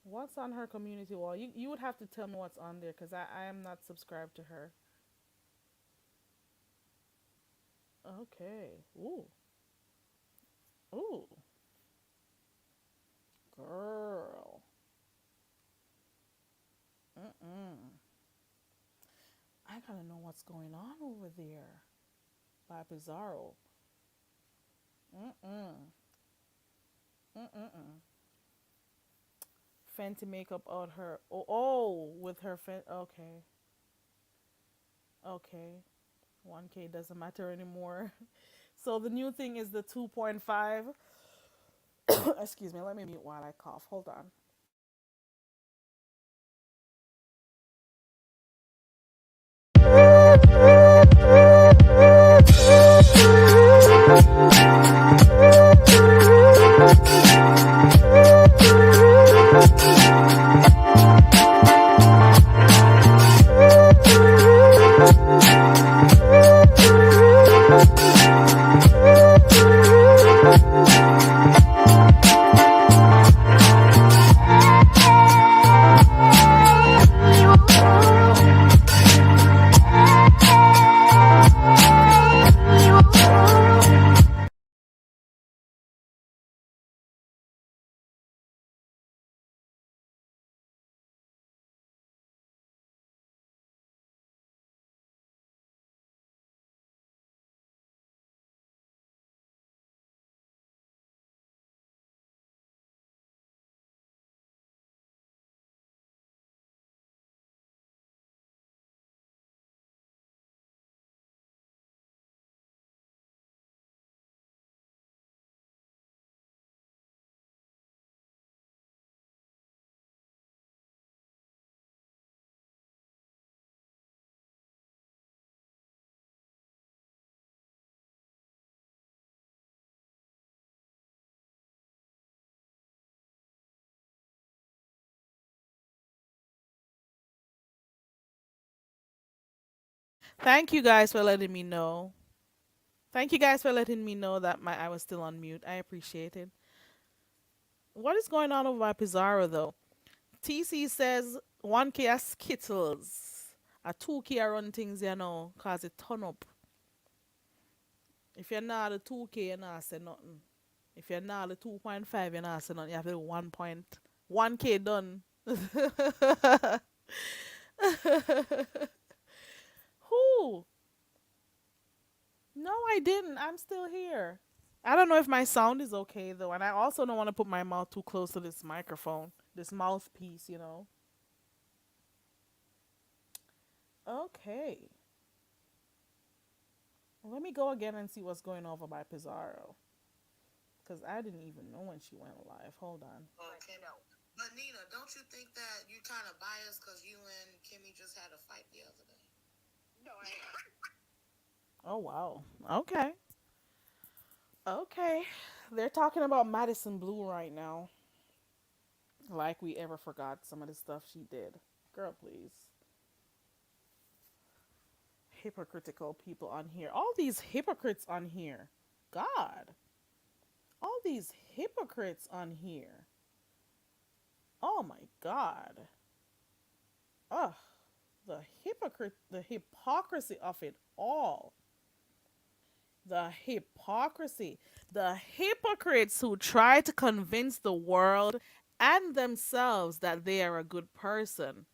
What's on her community wall? You would have to tell me what's on there because I am not subscribed to her. Okay. Ooh. Ooh. Girl. Mm-mm. I gotta know what's going on over there by Pizarro. Mm-mm. Mm-mm. Fenty makeup out her. Oh, with her Okay. Okay. 1K doesn't matter anymore. So the new thing is the 2.5. Excuse me, let me mute while I cough. Hold on. Thank you guys for letting me know. Thank you guys for letting me know that my I was still on mute. I appreciate it. What is going on over by Pizarro though? TC says 1K are Skittles. A 2K are run things, cause it turn up. If you're not a 2K, you're not say nothing. If you're not a 2.5, you're not say nothing. You have to 1.1K done. Who? No, I didn't. I'm still here. I don't know if my sound is okay though, and I also don't want to put my mouth too close to this microphone, this mouthpiece. Okay. Let me go again and see what's going over by Pizarro. Because I didn't even know when she went live. Hold on. Okay. But Nina, don't you think that you kind of biased because you and Kimmy just had a fight the other day? no, Oh, wow. Okay. Okay. They're talking about Madison Blue right now. Like we ever forgot some of the stuff she did. Girl, please. Hypocritical people on here. All these hypocrites on here. God. All these hypocrites on here. Oh my God. Ugh. The hypocrisy of it all. The hypocrisy. The hypocrites who try to convince the world and themselves that they are a good person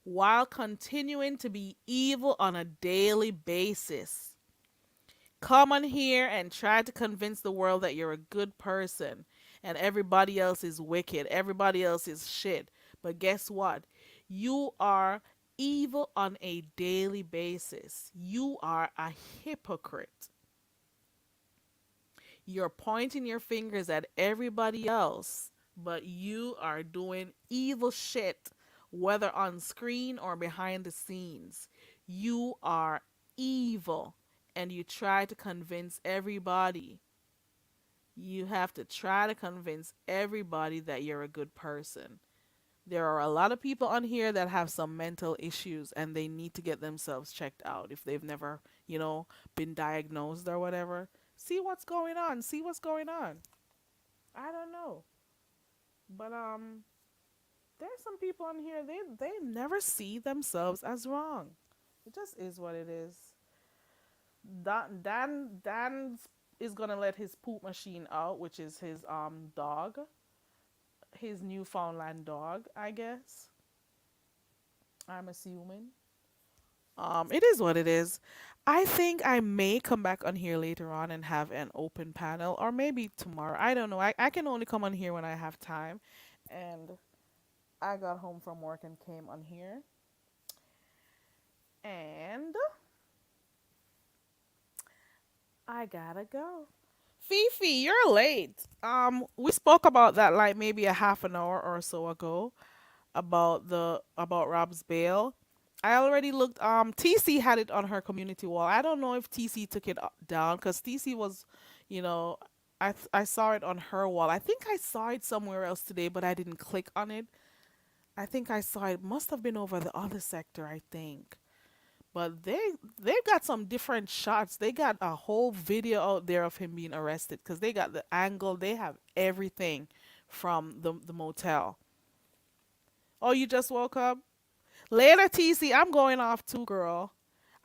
while continuing to be evil on a daily basis. Come on here and try to convince the world that you're a good person and everybody else is wicked. Everybody else is shit. But guess what? You are evil on a daily basis. You are a hypocrite. You're pointing your fingers at everybody else, but you are doing evil shit, whether on screen or behind the scenes. You are evil, and you try to convince everybody. You have to try to convince everybody that you're a good person. There are a lot of people on here that have some mental issues and they need to get themselves checked out if they've never, been diagnosed or whatever. See what's going on. See what's going on. I don't know. But there's some people on here they never see themselves as wrong. It just is what it is. Dan is gonna let his poop machine out, which is his dog, his Newfoundland dog, I guess. I'm assuming. It is what it is. I think I may come back on here later on and have an open panel, or maybe tomorrow. I don't know. I can only come on here when I have time. And I got home from work and came on here. And I gotta go. Fifi, you're late. We spoke about that like maybe a half an hour or so ago about Rob's bail. I already looked. TC had it on her community wall. I don't know if TC took it down because TC was, you know, I saw it on her wall. I think I saw it somewhere else today, but I didn't click on it. I think I saw it. Must have been over the other sector. I think. But they've got some different shots. They got a whole video out there of him being arrested because they got the angle. They have everything from the motel. Oh, you just woke up? Later, TC. I'm going off too, girl.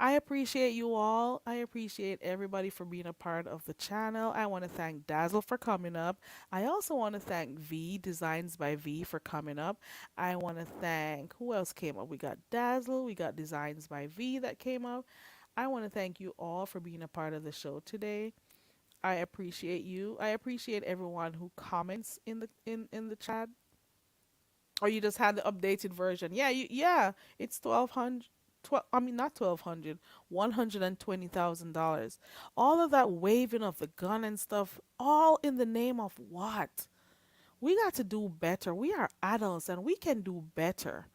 I appreciate you all. I appreciate everybody for being a part of the channel. I want to thank Dazzle for coming up. I also want to thank V, Designs by V, for coming up. I want to thank, who else came up? We got Dazzle, we got Designs by V that came up. I want to thank you all for being a part of the show today. I appreciate you. I appreciate everyone who comments in the chat. Or you just had the updated version. Yeah, it's 1200. 12, I mean not 1200, $120,000. All of that waving of the gun and stuff, all in the name of what? We got to do better. We are adults and we can do better.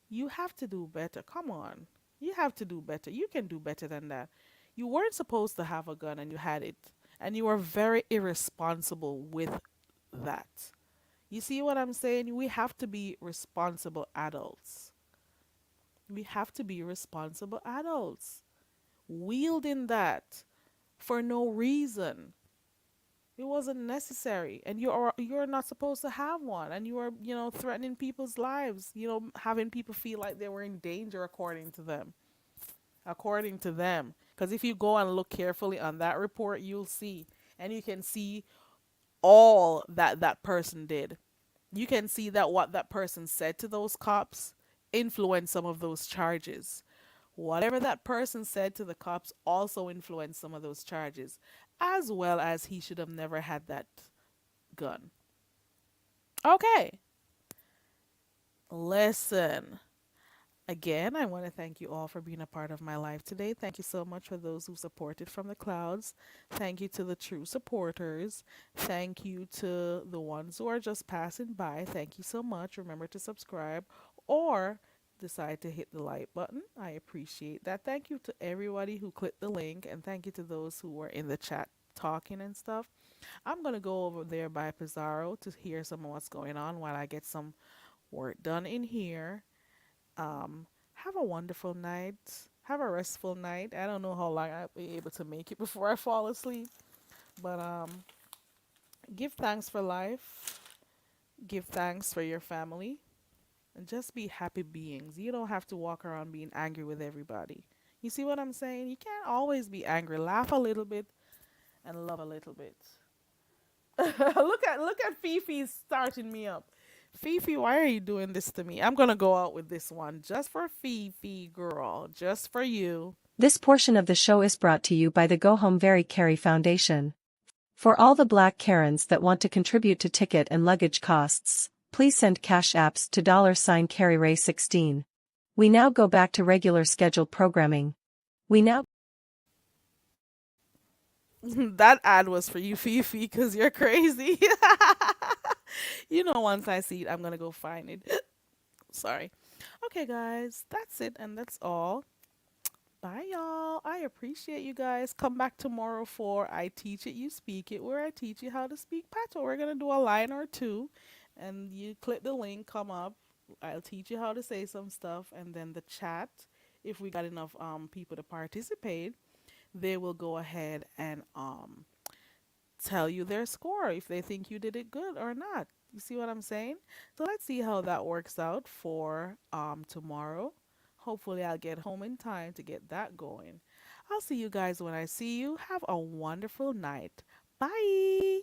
You have to do better. Come on. You have to do better. You can do better than that. You weren't supposed to have a gun and you had it. And you were very irresponsible with that. You see what I'm saying? We have to be responsible adults. We have to be responsible adults. Wielding that for no reason. It wasn't necessary. And you're not supposed to have one. And you are, threatening people's lives, having people feel like they were in danger according to them. According to them. Because if you go and look carefully on that report, you'll see. And you can see all that person did. You can see that what that person said to those cops influenced some of those charges. Whatever that person said to the cops also influenced some of those charges, as well as he should have never had that gun. Okay. Listen. Again, I want to thank you all for being a part of my life today. Thank you so much for those who supported from the clouds. Thank you to the true supporters. Thank you to the ones who are just passing by. Thank you so much. Remember to subscribe or decide to hit the like button. I appreciate that. Thank you to everybody who clicked the link, and thank you to those who were in the chat talking and stuff. I'm going to go over there by Pizarro to hear some of what's going on while I get some work done in here. Have a wonderful night. Have a restful night. I don't know how long I'll be able to make it before I fall asleep. But give thanks for life. Give thanks for your family. And just be happy beings. You don't have to walk around being angry with everybody. You see what I'm saying? You can't always be angry. Laugh a little bit and love a little bit. look at Fifi starting me up. Fifi, why are you doing this to me? I'm going to go out with this one just for Fifi, girl. Just for you. This portion of the show is brought to you by the Go Home Very Carry Foundation. For all the black Karens that want to contribute to ticket and luggage costs, please send cash apps to $CarryRay16. We now go back to regular scheduled programming. We now That ad was for you, Fifi, because you're crazy. You know, once I see it, I'm gonna go find it. Sorry. Okay, guys, that's it, and that's all. Bye, y'all. I appreciate you guys. Come back tomorrow for I Teach It, You Speak It, where I teach you how to speak patois. We're going to do a line or two, and you click the link, come up. I'll teach you how to say some stuff, and then the chat, if we got enough people to participate, they will go ahead and tell you their score if they think you did it good or not. You see what I'm saying? So let's see how that works out for tomorrow. Hopefully I'll get home in time to get that going. I'll see you guys when I see you. Have a wonderful night. Bye.